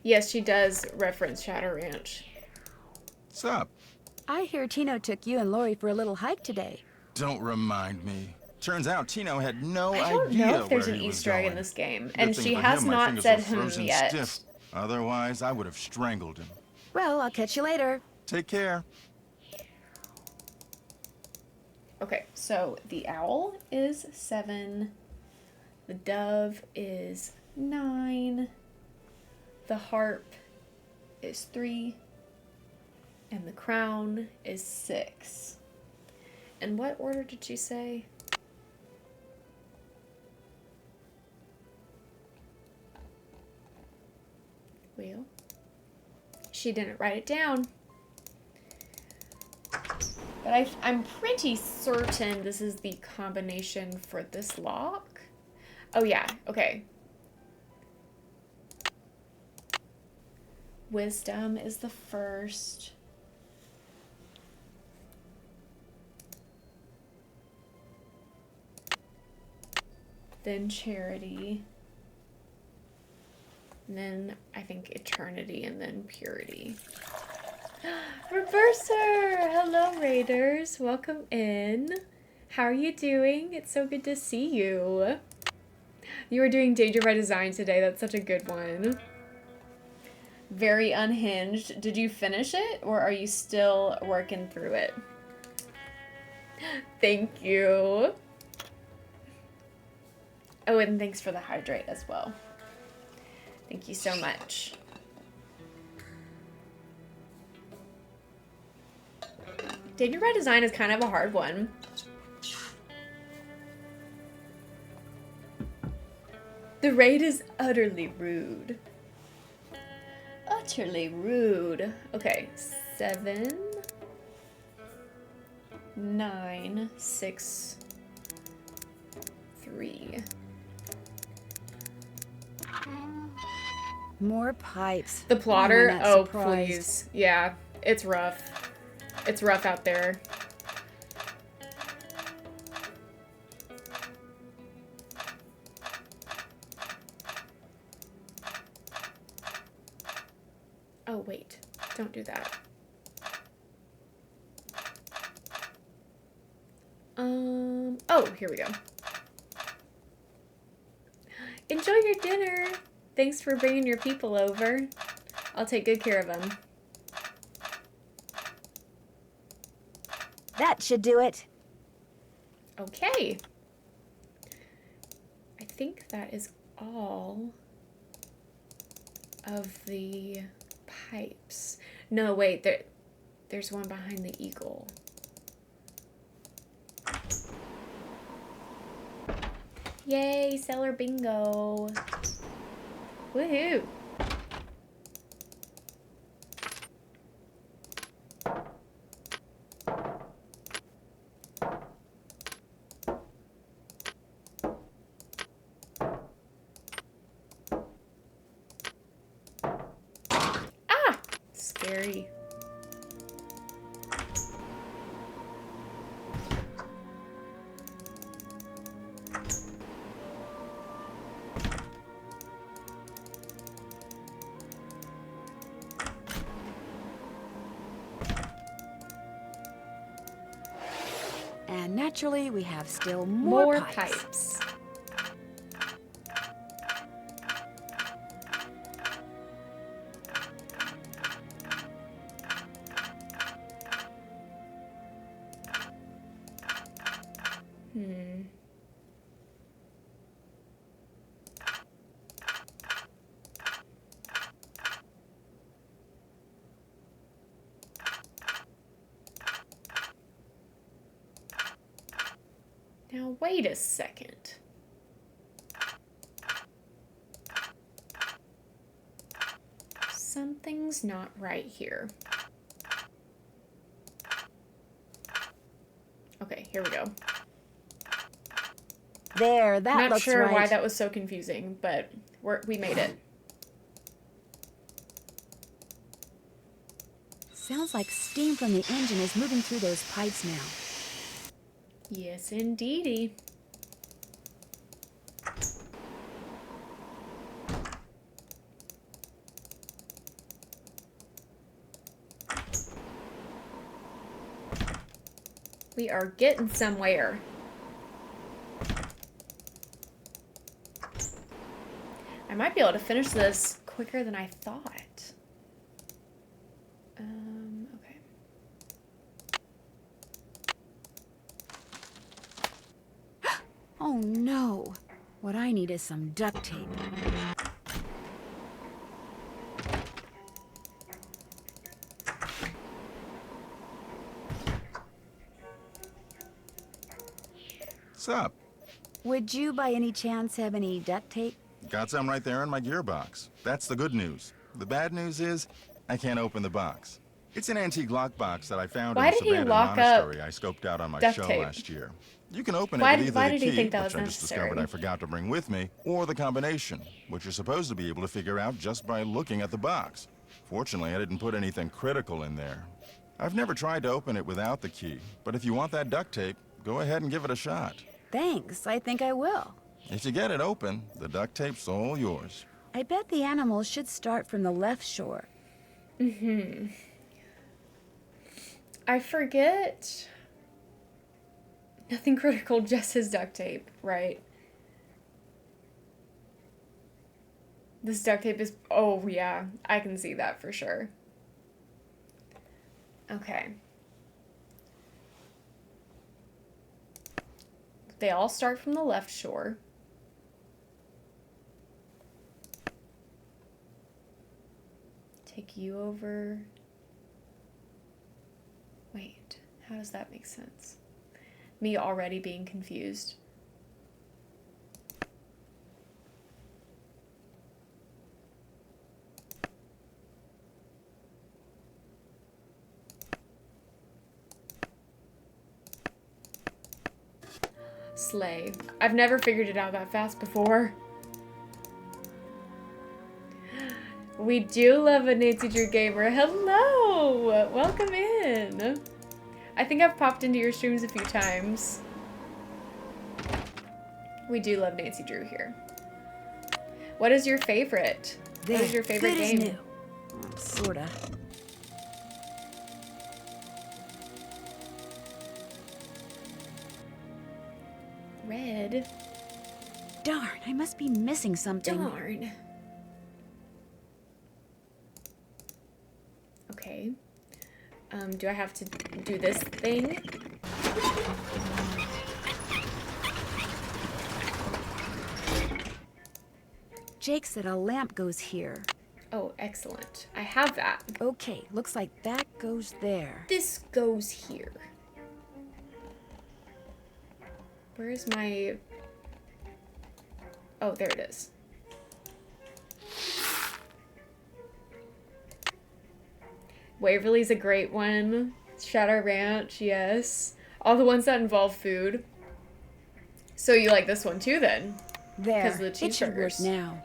Yes, she does reference Shadow Ranch. What's up? I hear Tino took you and Lori for a little hike today. Don't remind me. Turns out Tino had no idea I don't know if there's where an he was Easter egg in going. this game, Good and thing she for has him, my not fingers said were frozen yet. stiff. Otherwise, I would have strangled him. Well, I'll catch you later. Take care. Okay, so the owl is 7, the dove is 9, the harp is 3, and the crown is 6. And what order did she say? Well, she didn't write it down. But I'm pretty certain this is the combination for this lock. Oh yeah, okay. Wisdom is the first. Then charity. And then I think eternity and then purity. Reverser! Hello, Raiders. Welcome in. How are you doing? It's so good to see you. You were doing Danger by Design today. That's such a good one. Very unhinged. Did you finish it, or are you still working through it? Thank you. Oh, and thanks for the hydrate as well. Thank you so much. Danger by Design is kind of a hard one. The raid is utterly rude. Utterly rude. Okay, 7, 9, 6, 3. More pipes. The plotter? Am I not Oh, surprised? please. Yeah, it's rough. It's rough out there. Oh, wait. Don't do that. Oh, here we go. Enjoy your dinner. Thanks for bringing your people over. I'll take good care of them. That should do it. Okay. I think that is all of the pipes. No, wait, there's one behind the eagle. Yay, cellar bingo. Woohoo. Ah! Scary. And naturally, we have still more pipes. Now, wait a second. Something's not right here. Okay, here we go. There, that Not looks sure right. why that was so confusing, but we made it. Sounds like steam from the engine is moving through those pipes now. Yes, indeedy. We are getting somewhere. I might be able to finish this quicker than I thought. Okay. Oh no. What I need is some duct tape. What's up? Would you by any chance have any duct tape? Got some right there in my gearbox. That's the good news. The bad news is, I can't open the box. It's an antique lockbox that I found Why in did this he abandoned lock up monastery I scoped out on my duct show tape? last year. You can open Why it with either did the he key, think that which was I just discovered necessary? I forgot to bring with me, or the combination, which you're supposed to be able to figure out just by looking at the box. Fortunately, I didn't put anything critical in there. I've never tried to open it without the key, but if you want that duct tape, go ahead and give it a shot. Thanks, I think I will. If you get it open, the duct tape's all yours. I bet the animals should start from the left shore. I forget. Nothing critical, just his duct tape, right? This duct tape is... Oh, yeah. I can see that for sure. Okay. They all start from the left shore. Take you over. Wait, how does that make sense? Me already being confused. Slay. I've never figured it out that fast before. We do love a Nancy Drew Gamer. Hello! Welcome in. I think I've popped into your streams a few times. We do love Nancy Drew here. What is your favorite? What is your favorite good game? As new. Sorta. Red. Darn, I must be missing something. Darn. Okay. Do I have to do this thing? Jake said a lamp goes here. Oh, excellent. I have that. Okay, looks like that goes there. This goes here. Where's my... Oh, there it is. Waverly's a great one. Shadow Ranch, yes. All the ones that involve food. So you like this one too, then? There, Because of the it should work cheeseburgers. now.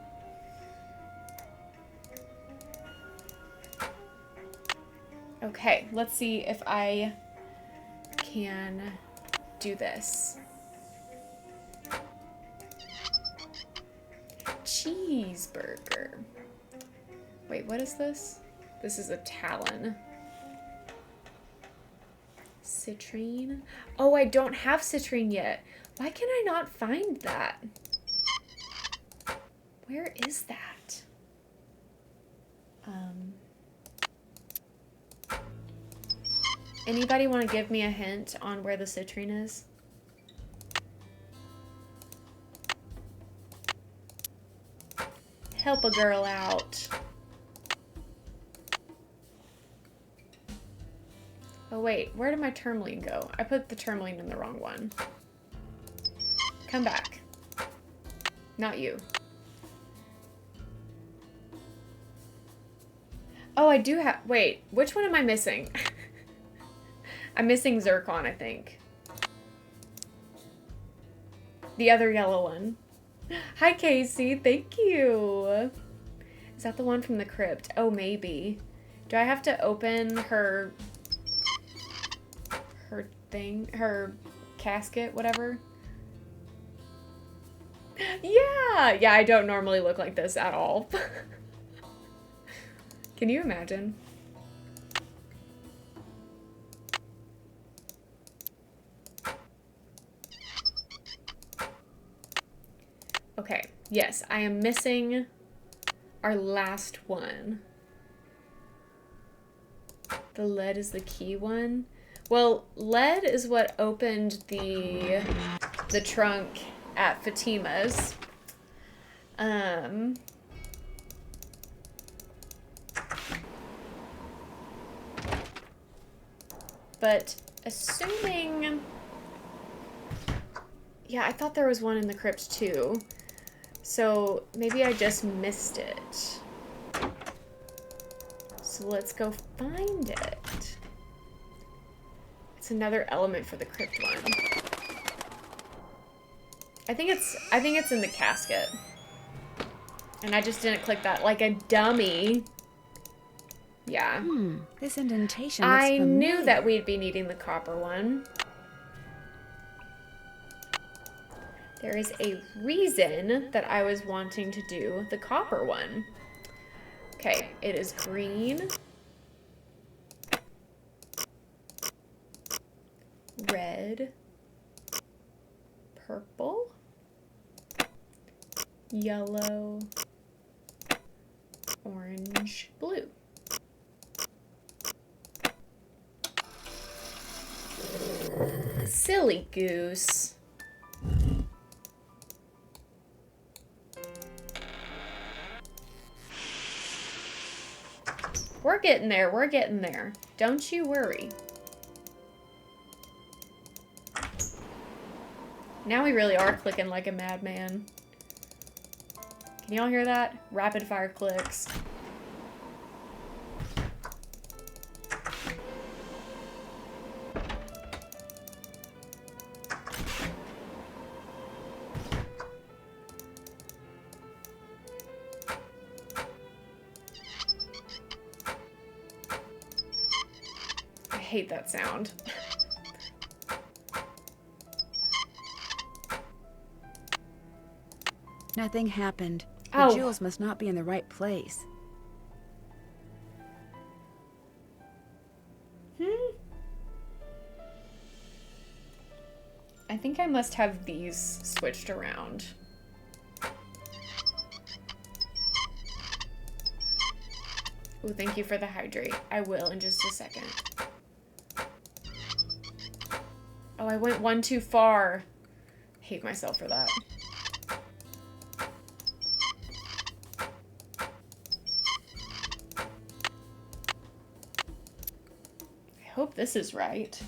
Okay, let's see if I can do this. Cheeseburger. Wait, what is this? This is a Talon. Citrine. Oh, I don't have citrine yet. Why can I not find that? Where is that? Anybody want to give me a hint on where the citrine is? Help a girl out. Oh wait, where did my tourmaline go? I put the tourmaline in the wrong one. Come back. Not you. Oh, I do have... Wait, which one am I missing? I'm missing zircon, I think. The other yellow one. Hi, Casey. Thank you. Is that the one from the crypt? Oh, maybe. Do I have to open her thing? Her casket? Whatever? Yeah! Yeah, I don't normally look like this at all. Can you imagine? Okay, yes, I am missing our last one. The lead is the key one. Well, lead is what opened the trunk at Fatima's. But assuming... Yeah, I thought there was one in the crypt too. So maybe I just missed it. So let's go find it. It's another element for the crypt one. I think it's in the casket. And I just didn't click that like a dummy. Yeah. This indentation looks I familiar. knew that we'd be needing the copper one. There is a reason that I was wanting to do the copper one. Okay, it is green, red, purple, yellow, orange, blue. Silly goose. We're getting there, we're getting there. Don't you worry. Now we really are clicking like a madman. Can y'all hear that? Rapid fire clicks. I hate that sound. Nothing happened. Oh. The jewels must not be in the right place. I think I must have these switched around. Ooh, thank you for the hydrate. I will in just a second. Oh, I went one too far. Hate myself for that. I hope this is right.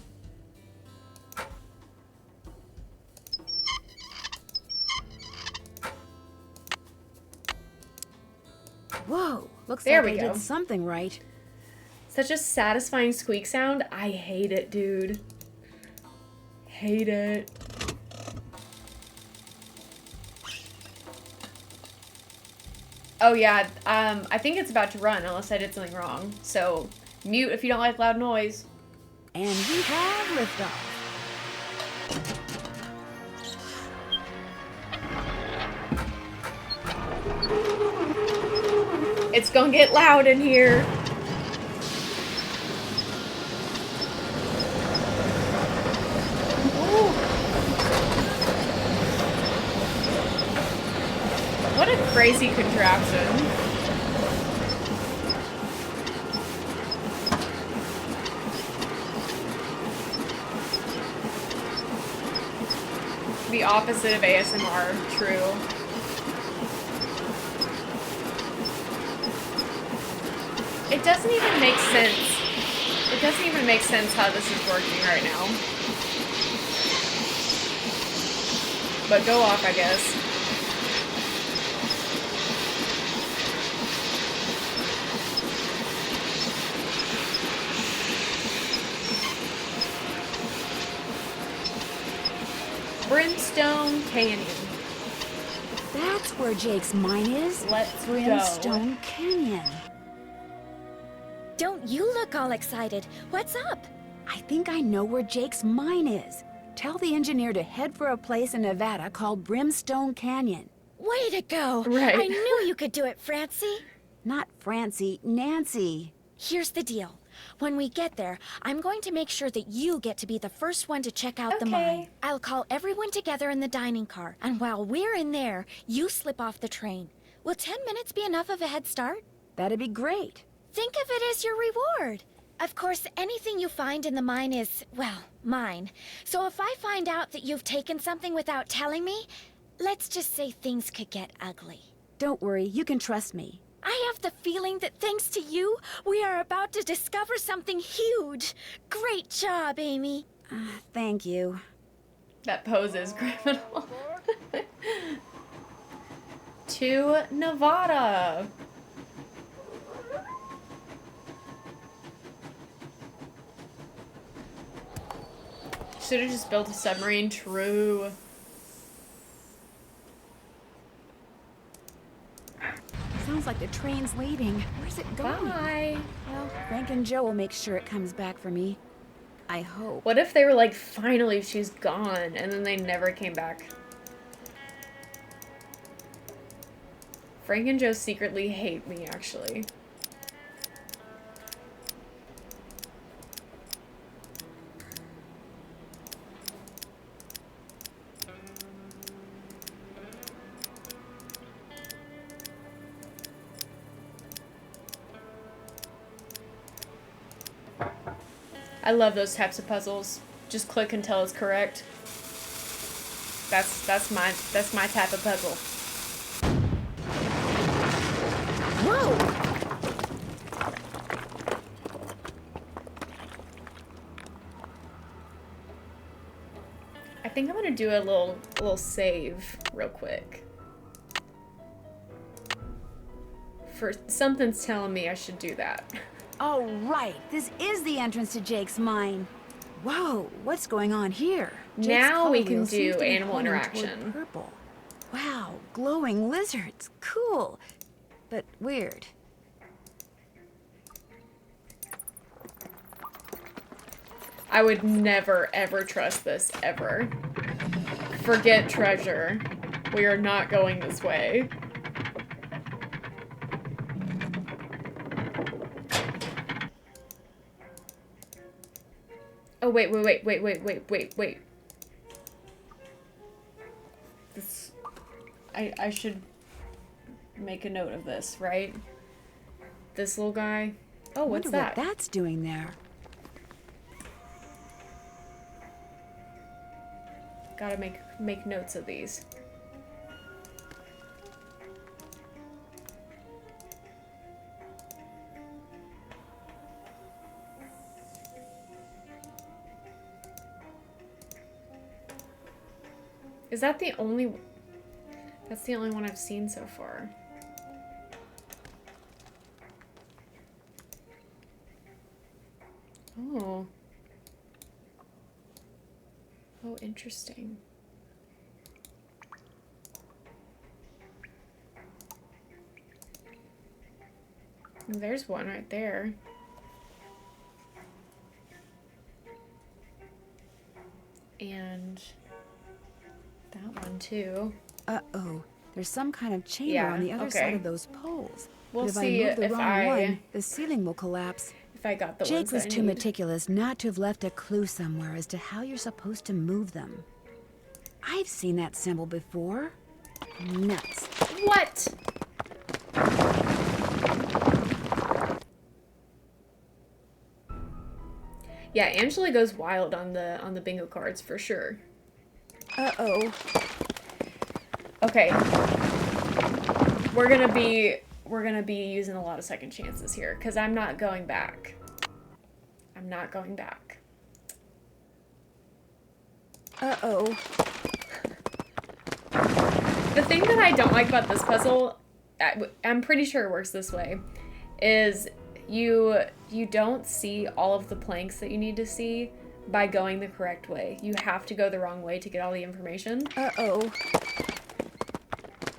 Whoa, looks There like we I go. did something right. Such a satisfying squeak sound. I hate it, dude. Hate it. Oh yeah, I think it's about to run unless I did something wrong. So mute if you don't like loud noise. And we have liftoff. It's gonna get loud in here. crazy contraption. The opposite of ASMR, true. It doesn't even make sense. It doesn't even make sense how this is working right now. But go off, I guess. Brimstone Canyon. That's where Jake's mine is. Let's Brimstone Canyon. Don't you look all excited. What's up? I think I know where Jake's mine is. Tell the engineer to head for a place in Nevada called Brimstone Canyon. Way to go. Right. I knew you could do it, Francie. Not Francie, Nancy. Here's the deal. When we get there, I'm going to make sure that you get to be the first one to check out the mine. I'll call everyone together in the dining car, and while we're in there, you slip off the train. Will 10 minutes be enough of a head start? That'd be great. Think of it as your reward. Of course, anything you find in the mine is, well, mine. So if I find out that you've taken something without telling me, let's just say things could get ugly. Don't worry, you can trust me. I have the feeling that thanks to you, we are about to discover something huge. Great job, Amy. Thank you. That pose is criminal. To Nevada. Should have just built a submarine. True. Sounds like the train's leaving. Where's it going? Bye. Well, Frank and Joe will make sure it comes back for me. I hope. What if they were like, finally she's gone, and then they never came back? Frank and Joe secretly hate me, actually. I love those types of puzzles. Just click until it's correct. That's my type of puzzle. Whoa! I think I'm gonna do a little save real quick. For something's telling me I should do that. Oh, right. This is the entrance to Jake's mine. Whoa, what's going on here? Now we Jake's can color wheel do seems to be animal pointing toward interaction. Purple. Wow, glowing lizards. Cool. But weird. I would never, ever trust this, ever. Forget treasure. We are not going this way. Oh, wait. This... I should make a note of this, right? This little guy. Oh, what's Wonder that? what that's doing there. Gotta make notes of these. Is that the only... That's the only one I've seen so far. Oh. Oh, interesting. There's one right there. And that one too. Uh-oh. There's some kind of chamber Yeah, on the other okay. side of those poles. We'll But if see I move the if wrong one, the ceiling will collapse. If I got the Jake ones was I too need. meticulous not to have left a clue somewhere as to how you're supposed to move them. I've seen that symbol before. Nuts. What? Yeah, Angela goes wild on the bingo cards for sure. Uh-oh. Okay. We're gonna be using a lot of second chances here, because I'm not going back. I'm not going back. Uh-oh. The thing that I don't like about this puzzle, I'm pretty sure it works this way, is you don't see all of the planks that you need to see by going the correct way. You have to go the wrong way to get all the information. Uh-oh.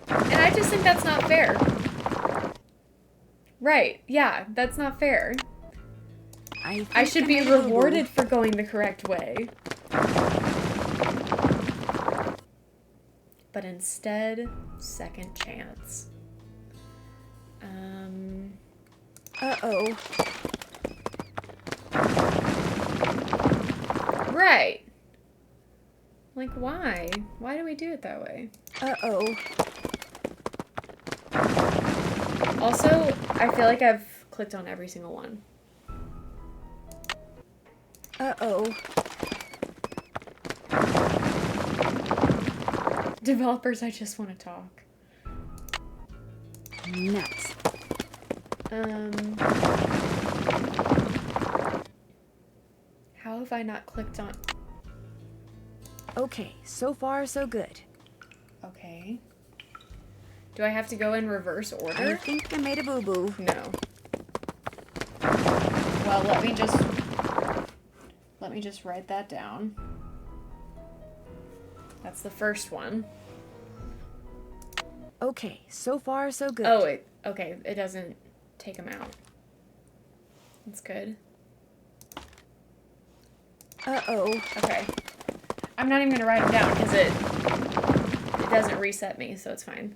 And I just think that's not fair. Right, yeah, that's not fair. I should be rewarded for going the correct way. But instead, second chance. Uh-oh. Right. Like, why? Why do we do it that way? Uh-oh. Also, I feel like I've clicked on every single one. Uh-oh. Developers, I just want to talk. Nuts. How have I not clicked on... Okay, so far so good. Okay. Do I have to go in reverse order? I think I made a boo-boo. No. Well, let me just write that down. That's the first one. Okay, so far so good. Oh, okay, it doesn't take them out. That's good. Uh-oh. Okay. I'm not even gonna write them down because it doesn't reset me, so it's fine.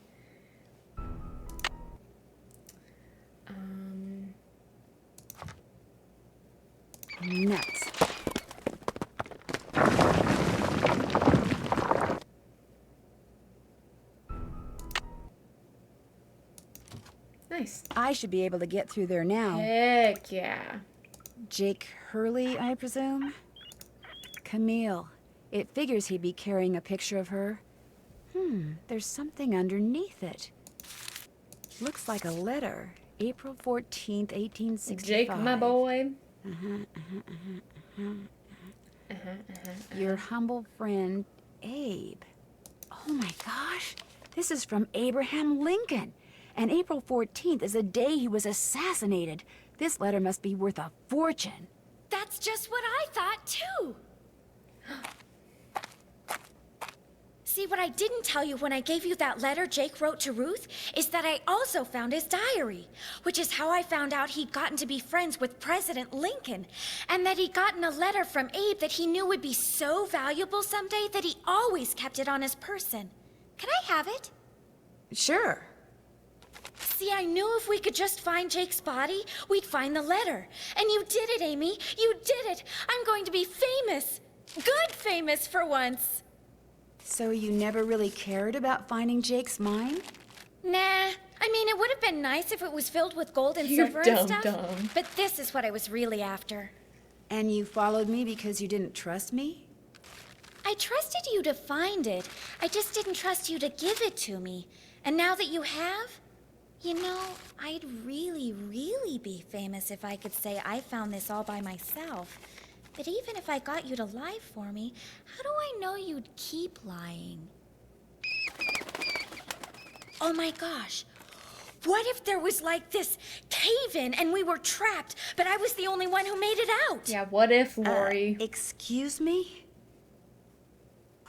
Nuts. Nice. I should be able to get through there now. Heck yeah. Jake Hurley, I presume? Camille. It figures he'd be carrying a picture of her. There's something underneath it. Looks like a letter. April 14th, 1865. Jake, my boy. Your humble friend, Abe. Oh my gosh. This is from Abraham Lincoln. And April 14th is the day he was assassinated. This letter must be worth a fortune. That's just what I thought, too. See, what I didn't tell you when I gave you that letter Jake wrote to Ruth is that I also found his diary, which is how I found out he'd gotten to be friends with President Lincoln, and that he'd gotten a letter from Abe that he knew would be so valuable someday that he always kept it on his person. Can I have it? Sure. See, I knew if we could just find Jake's body, we'd find the letter. And you did it, Amy. You did it. I'm going to be famous. Good famous for once. So you never really cared about finding Jake's mine? Nah. I mean, it would have been nice if it was filled with gold and You're silver dumb, and stuff. dumb. But this is what I was really after. And you followed me because you didn't trust me? I trusted you to find it. I just didn't trust you to give it to me. And now that you have, you know, I'd really, really be famous if I could say I found this all by myself. But even if I got you to lie for me, how do I know you'd keep lying? Oh my gosh. What if there was like this cave-in and we were trapped, but I was the only one who made it out? Yeah, what if, Lori? Excuse me?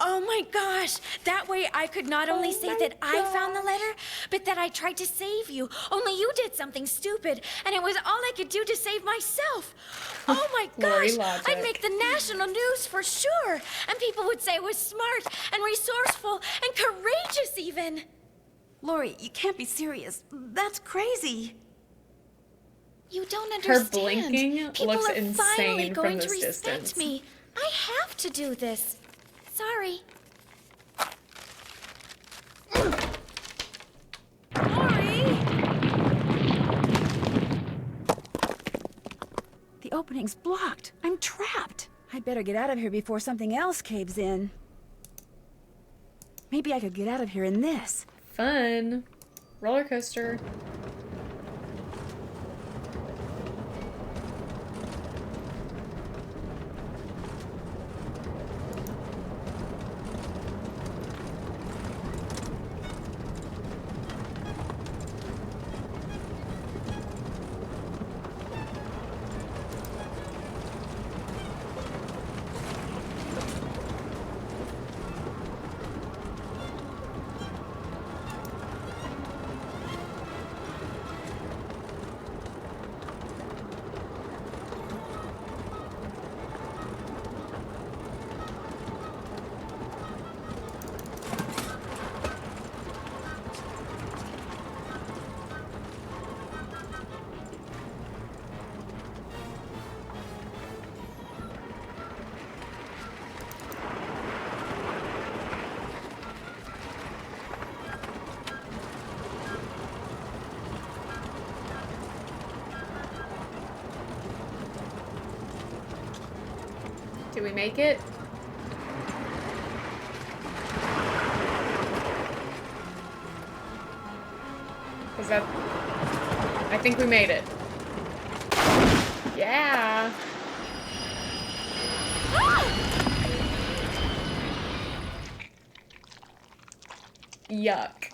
Oh my gosh! That way I could not only say that I found the letter, but that I tried to save you. Only you did something stupid, and it was all I could do to save myself. Oh my Lori gosh! logic. I'd make the national news for sure, and people would say I was smart and resourceful and courageous even. Lori, you can't be serious. That's crazy. You don't Her understand. blinking People looks are finally insane going from to this respect distance. me. I have to do this. Sorry. opening's blocked. I'm trapped. I'd better get out of here before something else caves in. Maybe I could get out of here in this. Fun. Roller coaster. Did we make it? Is that... I think we made it. Yeah! Yuck.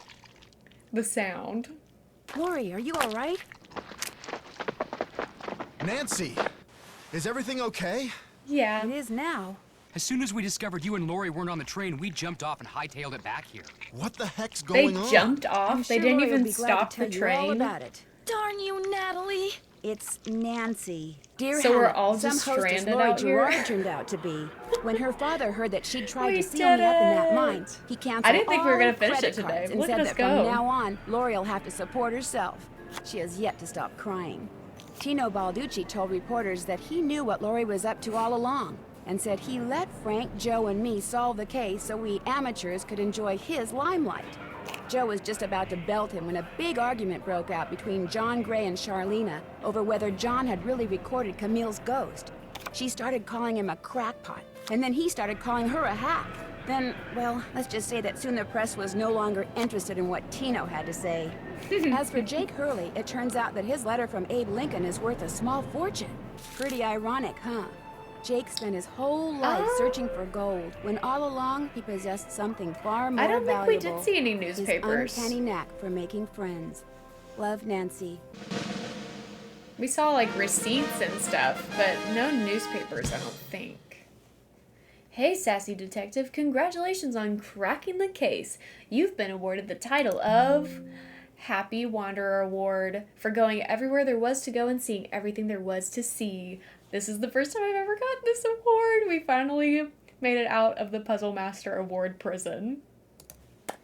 The sound. Lori, are you alright? Nancy! Is everything okay? Yeah. It is now. As soon as we discovered you and Lori weren't on the train, we jumped off and hightailed it back here. What the heck's They going on? jumped off? I'm They sure didn't Lori will even be glad stop to the tell you all train? about it. Darn you, Natalie. It's Nancy. Dear So we're Hannah, all just some hostess stranded Lori out here? Girard turned out to be. When her father heard that she'd tried We to seal me up in that did mine, it. he canceled I didn't think we were all gonna finish credit it today. cards and Look said at us that go. from now on, Lori will have to support herself. She has yet to stop crying. Tino Balducci told reporters that he knew what Lori was up to all along, and said he let Frank, Joe, and me solve the case so we amateurs could enjoy his limelight. Joe was just about to belt him when a big argument broke out between John Gray and Charlena over whether John had really recorded Camille's ghost. She started calling him a crackpot, and then he started calling her a hack. Then, well, let's just say that soon the press was no longer interested in what Tino had to say. As for Jake Hurley, it turns out that his letter from Abe Lincoln is worth a small fortune. Pretty ironic, huh? Jake spent his whole life searching for gold, when all along he possessed something far more I don't think valuable. we did see any newspapers. His uncanny knack for making friends. Love, Nancy. We saw like receipts and stuff, but no newspapers, I don't think. Hey, sassy detective, congratulations on cracking the case. You've been awarded the title of Happy Wanderer Award for going everywhere there was to go and seeing everything there was to see. This is the first time I've ever gotten this award. We finally made it out of the Puzzle Master Award prison.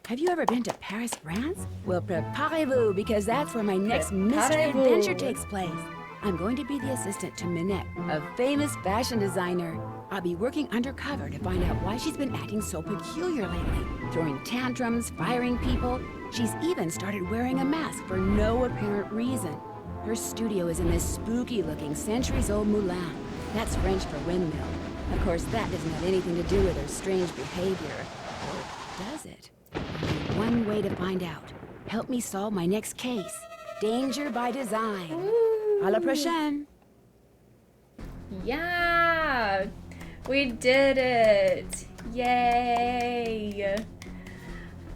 Have you ever been to Paris, France? Well, preparez-vous, because that's where my next mystery adventure takes place. I'm going to be the assistant to Minette, a famous fashion designer. I'll be working undercover to find out why she's been acting so peculiar lately, throwing tantrums, firing people. She's even started wearing a mask for no apparent reason. Her studio is in this spooky-looking centuries-old moulin. That's French for windmill. Of course, that doesn't have anything to do with her strange behavior. Or does it? Only one way to find out. Help me solve my next case. Danger by design. À la prochaine. Yeah! We did it! Yay!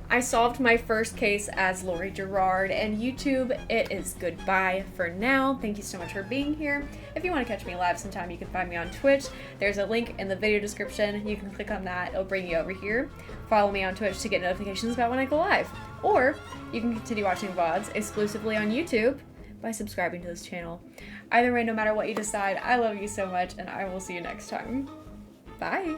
I solved my first case as Lori Girard, and YouTube, it is goodbye for now. Thank you so much for being here. If you want to catch me live sometime, you can find me on Twitch. There's a link in the video description. You can click on that. It'll bring you over here. Follow me on Twitch to get notifications about when I go live. Or you can continue watching VODs exclusively on YouTube by subscribing to this channel. Either way, no matter what you decide, I love you so much, and I will see you next time. Bye!